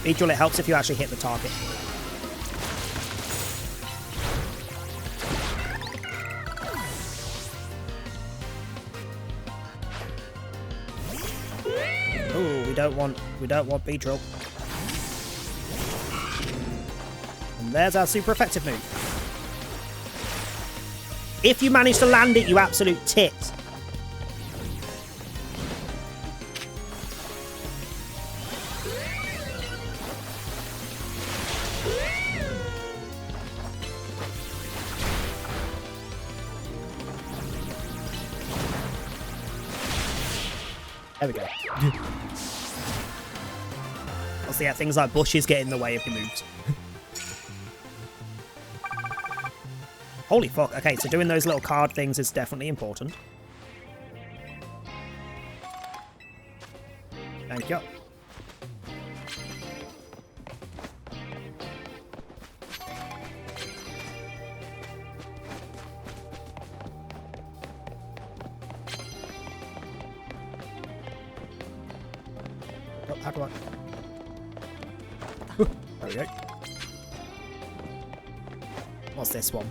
Beedrill, it helps if you actually hit the target. Ooh, we don't want Beedrill. And there's our super effective move. If you manage to land it, you absolute tit. There we go. Also, yeah, things like bushes get in the way of your moves. Holy fuck. Okay, so doing those little card things is definitely important. Thank you. Oh, how do I... there we go. What's this one?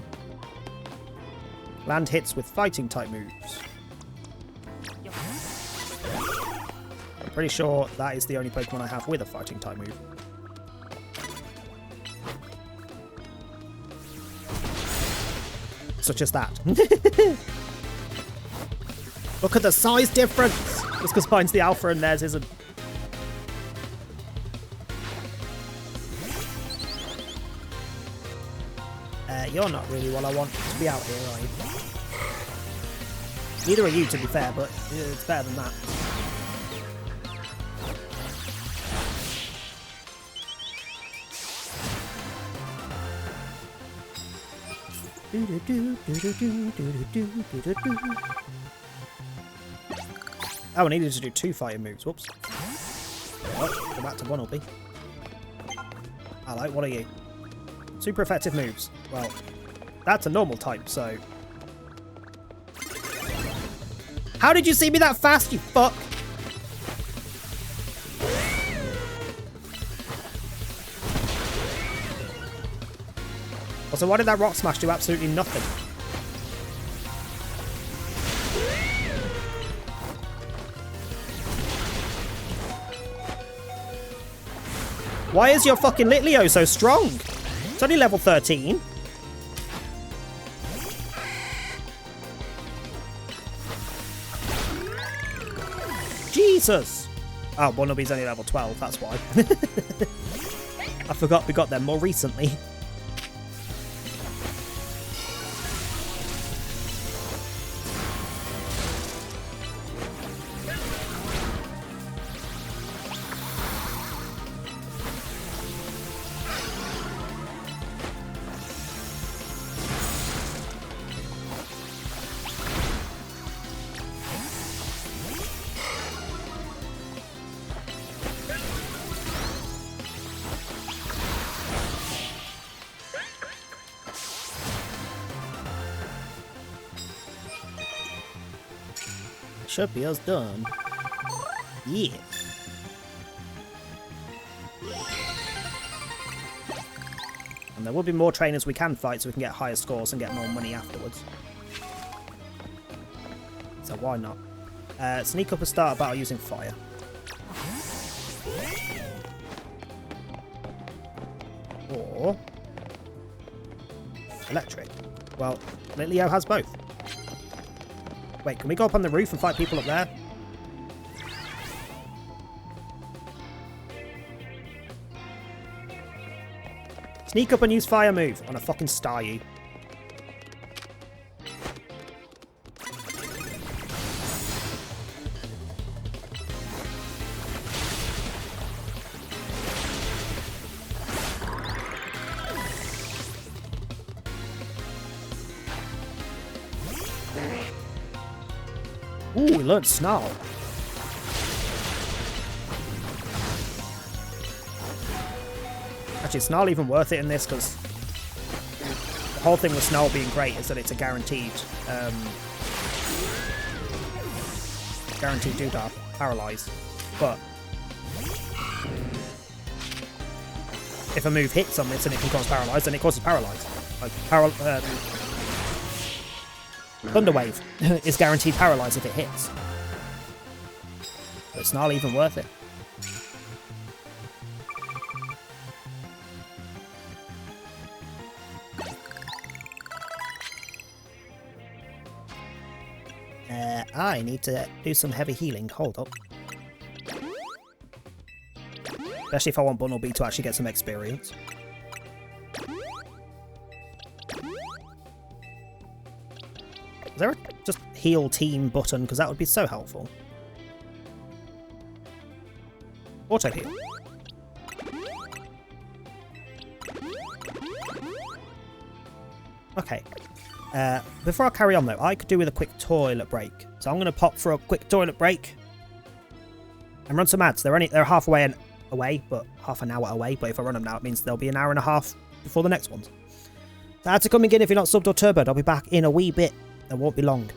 Land hits with fighting type moves. I'm pretty sure that is the only Pokemon I have with a fighting type move. Such as that. Look at the size difference! Just because mine's the alpha and theirs isn't. You're not really what I want to be out here, are you? Neither are you, to be fair, but it's better than that. Oh, I needed to do 2 fighting moves. Whoops. Oh, go back to 1, will be. Hello, what are you? Super effective moves. Well, that's a normal type, so... How did you see me that fast, you fuck? Also, why did that Rock Smash do absolutely nothing? Why is your fucking Litleo so strong? It's only level 13. Jesus! Oh, Bunnelby's only level 12, that's why. I forgot we got them more recently. should be us done. Yeah. And there will be more trainers we can fight so we can get higher scores and get more money afterwards. So why not? Sneak up and start a battle using fire. Or electric. Well, Leo has both. Wait, can we go up on the roof and fight people up there? Sneak up and use fire move on a fucking star, you. Ooh, we learned Snarl. Actually, is Snarl even worth it in this? Because the whole thing with Snarl being great is that it's a guaranteed doodah, paralyze. But if a move hits on this and it can cause paralyze, then it causes paralyze. Like Thunder Wave is guaranteed paralyze if it hits. But it's not even worth it. I need to do some heavy healing. Hold up. Especially if I want Bunnelby to actually get some experience. Is there a just heal team button? Because that would be so helpful. Auto heal. Okay. Before I carry on though, I could do with a quick toilet break. So I'm going to pop for a quick toilet break and run some ads. They're half away, but half an hour away. But if I run them now, it means there'll be an hour and a half before the next ones. So ads are coming in if you're not subbed or turboed. I'll be back in a wee bit. It won't be long.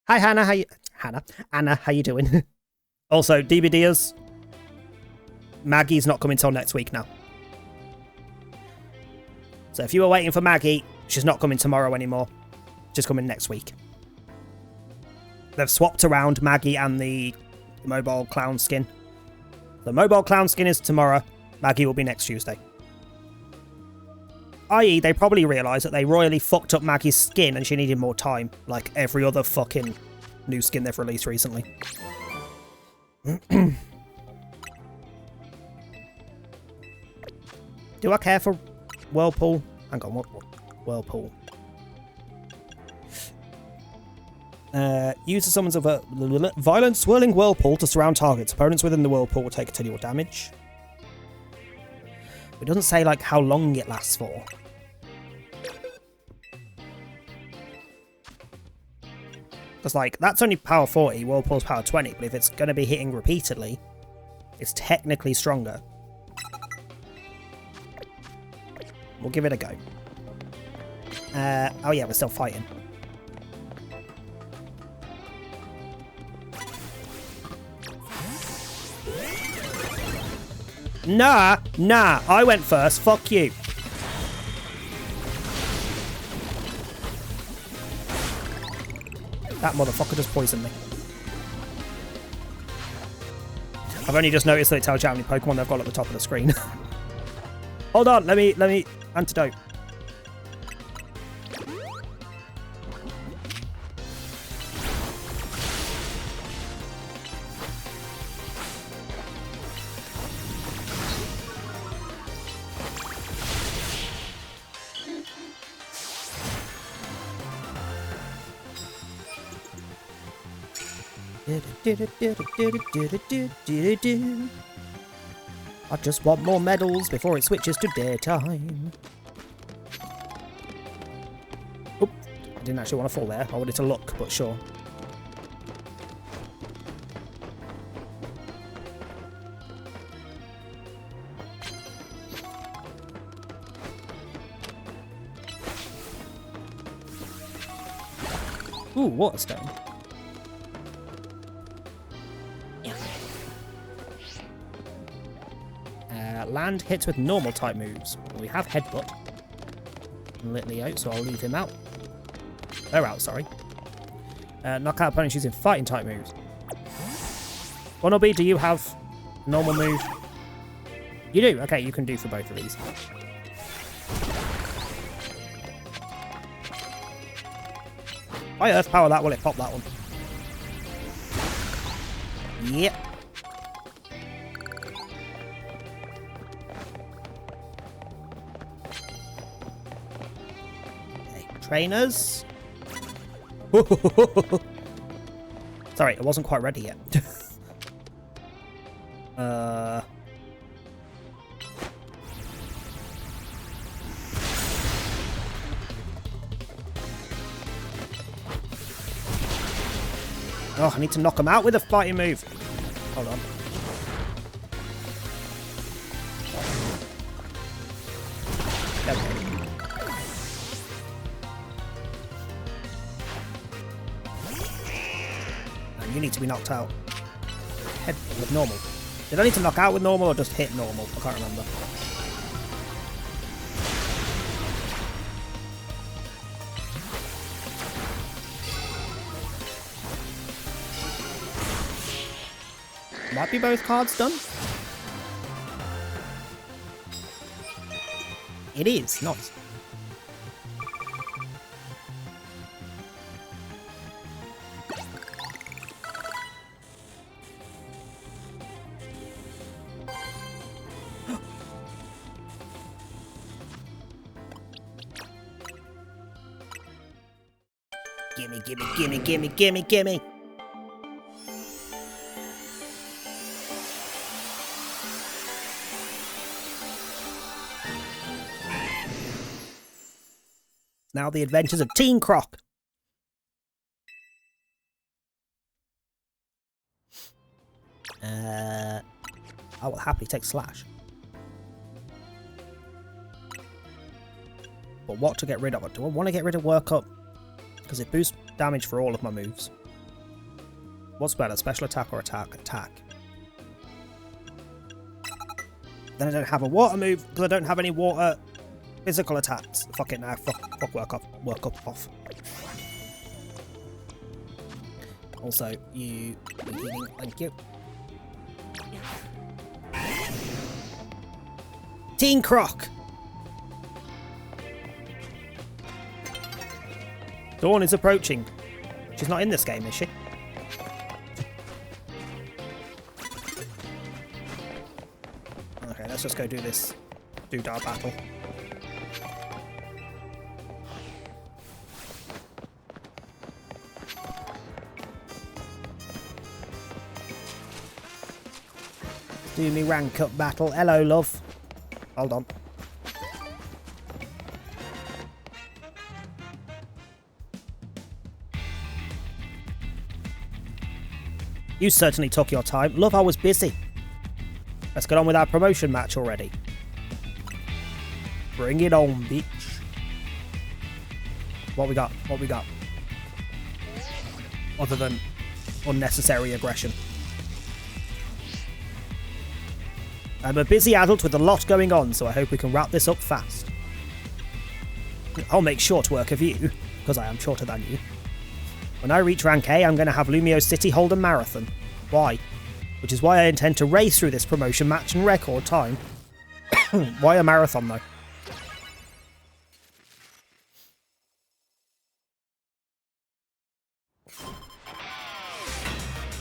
Hi, Hannah. Anna, how you doing? Also, DBDers, Maggie's not coming till next week now. So if you were waiting for Maggie, she's not coming tomorrow anymore. She's coming next week. They've swapped around Maggie and the mobile clown skin. The mobile clown skin is tomorrow. Maggie will be next Tuesday. I.e., they probably realised that they royally fucked up Maggie's skin and she needed more time, like every other fucking new skin they've released recently. Do I care for Whirlpool? Hang on, what Whirlpool? User summons a violent swirling whirlpool to surround targets. Opponents within the whirlpool will take continual damage. It doesn't say like how long it lasts for. Because like that's only power 40, Whirlpool's power 20, but if it's going to be hitting repeatedly, it's technically stronger. We'll give it a go. Oh yeah, we're still fighting. Nah, I went first. Fuck you. That motherfucker just poisoned me. I've only just noticed that it tells you how many Pokemon they've got at the top of the screen. Hold on, let me antidote. I just want more medals before it switches to daytime. Oop, I didn't actually want to fall there. I wanted to look, but sure. Ooh, water stone. Land hits with normal type moves. We have Headbutt. And Litleo, so I'll leave him out. They're out, sorry. Knock out opponents using fighting type moves. Bunnelby, do you have normal move? You do? Okay, you can do for both of these. If I Earth Power that, will it pop that one? Yep. Trainers. Sorry, I wasn't quite ready yet. Oh, I need to knock him out with a fighting move. Hold on. Okay. You need to be knocked out. Head with normal. Did I need to knock out with normal or just hit normal? I can't remember. Might be both cards done. It is, nice. Gimme. Now the adventures of Teen Croc. I will happily take Slash. But what to get rid of? Do I want to get rid of Work Up? Because it boosts damage for all of my moves. What's better, special attack or attack? Attack. Then I don't have a water move because I don't have any water physical attacks. Fuck it now. Fuck work off. Also, you healing. Thank you. Teen Croc. Dawn is approaching. She's not in this game, is she? Okay, let's just go do this doodah battle. Do me rank up battle. Hello, love. Hold on. You certainly took your time. Love, I was busy. Let's get on with our promotion match already. Bring it on, bitch. What we got? What we got? Other than unnecessary aggression. I'm a busy adult with a lot going on, so I hope we can wrap this up fast. I'll make short work of you, because I am shorter than you. When I reach rank A, I'm going to have Lumio City hold a marathon. Why? Which is why I intend to race through this promotion match in record time. Why a marathon, though?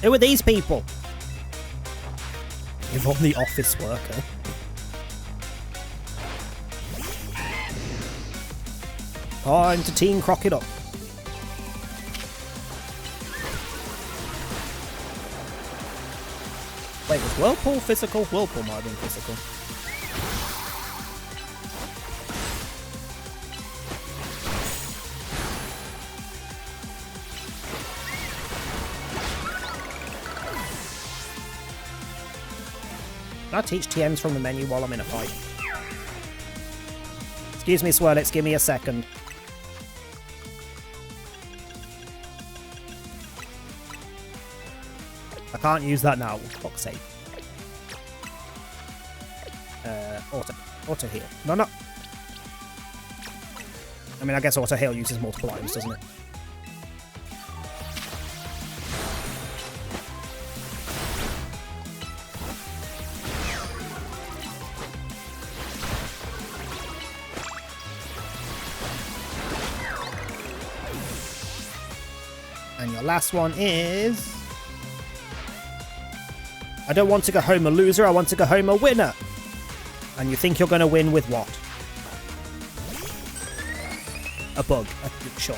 Who are these people? Give on the office worker. Time to Team Croc it up. Wait, was Whirlpool physical? Whirlpool might have been physical. Can I teach TMs from the menu while I'm in a fight? Excuse me, Swirlix, give me a second. I can't use that now, for fuck's sake. Auto heal. No. I mean, I guess auto heal uses multiple items, doesn't it? And your last one is... I don't want to go home a loser, I want to go home a winner. And you think you're going to win with what? A bug. Sure.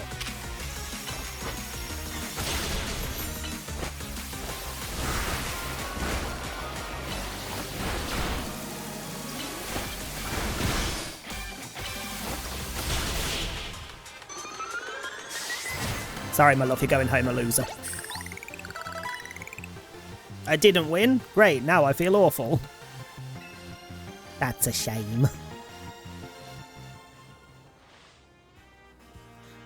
Sorry, my love, you're going home a loser. I didn't win? Great, now I feel awful. That's a shame.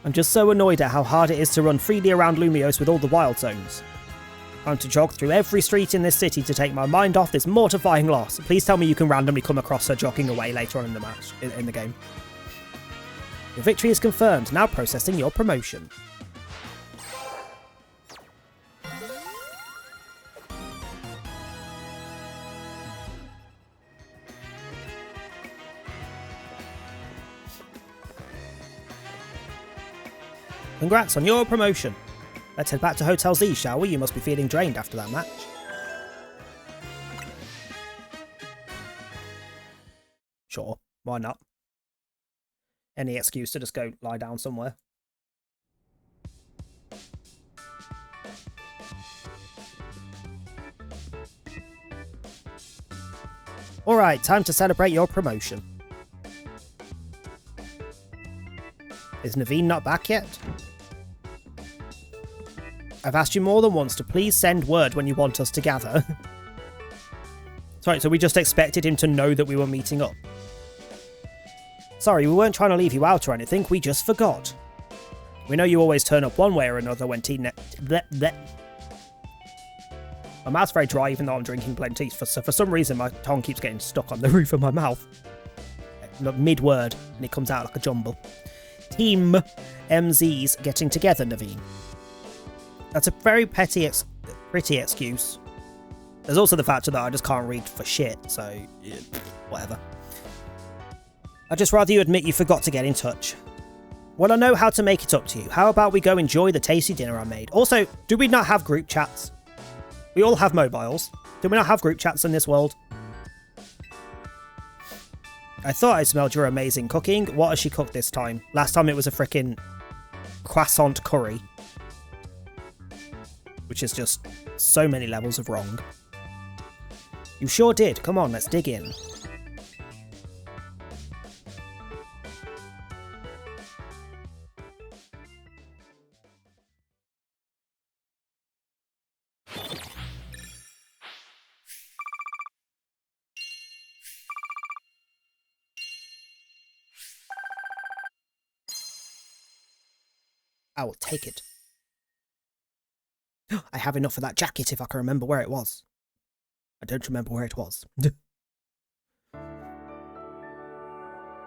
I'm just so annoyed at how hard it is to run freely around Lumiose with all the wild zones. I'm to jog through every street in this city to take my mind off this mortifying loss. Please tell me you can randomly come across her jogging away later on in the match, in the game. Your victory is confirmed, now processing your promotion. Congrats on your promotion. Let's head back to Hotel Z, shall we? You must be feeling drained after that match. Sure, why not? Any excuse to just go lie down somewhere. Alright, time to celebrate your promotion. Is Naveen not back yet? I've asked you more than once to please send word when you want us to gather. Sorry, so we just expected him to know that we were meeting up. Sorry, we weren't trying to leave you out or anything, we just forgot. We know you always turn up one way or another when My mouth's very dry even though I'm drinking plenty. For some reason, my tongue keeps getting stuck on the roof of my mouth. Mid-word, and it comes out like a jumble. Team MZs getting together, Naveen. That's a very pretty excuse. There's also the factor that I just can't read for shit, so yeah, whatever. I'd just rather you admit you forgot to get in touch. Well, I know how to make it up to you. How about we go enjoy the tasty dinner I made? Also, do we not have group chats? We all have mobiles. Do we not have group chats in this world? I thought I smelled your amazing cooking. What has she cooked this time? Last time it was a frickin' croissant curry. Which is just so many levels of wrong. You sure did. Come on, let's dig in. I will take it. I have enough of that jacket if I can remember where it was. I don't remember where it was. I'll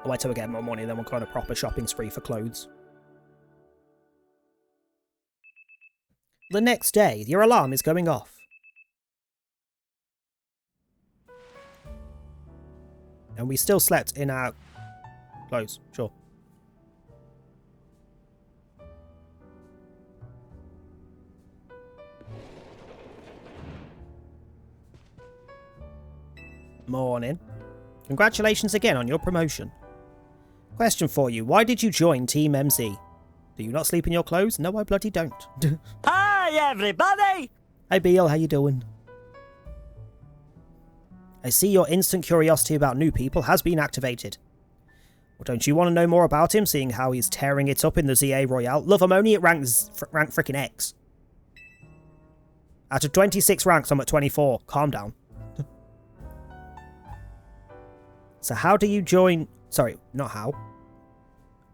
wait till we get more money, then we'll go on a proper shopping spree for clothes. The next day, your alarm is going off. And we still slept in our clothes, sure. Morning. Congratulations again on your promotion. Question for you. Why did you join Team MZ? Do you not sleep in your clothes? No, I bloody don't. Hi, everybody! Hey, Beal, how you doing? I see your instant curiosity about new people has been activated. Well, don't you want to know more about him, seeing how he's tearing it up in the ZA Royale? Love, I'm only at rank frickin' X. Out of 26 ranks, I'm at 24. Calm down. So how do you join... Sorry, not how.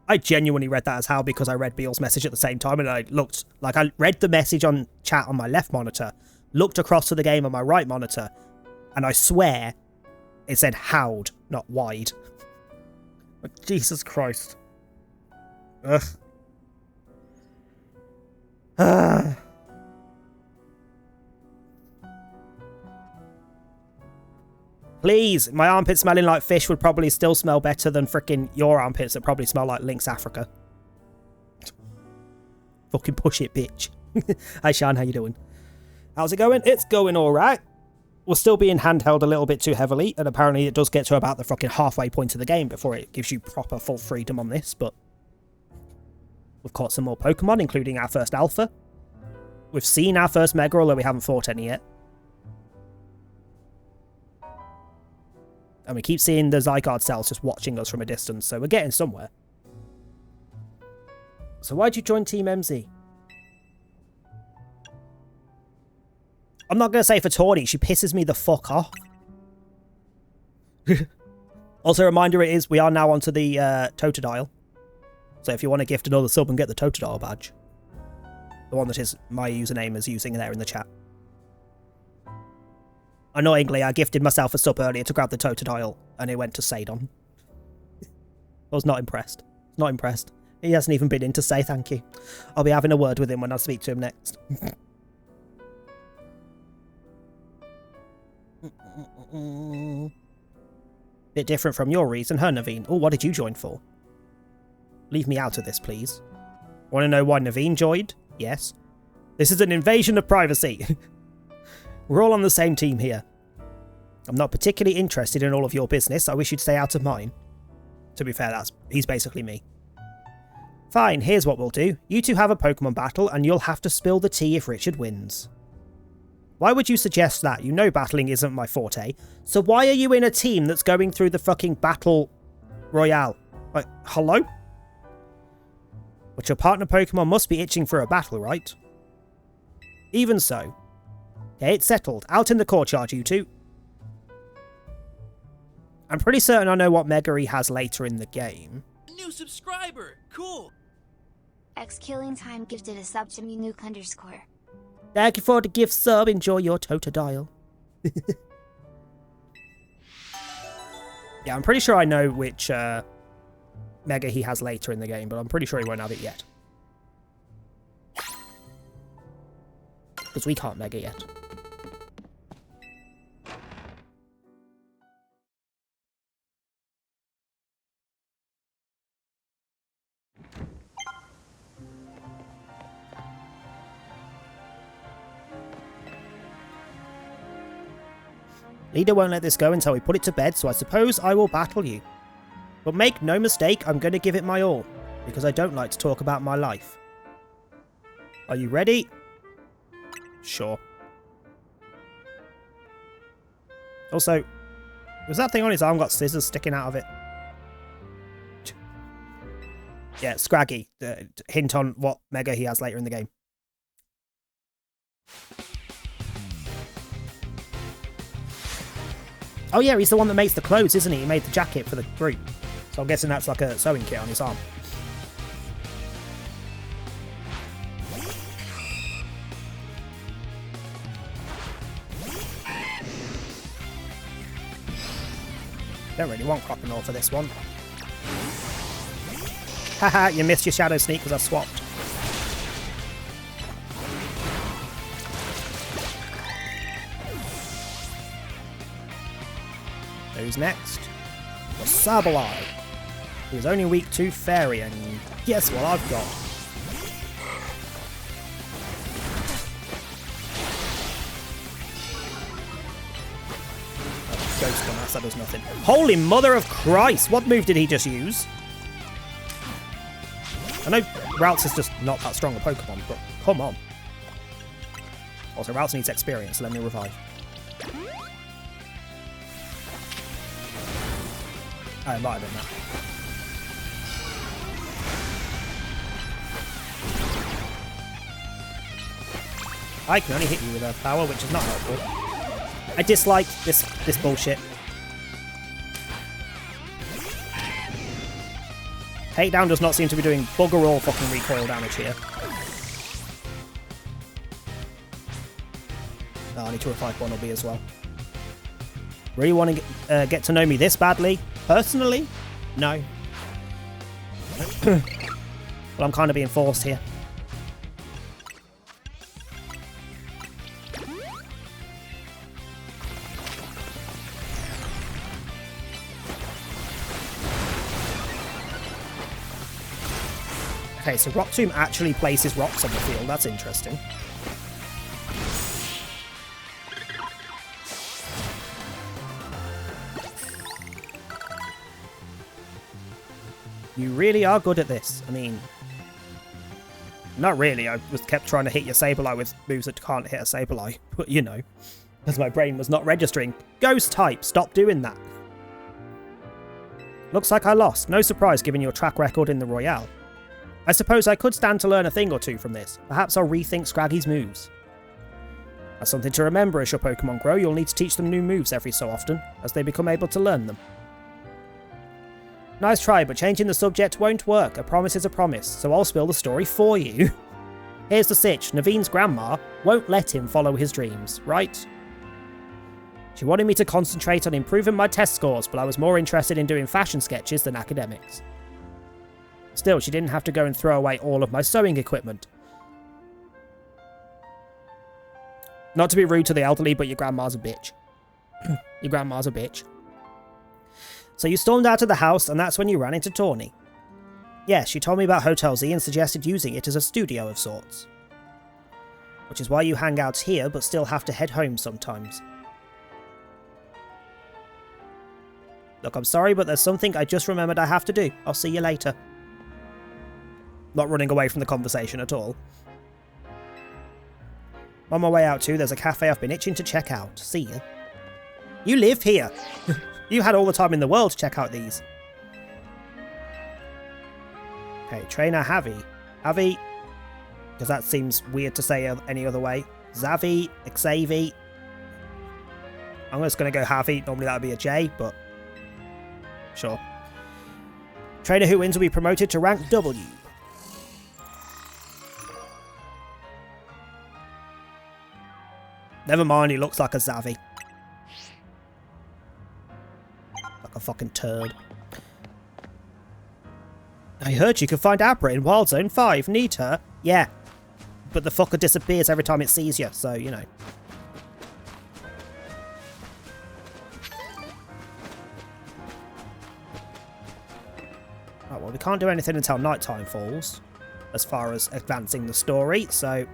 I genuinely read that as how because I read Beal's message at the same time and I looked... Like, I read the message on chat on my left monitor, looked across to the game on my right monitor, and I swear it said how'd, not wide. But Jesus Christ. Ugh. Please, my armpits smelling like fish would probably still smell better than frickin' your armpits that probably smell like Lynx Africa. Fucking push it, bitch. Hi, Sean, how you doing? How's it going? It's going alright. We're still being handheld a little bit too heavily, and apparently it does get to about the fucking halfway point of the game before it gives you proper full freedom on this, but... We've caught some more Pokemon, including our first Alpha. We've seen our first Mega, although we haven't fought any yet. And we keep seeing the Zygarde cells just watching us from a distance, so we're getting somewhere. So why'd you join Team MZ? I'm not going to say for Tawny, she pisses me the fuck off. Also, a reminder we are now onto the Totodile. So if you want to gift another sub and get the Totodile badge. The one that is my username is using there in the chat. Annoyingly, I gifted myself a sub earlier to grab the Totodile, and it went to Sadon. I was not impressed. Not impressed. He hasn't even been in to say thank you. I'll be having a word with him when I speak to him next. Bit different from your reason, huh, Naveen? Oh, what did you join for? Leave me out of this, please. Want to know why Naveen joined? Yes. This is an invasion of privacy. We're all on the same team here. I'm not particularly interested in all of your business. I wish you'd stay out of mine. To be fair, he's basically me. Fine, here's what we'll do. You two have a Pokemon battle, and you'll have to spill the tea if Richard wins. Why would you suggest that? You know battling isn't my forte. So why are you in a team that's going through the fucking battle royale? Like, hello? But your partner Pokemon must be itching for a battle, right? Even so. Okay, it's settled. Out in the courtyard, you two. I'm pretty certain I know what Mega he has later in the game. New subscriber! Cool! X Killing Time gifted a sub to me nuke_. Thank you for the gift sub. Enjoy your Totodile. Yeah, I'm pretty sure I know which Mega he has later in the game, but I'm pretty sure he won't have it yet. Because we can't Mega yet. Leader won't let this go until we put it to bed, so I suppose I will battle you. But make no mistake, I'm going to give it my all, because I don't like to talk about my life. Are you ready? Sure. Also, was that thing on his arm got scissors sticking out of it? Yeah, Scraggy. Hint on what Mega he has later in the game. Oh yeah, he's the one that makes the clothes, isn't he? He made the jacket for the group. So I'm guessing that's like a sewing kit on his arm. Don't really want Croconaw for this one. Haha, you missed your Shadow Sneak because I swapped. Who's next? The Sableye. He's only weak to Fairy, and guess what I've got? Ghost Gun, that does nothing. Holy mother of Christ! What move did he just use? I know Routes is just not that strong a Pokemon, but come on. Also, Routes needs experience, so let me revive. Oh, it might have been that. I can only hit you with Earth Power, which is not helpful. I dislike this bullshit. Takedown does not seem to be doing bugger all fucking recoil damage here. Oh, I need to revive Bunnelby as well. Really want to get to know me this badly? Personally? No. Well, I'm kind of being forced here. Okay, so Rock Tomb actually places rocks on the field. That's interesting. You really are good at this. I mean, not really. I was kept trying to hit your Sableye with moves that can't hit a Sableye. But, you know, because my brain was not registering. Ghost type, stop doing that. Looks like I lost. No surprise given your track record in the Royale. I suppose I could stand to learn a thing or two from this. Perhaps I'll rethink Scraggy's moves. That's something to remember as your Pokemon grow. You'll need to teach them new moves every so often, as they become able to learn them. Nice try, but changing the subject won't work. A promise is a promise, so I'll spill the story for you. Here's the sitch. Naveen's grandma won't let him follow his dreams, right? She wanted me to concentrate on improving my test scores, but I was more interested in doing fashion sketches than academics. Still, she didn't have to go and throw away all of my sewing equipment. Not to be rude to the elderly, but your grandma's a bitch. Your grandma's a bitch. So you stormed out of the house, and that's when you ran into Tawny. Yeah, she told me about Hotel Z and suggested using it as a studio of sorts. Which is why you hang out here, but still have to head home sometimes. Look, I'm sorry, but there's something I just remembered I have to do. I'll see you later. Not running away from the conversation at all. On my way out too, there's a cafe I've been itching to check out. See ya. You live here! You had all the time in the world to check out these. Okay, Trainer Javi. Javi, because that seems weird to say any other way. Xavi, Xavi. I'm just going to go Javi. Normally that would be a J, but sure. Trainer who wins will be promoted to rank W. Never mind, he looks like a Zavi. Like a fucking turd. I heard you could find Abra in Wild Zone 5. Need her? Yeah. But the fucker disappears every time it sees you, so, you know. Right, well, we can't do anything until nighttime falls, as far as advancing the story, so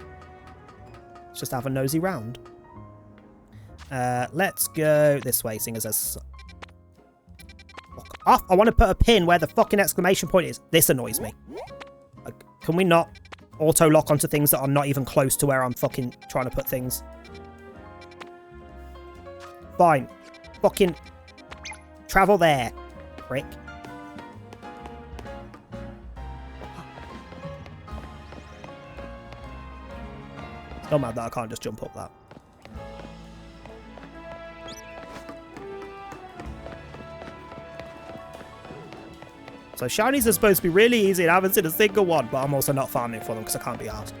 let's just have a nosy round. Let's go this way, seeing as there's... Fuck off! I want to put a pin where the fucking exclamation point is. This annoys me. Like, can we not auto-lock onto things that are not even close to where I'm fucking trying to put things? Fine. Fucking travel there, prick. It's not mad that I can't just jump up that. So shinies are supposed to be really easy and I haven't seen a single one, but I'm also not farming for them because I can't be asked.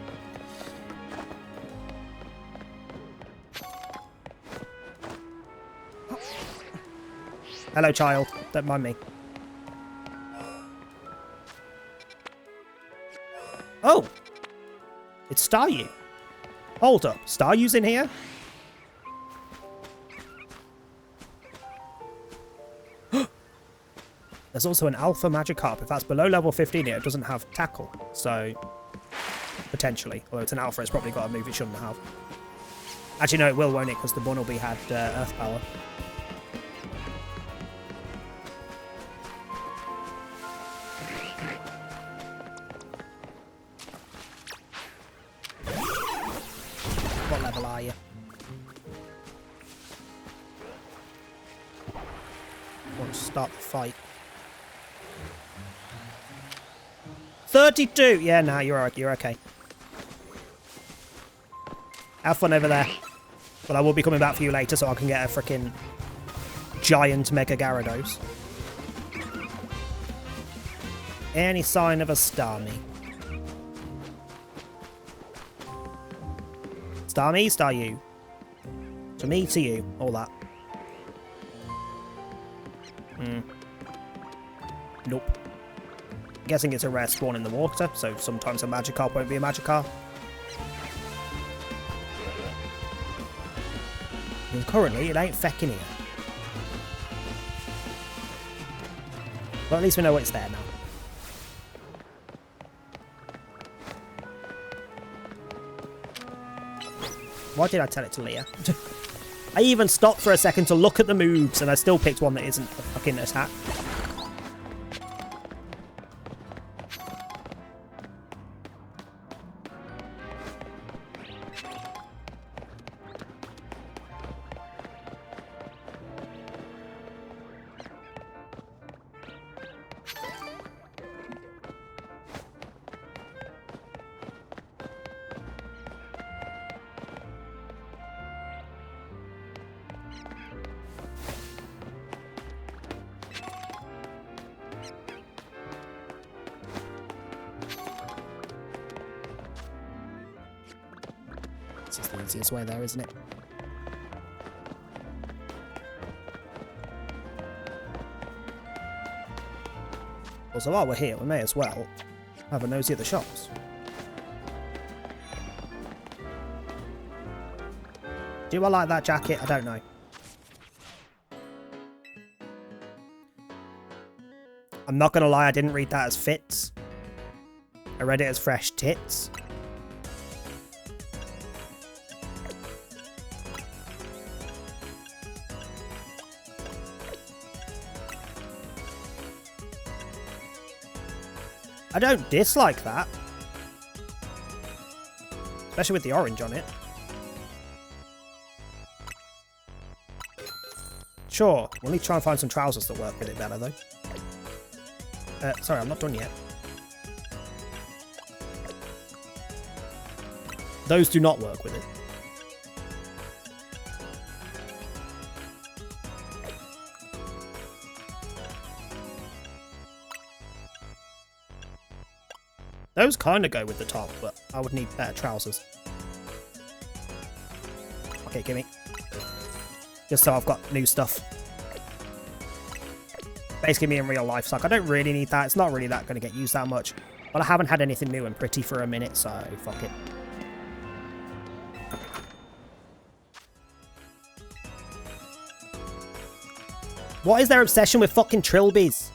Hello, child. Don't mind me. Oh! It's Staryu. Hold up. Staryu's in here? There's also an Alpha Magikarp. If that's below level 15 here, it doesn't have Tackle. So, potentially. Although it's an Alpha, it's probably got a move it shouldn't have. Actually, no, it will, won't it? Because the Bunnelby had Earth Power. What level are you? Want to start the fight. 32! Yeah, nah, you're okay. Have fun over there. But I will be coming back for you later so I can get a freaking giant Mega Gyarados. Any sign of a Starmie? Starmie, Staryu. To me, to you. All that. Nope. I'm guessing it's a rare spawn in the water, so sometimes a Magikarp won't be a Magikarp. And currently, it ain't fecking here. But at least we know it's there now. Why did I tell it to Leah? I even stopped for a second to look at the moves, and I still picked one that isn't a fucking attack. This is the easiest way there, isn't it? Also, while we're here, we may as well have a nosy at the shops. Do I like that jacket? I don't know. I'm not gonna lie, I didn't read that as fits. I read it as fresh tits. I don't dislike that. Especially with the orange on it. Sure, we'll need to try and find some trousers that work with it better, though. Sorry, I'm not done yet. Those do not work with it. Those kind of go with the top, but I would need better trousers. it, gimme. Just so I've got new stuff. Basically me in real life, so like, I don't really need that. It's not really that going to get used that much. But I haven't had anything new and pretty for a minute, so fuck it. What is their obsession with fucking trilbies?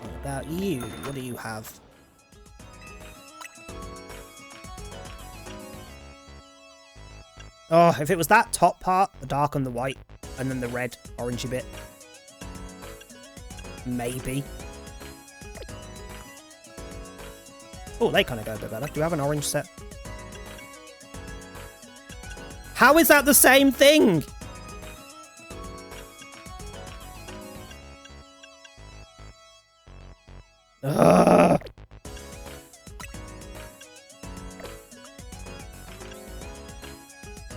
What about you? What do you have? Oh, if it was that top part, the dark and the white, and then the red, orangey bit. Maybe. Oh, they kind of go a bit better. Do you have an orange set? How is that the same thing? Ugh.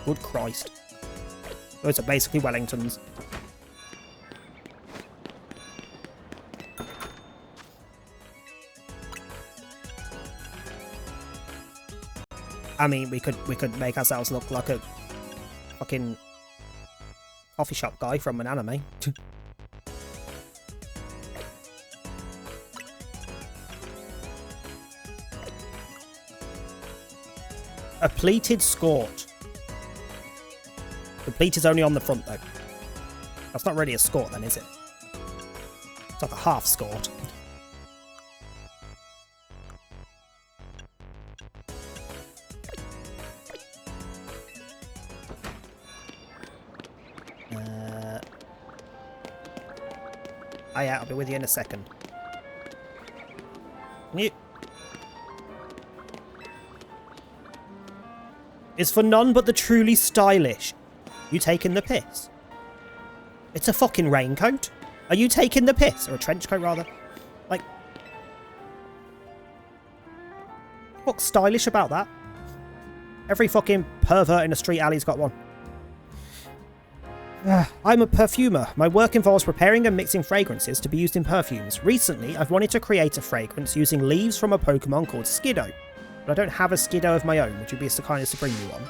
Good Christ. Those are basically Wellingtons. I mean, we could make ourselves look like a fucking coffee shop guy from an anime. A pleated skort. The pleat is only on the front, though. That's not really a skort, then, is it? It's like a half skort. Oh yeah, I'll be with you in a second. You... Is for none but the truly stylish. You taking the piss? It's a fucking raincoat. Are you taking the piss? Or a trench coat, rather. Like... What's stylish about that? Every fucking pervert in a street alley's got one. I'm a perfumer. My work involves preparing and mixing fragrances to be used in perfumes. Recently, I've wanted to create a fragrance using leaves from a Pokemon called Skiddo. But I don't have a Skiddo of my own. Would you be so kind as to bring me one?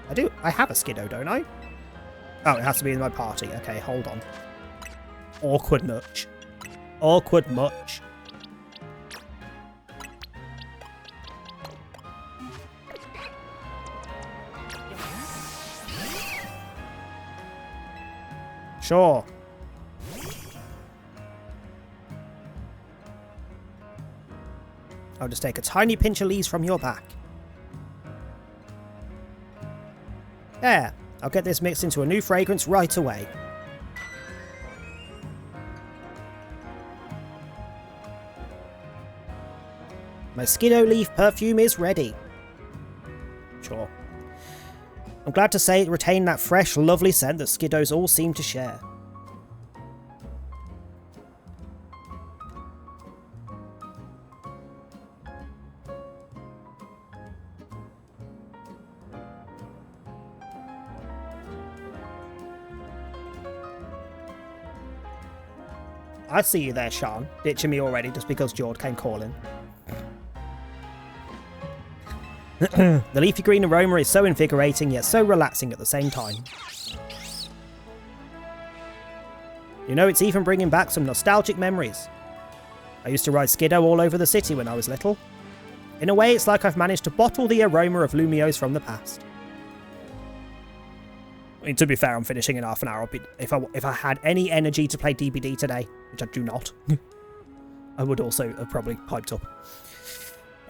I do. I have a Skiddo, don't I? Oh, it has to be in my party. Okay, hold on. Awkward much. Awkward much. Sure. I'll just take a tiny pinch of leaves from your back. There. I'll get this mixed into a new fragrance right away. My Skiddo leaf perfume is ready. Sure. I'm glad to say it retained that fresh, lovely scent that Skiddos all seem to share. I see you there, Sean, ditching me already just because Jord came calling. The leafy green aroma is so invigorating yet so relaxing at the same time. You know, it's even bringing back some nostalgic memories. I used to ride Skiddo all over the city when I was little. In a way, it's like I've managed to bottle the aroma of Lumiose from the past. I mean, to be fair, I'm finishing in half an hour. If I had any energy to play DBD today, which I do not, I would also have probably piped up.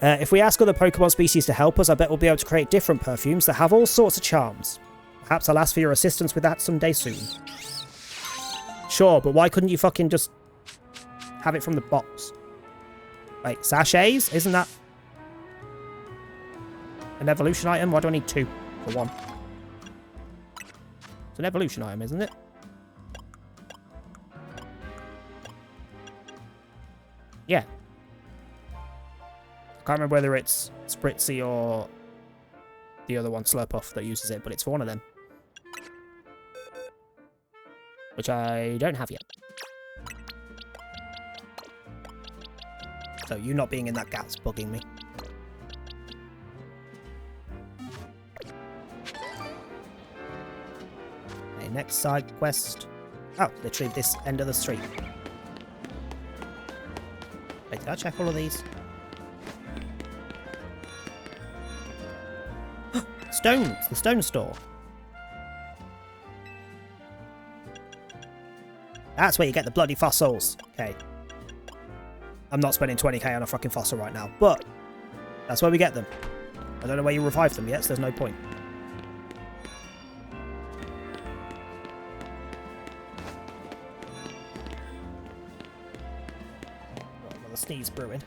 If we ask other Pokemon species to help us, I bet we'll be able to create different perfumes that have all sorts of charms. Perhaps I'll ask for your assistance with that someday soon. Sure, but why couldn't you fucking just have it from the box? Wait, sachets? Isn't that an evolution item? Why do I need two for one? It's an evolution item, isn't it? Yeah. I can't remember whether it's Spritzy or the other one, Slurpuff, that uses it, but it's for one of them. Which I don't have yet. So you not being in that gap's bugging me. Okay, next side quest. Oh, literally this end of the street. Wait, did I check all of these? Stones! The stone store. That's where you get the bloody fossils. Okay. I'm not spending 20k on a fucking fossil right now, but that's where we get them. I don't know where you revive them yet, so there's no point. Another sneeze brewing.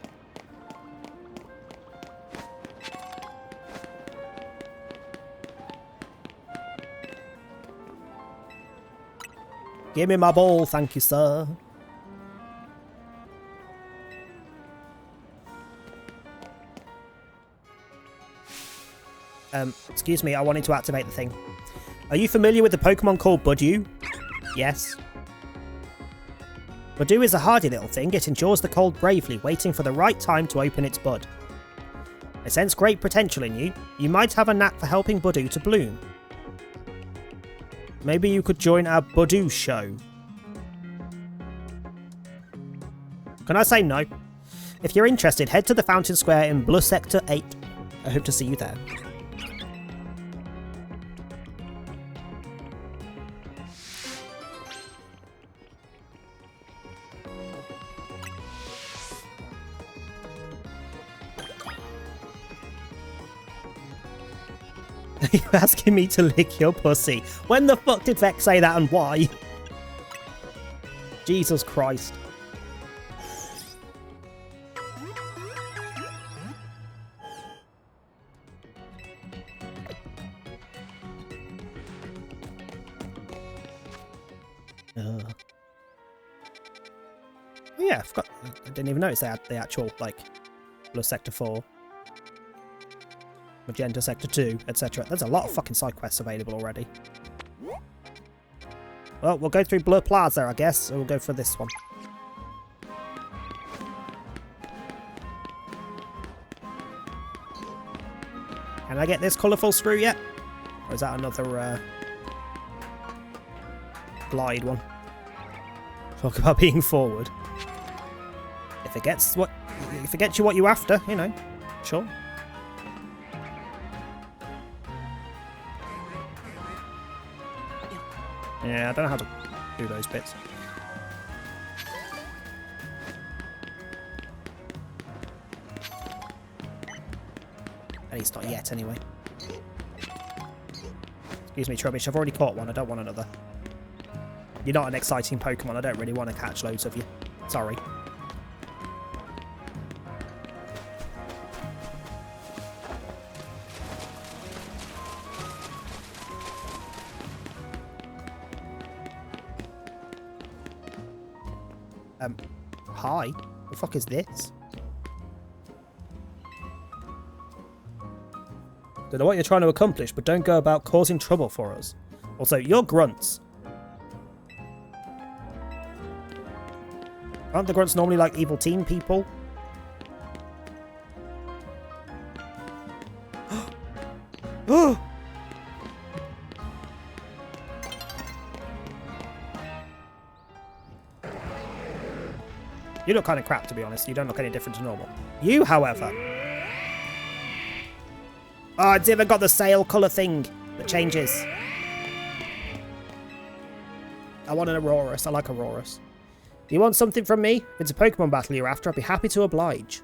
Give me my ball, thank you, sir. Excuse me, I wanted to activate the thing. Are you familiar with the Pokemon called Budew? Yes. Budew is a hardy little thing. It endures the cold bravely, waiting for the right time to open its bud. I sense great potential in you. You might have a knack for helping Budew to bloom. Maybe you could join our Budew show. Can I say no? If you're interested, head to the Fountain Square in Blue Sector 8. I hope to see you there. Are you asking me to lick your pussy? When the fuck did Vex say that and why? Jesus Christ. Oh yeah, I forgot. I didn't even notice they had the actual, like, Blue Sector 4. Magenta Sector 2, etc. There's a lot of fucking side quests available already. Well, we'll go through Blue Plaza, I guess, so we'll go for this one. Can I get this colourful screw yet? Or is that another, glide one? Talk about being forward. If it gets you what you're after, you know, sure. Yeah, I don't know how to do those bits. At least not yet, anyway. Excuse me, Trubbish, I've already caught one. I don't want another. You're not an exciting Pokemon. I don't really want to catch loads of you. Sorry. Hi? The fuck is this? Don't know what you're trying to accomplish, but don't go about causing trouble for us. Also, you're grunts. Aren't the grunts normally like evil team people? Oh! You look kind of crap, to be honest. You don't look any different to normal. You, however... Oh, it's even got the sail colour thing that changes. I want an Aurorus. I like Aurorus. Do you want something from me? If it's a Pokemon battle you're after, I'd be happy to oblige.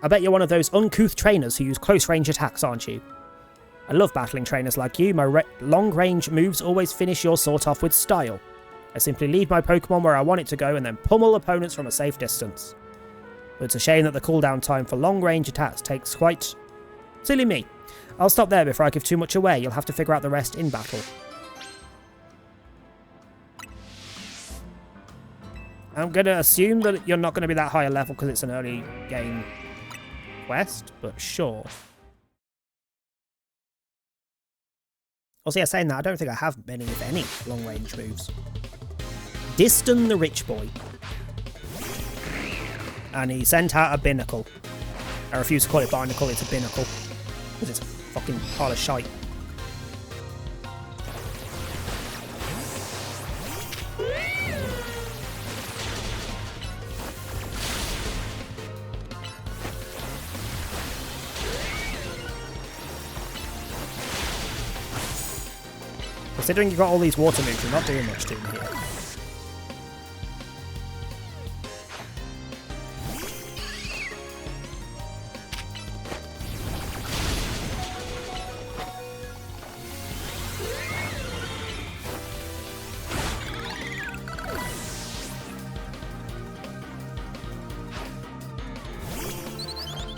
I bet you're one of those uncouth trainers who use close-range attacks, aren't you? I love battling trainers like you. My long-range moves always finish your sort off with style. I simply lead my Pokemon where I want it to go and then pummel opponents from a safe distance. But it's a shame that the cooldown time for long-range attacks takes quite... Silly me. I'll stop there before I give too much away. You'll have to figure out the rest in battle. I'm going to assume that you're not going to be that high a level because it's an early game quest, but sure. Also, yeah, saying that, I don't think I have many, if any, long-range moves. Diston the Rich Boy. And he sent out a binnacle. I refuse to call it binacle, it's a binnacle. Because it's a fucking pile of shite. Considering you've got all these water moves, you're not doing much to me here.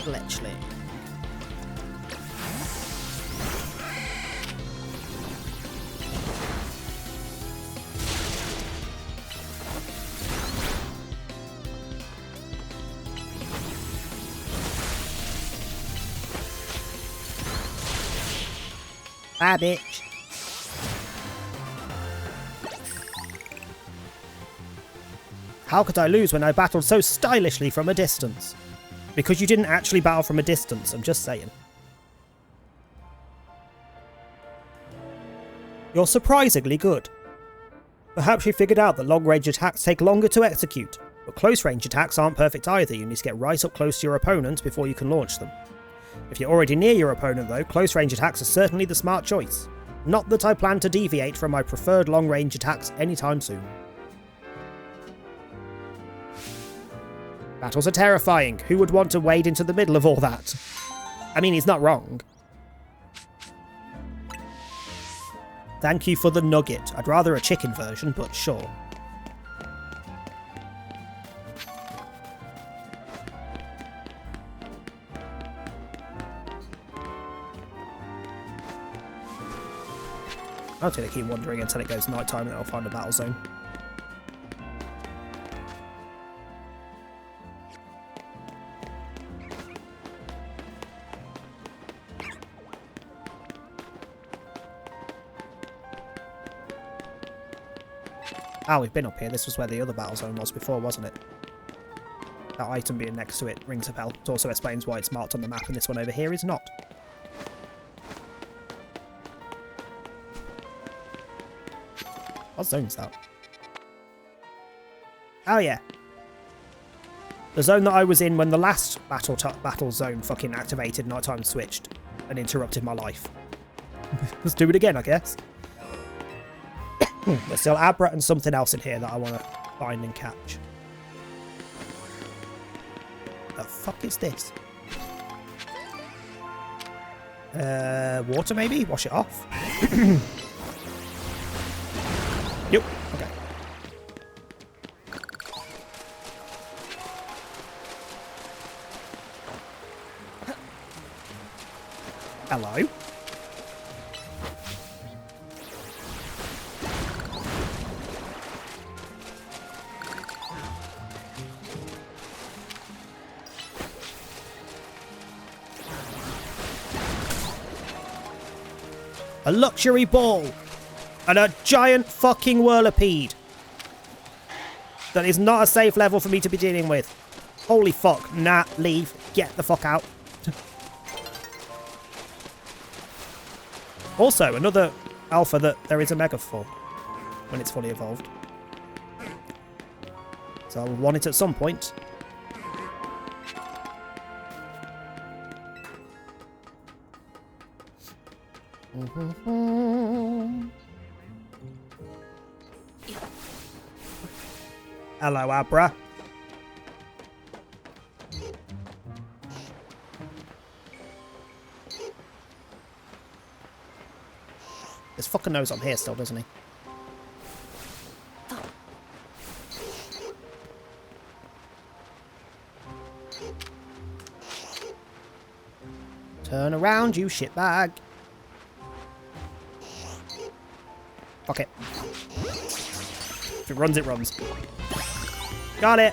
Fletchley. Bye, bitch. How could I lose when I battled so stylishly from a distance? Because you didn't actually battle from a distance, I'm just saying. You're surprisingly good. Perhaps you figured out that long-range attacks take longer to execute, but close-range attacks aren't perfect either. You need to get right up close to your opponent before you can launch them. If you're already near your opponent though, close-range attacks are certainly the smart choice. Not that I plan to deviate from my preferred long-range attacks anytime soon. Battles are terrifying. Who would want to wade into the middle of all that? I mean, he's not wrong. Thank you for the nugget. I'd rather a chicken version, but sure. I'm just going to keep wandering until it goes nighttime and then I'll find a battle zone. Ah, we've been up here. This was where the other battle zone was before, wasn't it? That item being next to it rings a bell. It also explains why it's marked on the map and this one over here is not. What zone's that? Oh yeah. The zone that I was in when the last battle zone fucking activated nighttime switched and interrupted my life. Let's do it again, I guess. There's still Abra and something else in here that I want to find and catch. The fuck is this? Water maybe? Wash it off? Yep. Okay. Hello? A luxury ball! And a giant fucking whirlipede! That is not a safe level for me to be dealing with. Holy fuck. Nah, leave. Get the fuck out. Also, another alpha that there is a mega for when it's fully evolved. So I'll want it at some point. Hello, Abra. His fucking nose on here still, doesn't he? Turn around, you shitbag. Fuck it. If it runs, it runs. Got it!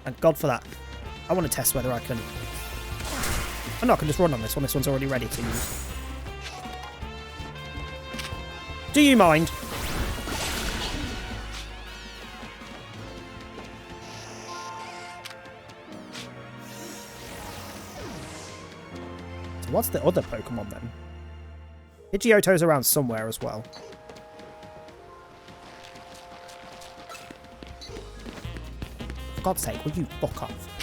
Thank God for that. I want to test whether I can... Oh no, I can just run on this one. This one's already ready to use. Do you mind? So what's the other Pokemon then? Pidgeotto's around somewhere as well. For God's sake, will you fuck off?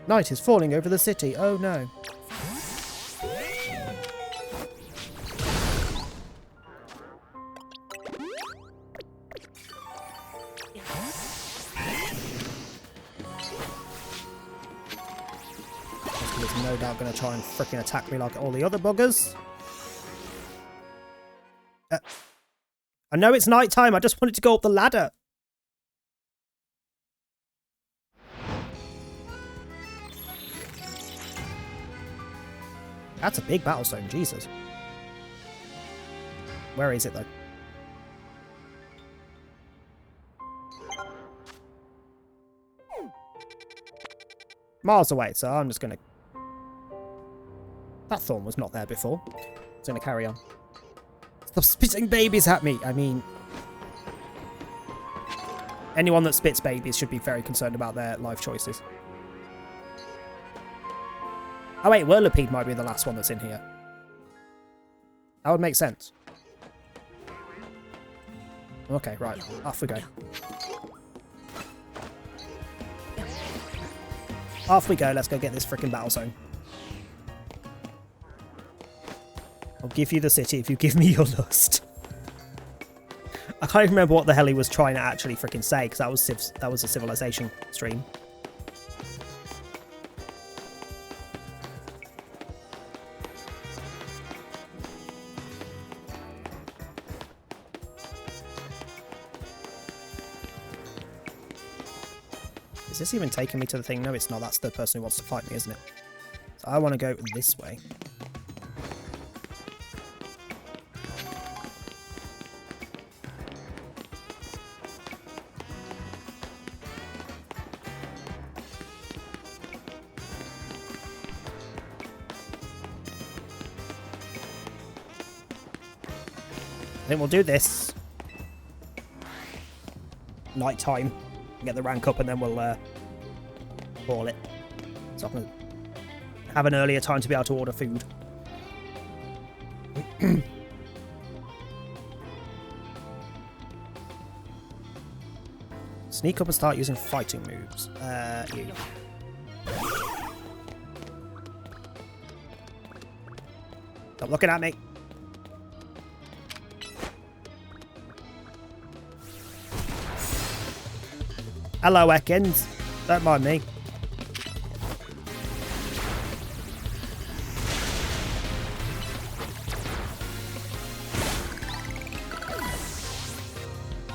Night is falling over the city. Oh no. He's no doubt going to try and frickin' attack me like all the other buggers. I know it's night time. I just wanted to go up the ladder. That's a big battle zone, Jesus. Where is it, though? Miles away, so I'm just gonna... That thorn was not there before. It's gonna carry on. Stop spitting babies at me! I mean... Anyone that spits babies should be very concerned about their life choices. Oh wait, Whirlipede might be the last one that's in here. That would make sense. Okay, right. Off we go. Off we go. Let's go get this frickin' battle zone. I'll give you the city if you give me your lust. I can't even remember what the hell he was trying to actually frickin' say, because that was a Civilization stream. Is this even taking me to the thing? No, it's not. That's the person who wants to fight me, isn't it? So I want to go this way. I think we'll do this. Night time. Get the rank up and then we'll call it. So I can have an earlier time to be able to order food. Sneak up and start using fighting moves. You. Stop looking at me. Hello, Ekans. Don't mind me.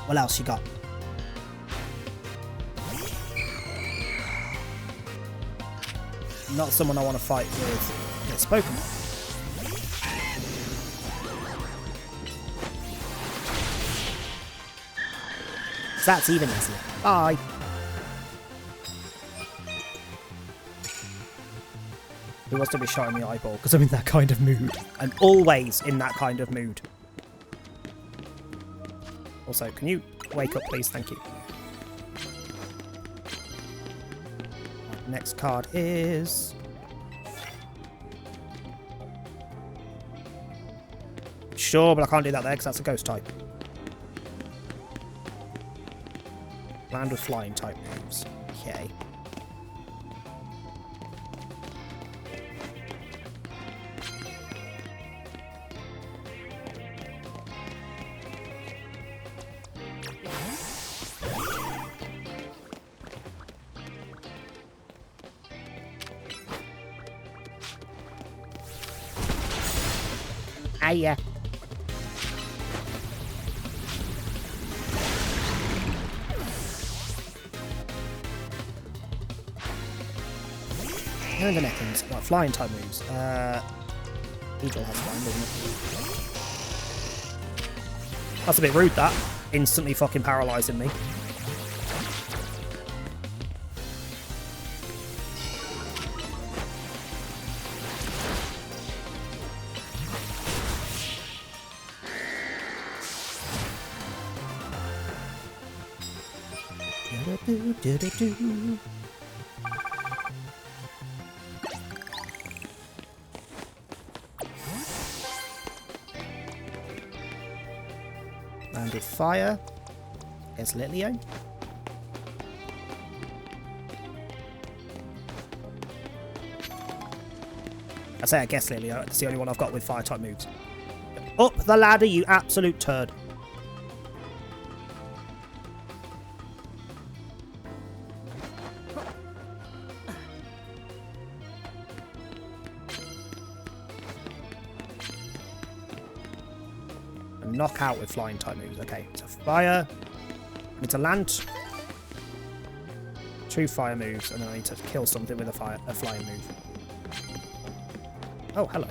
What else you got? Not someone I want to fight with this Pokemon. So that's even easier. Bye. Who wants to be shot in the eyeball? Because I'm in that kind of mood. I'm always in that kind of mood. Also, can you wake up, please? Thank you. Next card is... Sure, but I can't do that there because that's a ghost type. Land with flying type moves. Okay. Ah, yeah. No, the Neckins. Right, flying type moves. Eagle has flying, doesn't it? That's a bit rude, that. Instantly fucking paralysing me. Do-do-do-do-do. Landed fire. Guess Litleo. I say I guess Litleo. It's the only one I've got with fire type moves. Up the ladder, you absolute turd. Knock out with flying type moves. Okay, so fire. I need to land 2 fire moves, and then I need to kill something with a flying move. Oh, hello.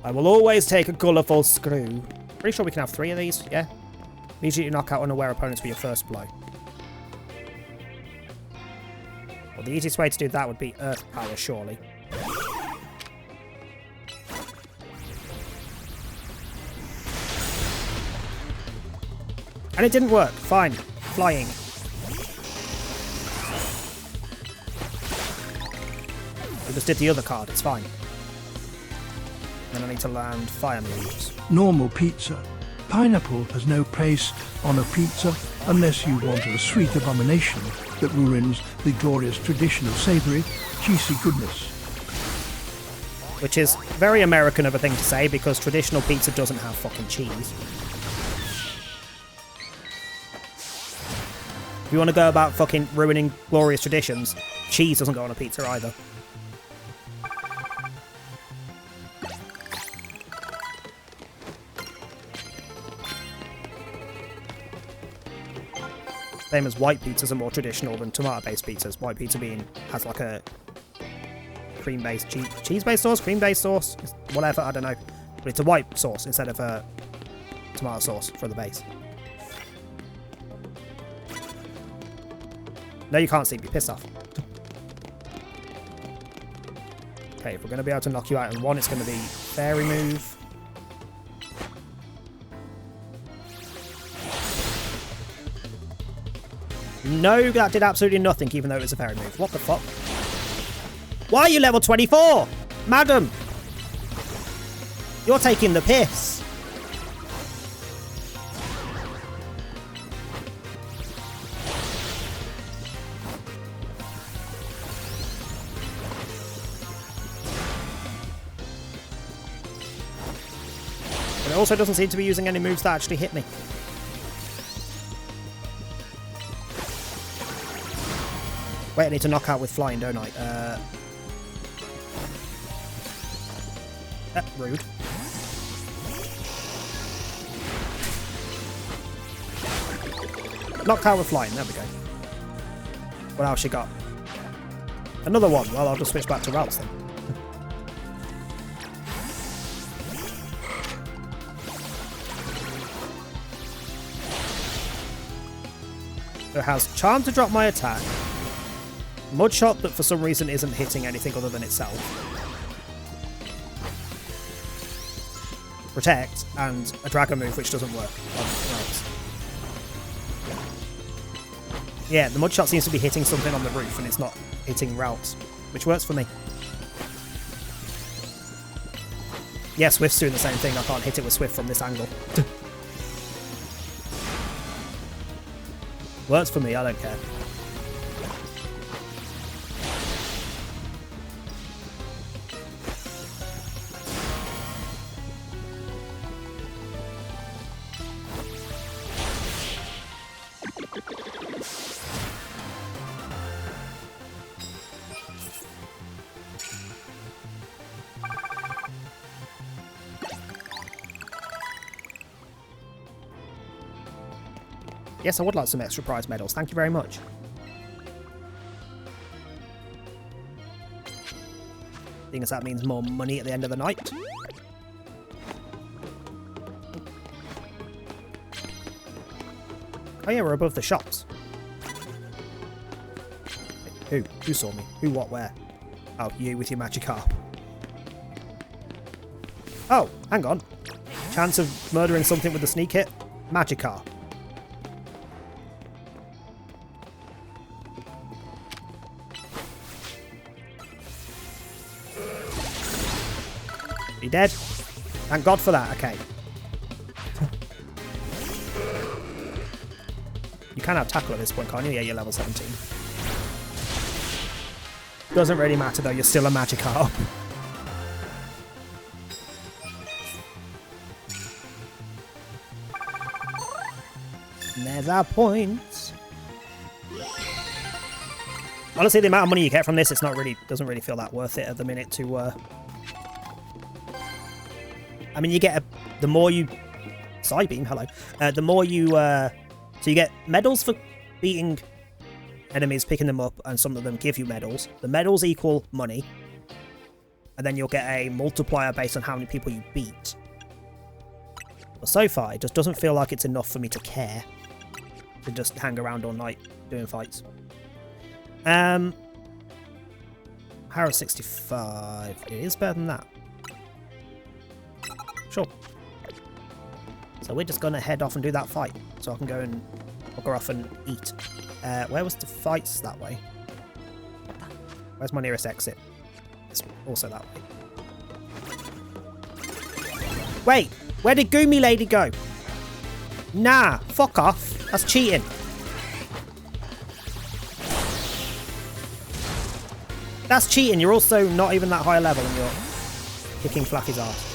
I will always take a colourful screw. Pretty sure we can have 3 of these, yeah? Need you to knock out unaware opponents for your first blow. Well, the easiest way to do that would be Earth Power, surely. And it didn't work. Fine. Flying. We just did the other card. It's fine. Then I need to land fire moves. Normal pizza. Pineapple has no place on a pizza unless you want a sweet abomination that ruins the glorious tradition of savoury, cheesy goodness. Which is very American of a thing to say because traditional pizza doesn't have fucking cheese. If you want to go about fucking ruining glorious traditions, cheese doesn't go on a pizza either. Same as white pizzas are more traditional than tomato-based pizzas. White pizza has like a cream-based cheese-based sauce, cream-based sauce, whatever, I don't know. But it's a white sauce instead of a tomato sauce for the base. No, you can't see me. Piss off. Okay, if we're going to be able to knock you out in one, it's going to be fairy move. No, that did absolutely nothing, even though it was a fairy move. What the fuck? Why are you level 24? Madam! You're taking the piss. But it also doesn't seem to be using any moves that actually hit me. Wait, I need to knock out with flying, don't I? Rude. Knock out with flying, there we go. What else she got? Another one. Well, I'll just switch back to routes then. So it has charm to drop my attack. Mudshot that for some reason isn't hitting anything other than itself. Protect, and a dragon move which doesn't work. Yeah, the Mudshot seems to be hitting something on the roof and it's not hitting routes, which works for me. Yeah, Swift's doing the same thing. I can't hit it with Swift from this angle. Works for me, I don't care. Yes, I would like some extra prize medals. Thank you very much. seeing as that means more money at the end of the night. Oh yeah, we're above the shops. Who? Who saw me? Who, what, where? Oh, you with your Magikarp. Oh, hang on. Chance of murdering something with a sneak hit? Magikarp. You dead? Thank God for that, okay. You can have tackle at this point, can't you? Yeah, you're level 17. Doesn't really matter though, you're still a Magikarp. And there's our points. Honestly, the amount of money you get from this, doesn't really feel that worth it at the minute to I mean, you get the more you Psybeam, hello. The more you so you get medals for beating enemies, picking them up, and some of them give you medals. The medals equal money, and then you'll get a multiplier based on how many people you beat. But so far, it just doesn't feel like it's enough for me to care. To just hang around all night doing fights. Harrow 65. It is better than that. Sure. So we're just gonna head off and do that fight, so I can go and walk off and eat. Where was the fights that way? Where's my nearest exit? It's also that way. Wait, where did Goomy Lady go? Nah, fuck off. That's cheating. That's cheating. You're also not even that high a level and you're kicking Flaffy's ass.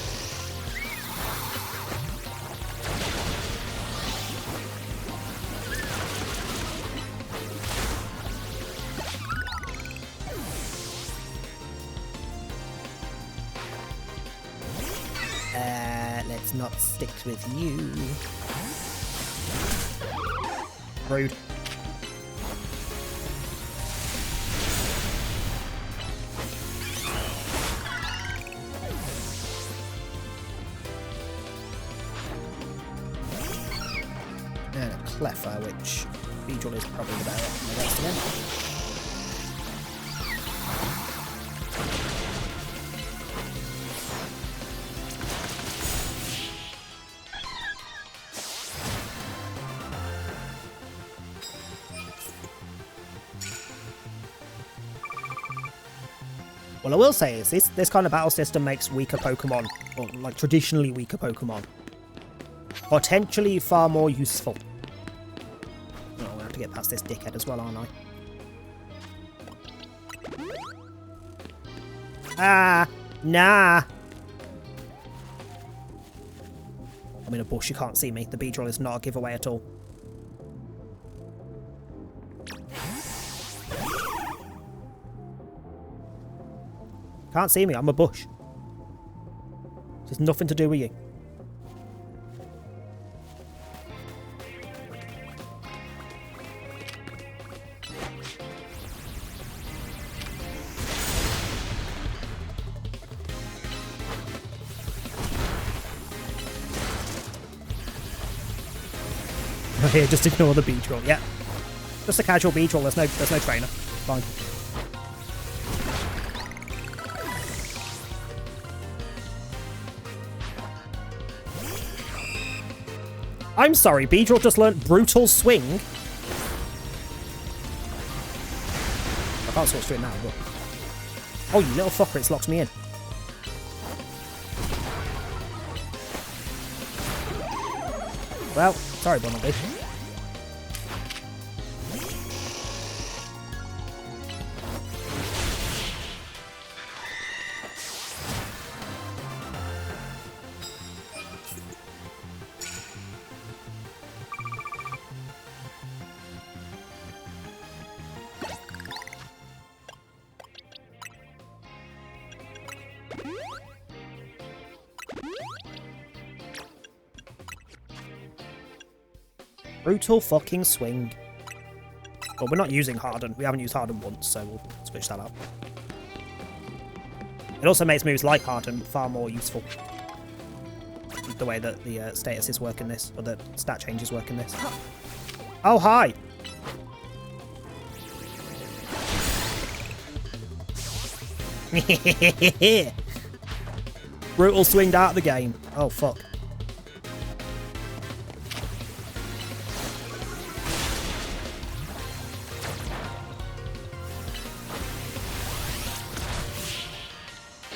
Let's not stick with you. Rude. And a Cleffa, which Beedrill is probably the better option against again. What I will say is this kind of battle system makes weaker Pokemon, or like traditionally weaker Pokemon, potentially far more useful. Oh, I'm gonna have to get past this dickhead as well, aren't I? Ah, nah. I'm in a bush, you can't see me. The Beedrill is not a giveaway at all. Can't see me, I'm a bush. There's nothing to do with you. Here, just ignore the Beedrill. Yeah, just a casual Beedrill. There's no trainer. Fine. I'm sorry, Beedrill just learnt Brutal Swing. I can't switch to it now, but... Oh, you little fucker, it's locked me in. Well, sorry, Bunnelby. Brutal fucking Swing. Well, we're not using Harden. We haven't used Harden once, so we'll switch that up. It also makes moves like Harden far more useful. The way that the statuses work in this, or the stat changes work in this. Oh, hi! Brutal swinged out of the game. Oh, fuck.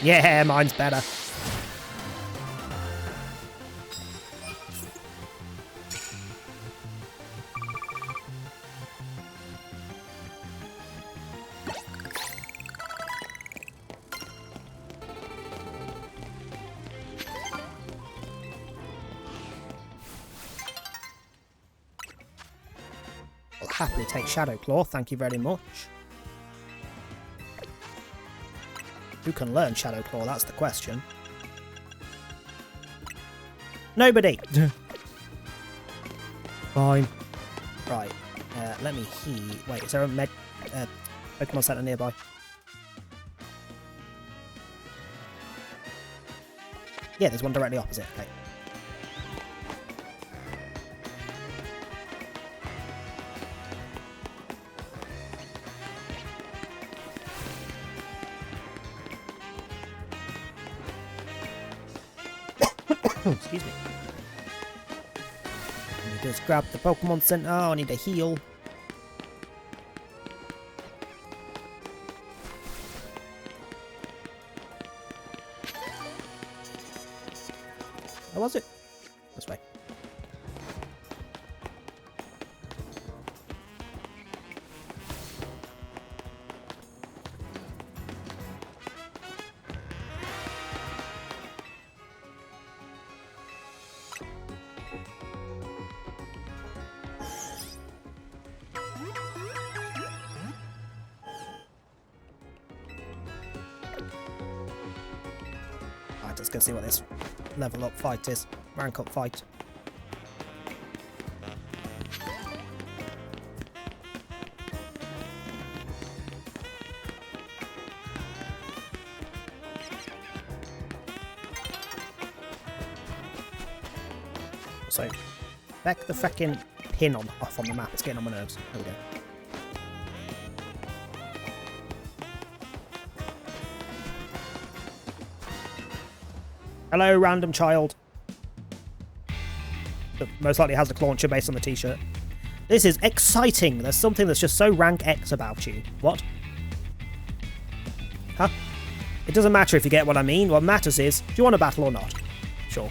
Yeah, mine's better. I'll happily take Shadow Claw, thank you very much. Who can learn Shadow Claw? That's the question. Nobody! Fine. Right. Let me heal. Wait, is there a Pokemon Center nearby? Yeah, there's one directly opposite. Okay. Excuse me. Let me just grab the Pokemon Center. Oh, I need a heal. How was it? This way. Alright, let's go see what this level up fight is. Rank up fight. So, back the fucking pin off on the map. It's getting on my nerves. There we go. Hello, random child. That most likely has a launcher based on the t-shirt. This is exciting. There's something that's just so rank X about you. What? Huh? It doesn't matter if you get what I mean. What matters is, do you want to battle or not? Sure.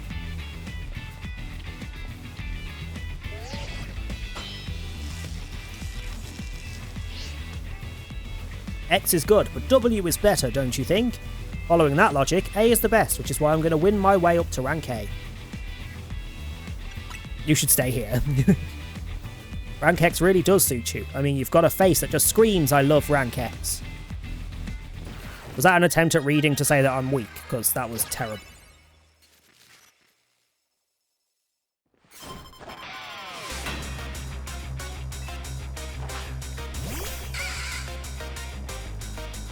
X is good, but W is better, don't you think? Following that logic, A is the best, which is why I'm going to win my way up to rank A. You should stay here. Rank X really does suit you. I mean, you've got a face that just screams, I love Rank X. Was that an attempt at reading to say that I'm weak? Because that was terrible.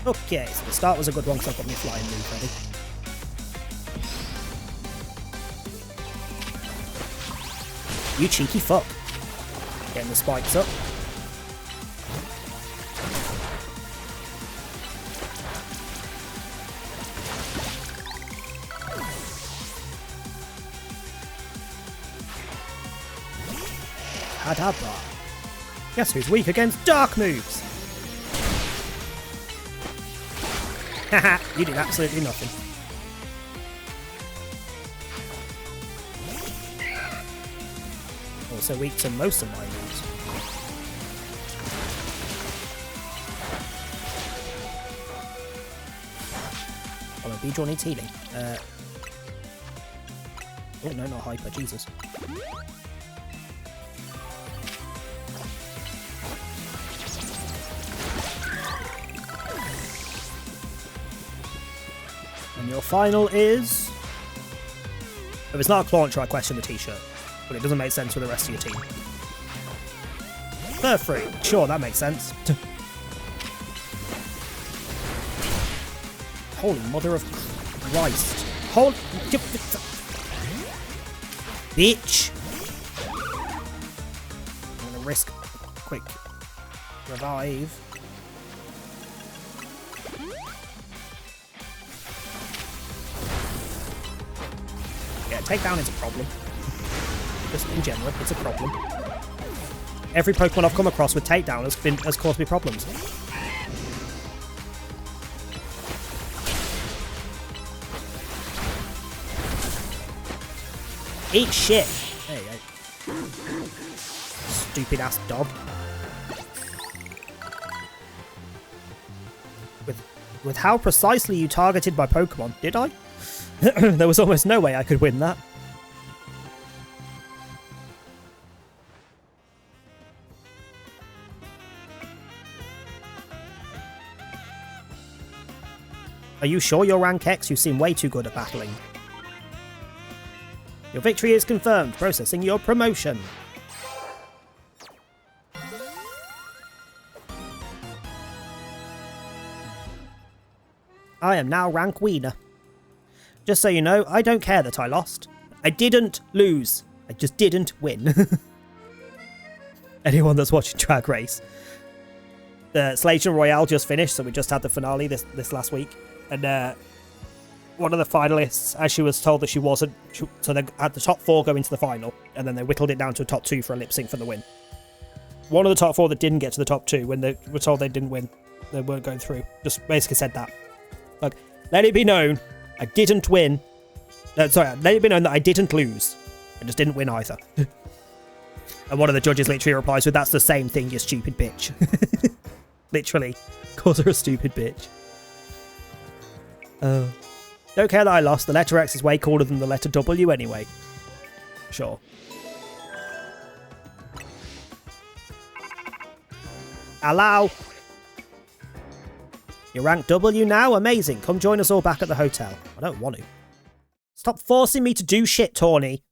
Okay, so the start was a good one because I've got my flying move ready. You cheeky fuck. Getting the spikes up. Kadabra. Guess who's weak against dark moves? Haha, you did absolutely nothing. Also weak to most of my moves. Follow Beedrill needs healing. Oh no, not hyper, Jesus. And your final is... If it's not a launcher, I question the t-shirt. But it doesn't make sense for the rest of your team. Furfree. Sure, that makes sense. Holy mother of Christ. Hold... Bitch! I'm gonna risk a quick revive. Yeah, takedown is a problem. Just in general, it's a problem. Every Pokemon I've come across with takedown has caused me problems. Eat shit! There you go. Stupid ass dog. With how precisely you targeted my Pokemon, did I? There was almost no way I could win that. Are you sure you're rank X? You seem way too good at battling. Your victory is confirmed. Processing your promotion. I am now rank Wiener. Just so you know, I don't care that I lost. I didn't lose. I just didn't win. Anyone that's watching Drag Race. The Selection Royale just finished, so we just had the finale this last week. And one of the finalists, as she was told that she wasn't, so they had the top 4 go into the final, and then they whittled it down to a top 2 for a lip sync for the win. One of the top 4 that didn't get to the top 2, when they were told they didn't win, they weren't going through, just basically said that. Like, let it be known, I didn't win. Let it be known that I didn't lose. I just didn't win either. And one of the judges literally replies with, that's the same thing, you stupid bitch. Literally, calls her a stupid bitch. Don't care that I lost, the letter X is way cooler than the letter W anyway. Sure. Allow. You're rank W now? Amazing. Come join us all back at the hotel. I don't want to. Stop forcing me to do shit, Tawny.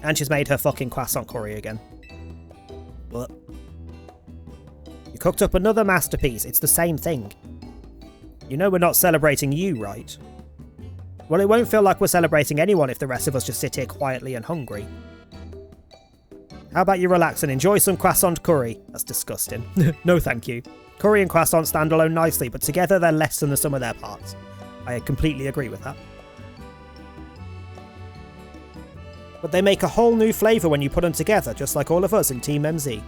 And she's made her fucking croissant curry again. What? You cooked up another masterpiece. It's the same thing. You know we're not celebrating you, right? Well, it won't feel like we're celebrating anyone if the rest of us just sit here quietly and hungry. How about you relax and enjoy some croissant curry? That's disgusting. No thank you. Curry and croissant stand alone nicely, but together they're less than the sum of their parts. I completely agree with that. But they make a whole new flavour when you put them together, just like all of us in Team MZ.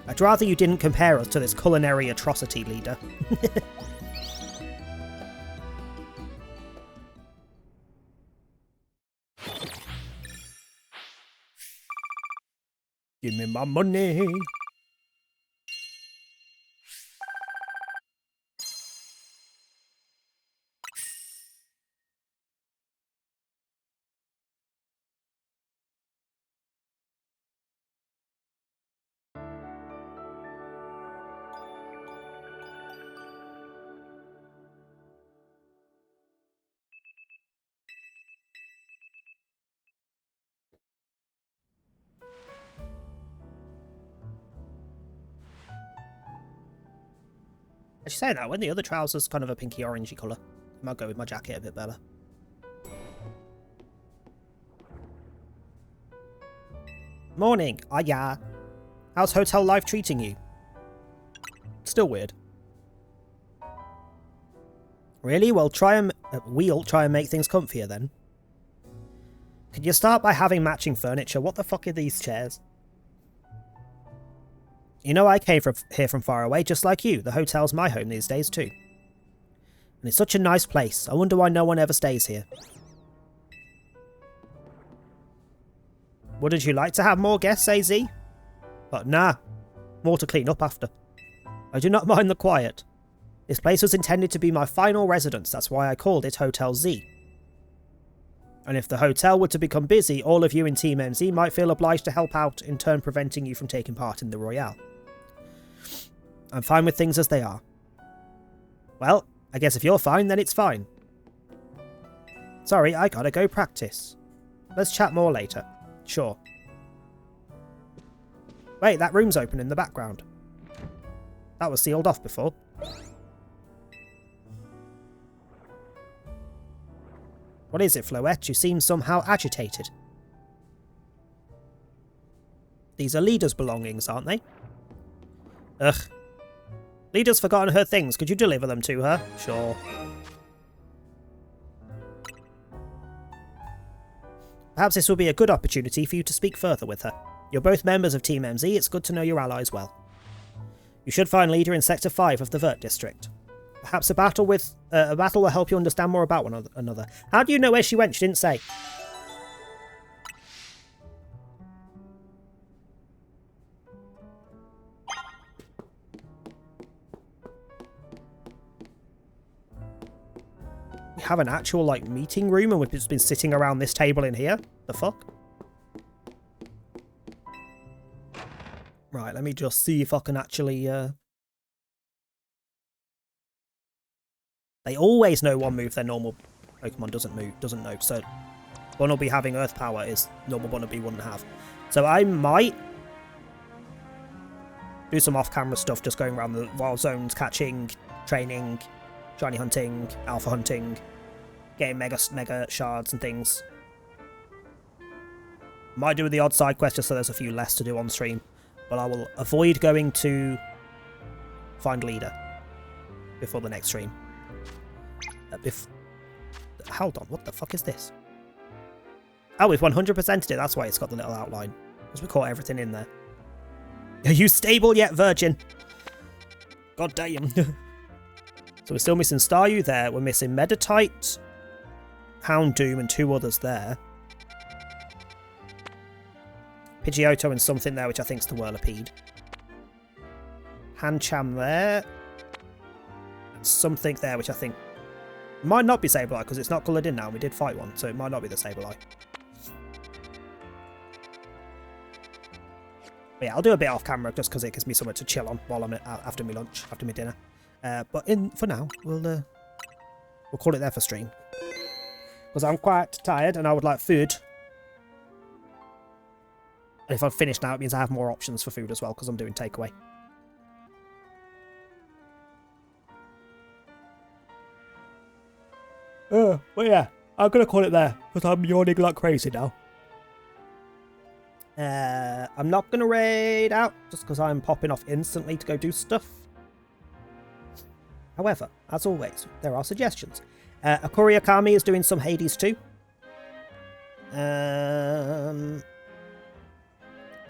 I'd rather you didn't compare us to this culinary atrocity, leader. Give me my money. I should say that, when the other trouser's kind of a pinky orangey colour, I might go with my jacket a bit better. Morning, yeah. How's hotel life treating you? Still weird. Really? Well, we'll try and make things comfier then. Could you start by having matching furniture? What the fuck are these chairs? You know, I came here from far away, just like you. The hotel's my home these days, too. And it's such a nice place. I wonder why no one ever stays here. Wouldn't you like to have more guests, AZ? But nah. More to clean up after. I do not mind the quiet. This place was intended to be my final residence. That's why I called it Hotel Z. And if the hotel were to become busy, all of you in Team MZ might feel obliged to help out, in turn preventing you from taking part in the Royale. I'm fine with things as they are. Well, I guess if you're fine, then it's fine. Sorry, I gotta go practice. Let's chat more later. Sure. Wait, that room's open in the background. That was sealed off before. What is it, Floette? You seem somehow agitated. These are Leda's belongings, aren't they? Ugh. Leda's forgotten her things. Could you deliver them to her? Sure. Perhaps this will be a good opportunity for you to speak further with her. You're both members of Team MZ. It's good to know your allies well. You should find Leda in Sector 5 of the Vert District. Perhaps a battle will help you understand more about one another. How do you know where she went? She didn't say. We have an actual, like, meeting room and we've just been sitting around this table in here? The fuck? Right, let me just see if I can actually, They always know one move their normal Pokemon doesn't know, so Bunnelby having Earth Power is normal Bunnelby wouldn't have. So I might do some off-camera stuff, just going around the wild zones, catching, training, shiny hunting, alpha hunting, getting mega shards and things. Might do the odd side quest just so there's a few less to do on stream, but I will avoid going to find Leda before the next stream. Hold on, what the fuck is this? Oh, we've 100%ed it, that's why it's got the little outline. Because we caught everything in there. Are you stable yet, Virgin? God damn. So we're still missing Staryu there, we're missing Meditite, Houndoom and 2 others there. Pidgeotto and something there, which I think is the Whirlipede. Hancham there. And something there, which I think might not be Sableye, because it's not coloured in now, and we did fight one, so it might not be the Sableye. But yeah, I'll do a bit off camera, just because it gives me somewhere to chill on while I'm after my lunch, after my dinner. But for now, we'll call it there for stream. Because I'm quite tired, and I would like food. And if I'm finished now, it means I have more options for food as well, because I'm doing takeaway. Well, yeah, I'm going to call it there, because I'm yawning like crazy now. I'm not going to raid out, just because I'm popping off instantly to go do stuff. However, as always, there are suggestions. Akuri Akami is doing some Hades too.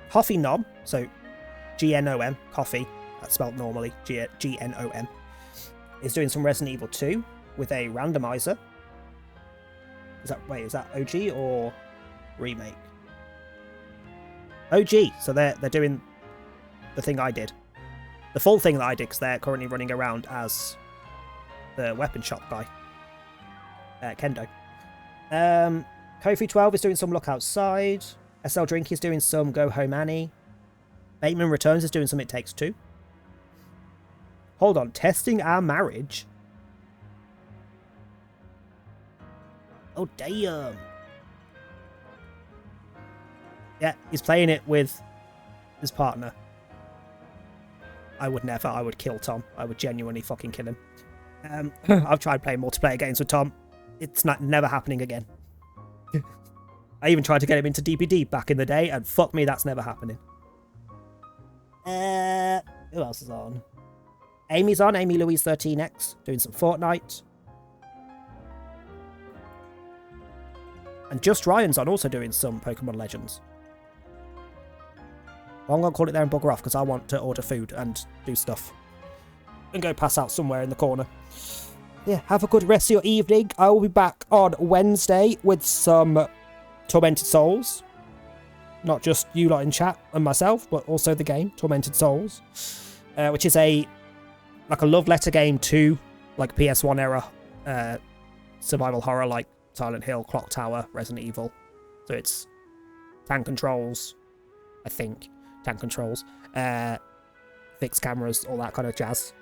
Coffee Nom, so G-N-O-M, Coffee, that's spelled normally, G-N-O-M, is doing some Resident Evil 2 with a randomizer. Is that OG or remake? OG, so they're doing the thing I did. The full thing that I did, because they're currently running around as the weapon shop guy. Kendo. Kofi 12 is doing some Look Outside. SL Drink is doing some Go Home Annie. Bateman Returns is doing some It Takes Two. Hold on, Testing Our Marriage? Oh, damn. Yeah, he's playing it with his partner. I would never. I would kill Tom. I would genuinely fucking kill him. I've tried playing multiplayer games with Tom. It's never happening again. I even tried to get him into DBD back in the day, and fuck me, that's never happening. Who else is on? Amy's on, Amy Louise 13X, doing some Fortnite. And Just Ryan's on, also doing some Pokemon Legends. Well, I'm going to call it there and bugger off, because I want to order food and do stuff. And go pass out somewhere in the corner. Yeah, have a good rest of your evening. I will be back on Wednesday with some Tormented Souls. Not just you lot in chat and myself, but also the game, Tormented Souls. Which is a love letter game to like PS1 era survival horror like Silent Hill, Clock Tower, Resident Evil. So it's tank controls, I think. Tank controls. Fixed cameras, all that kind of jazz.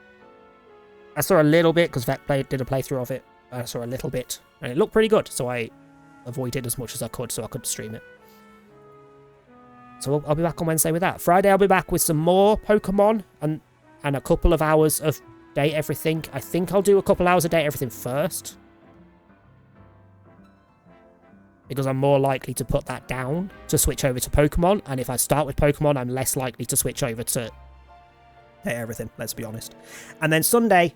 I saw a little bit because Vec did a playthrough of it I saw a little bit, and it looked pretty good, so I avoided as much as I could so I could stream it. So I'll be back on Wednesday with that. Friday I'll be back with some more Pokemon and a couple of hours of Date Everything. I think I'll do a couple hours of Date Everything first, because I'm more likely to put that down to switch over to Pokemon, and if I start with Pokemon, I'm less likely to switch over to Date Everything, let's be honest. And then Sunday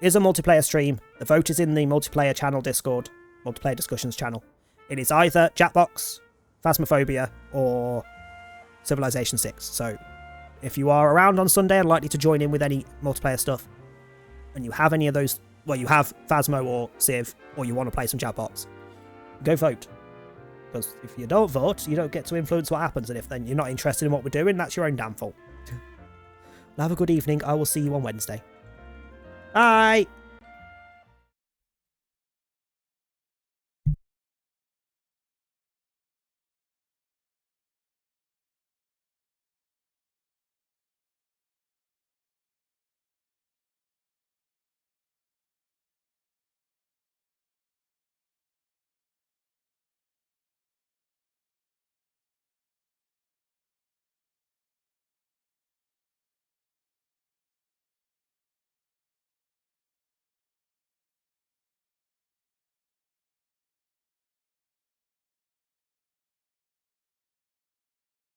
is a multiplayer stream. The vote is in the multiplayer channel Discord, multiplayer discussions channel. It is either Jackbox, Phasmophobia, or Civilization 6. So if you are around on Sunday and likely to join in with any multiplayer stuff, and you have any of those, well, you have Phasmo or Civ, or you want to play some Jackbox, go vote. Because if you don't vote, you don't get to influence what happens, and if then you're not interested in what we're doing, that's your own damn fault. Have a good evening. I will see you on Wednesday. Bye!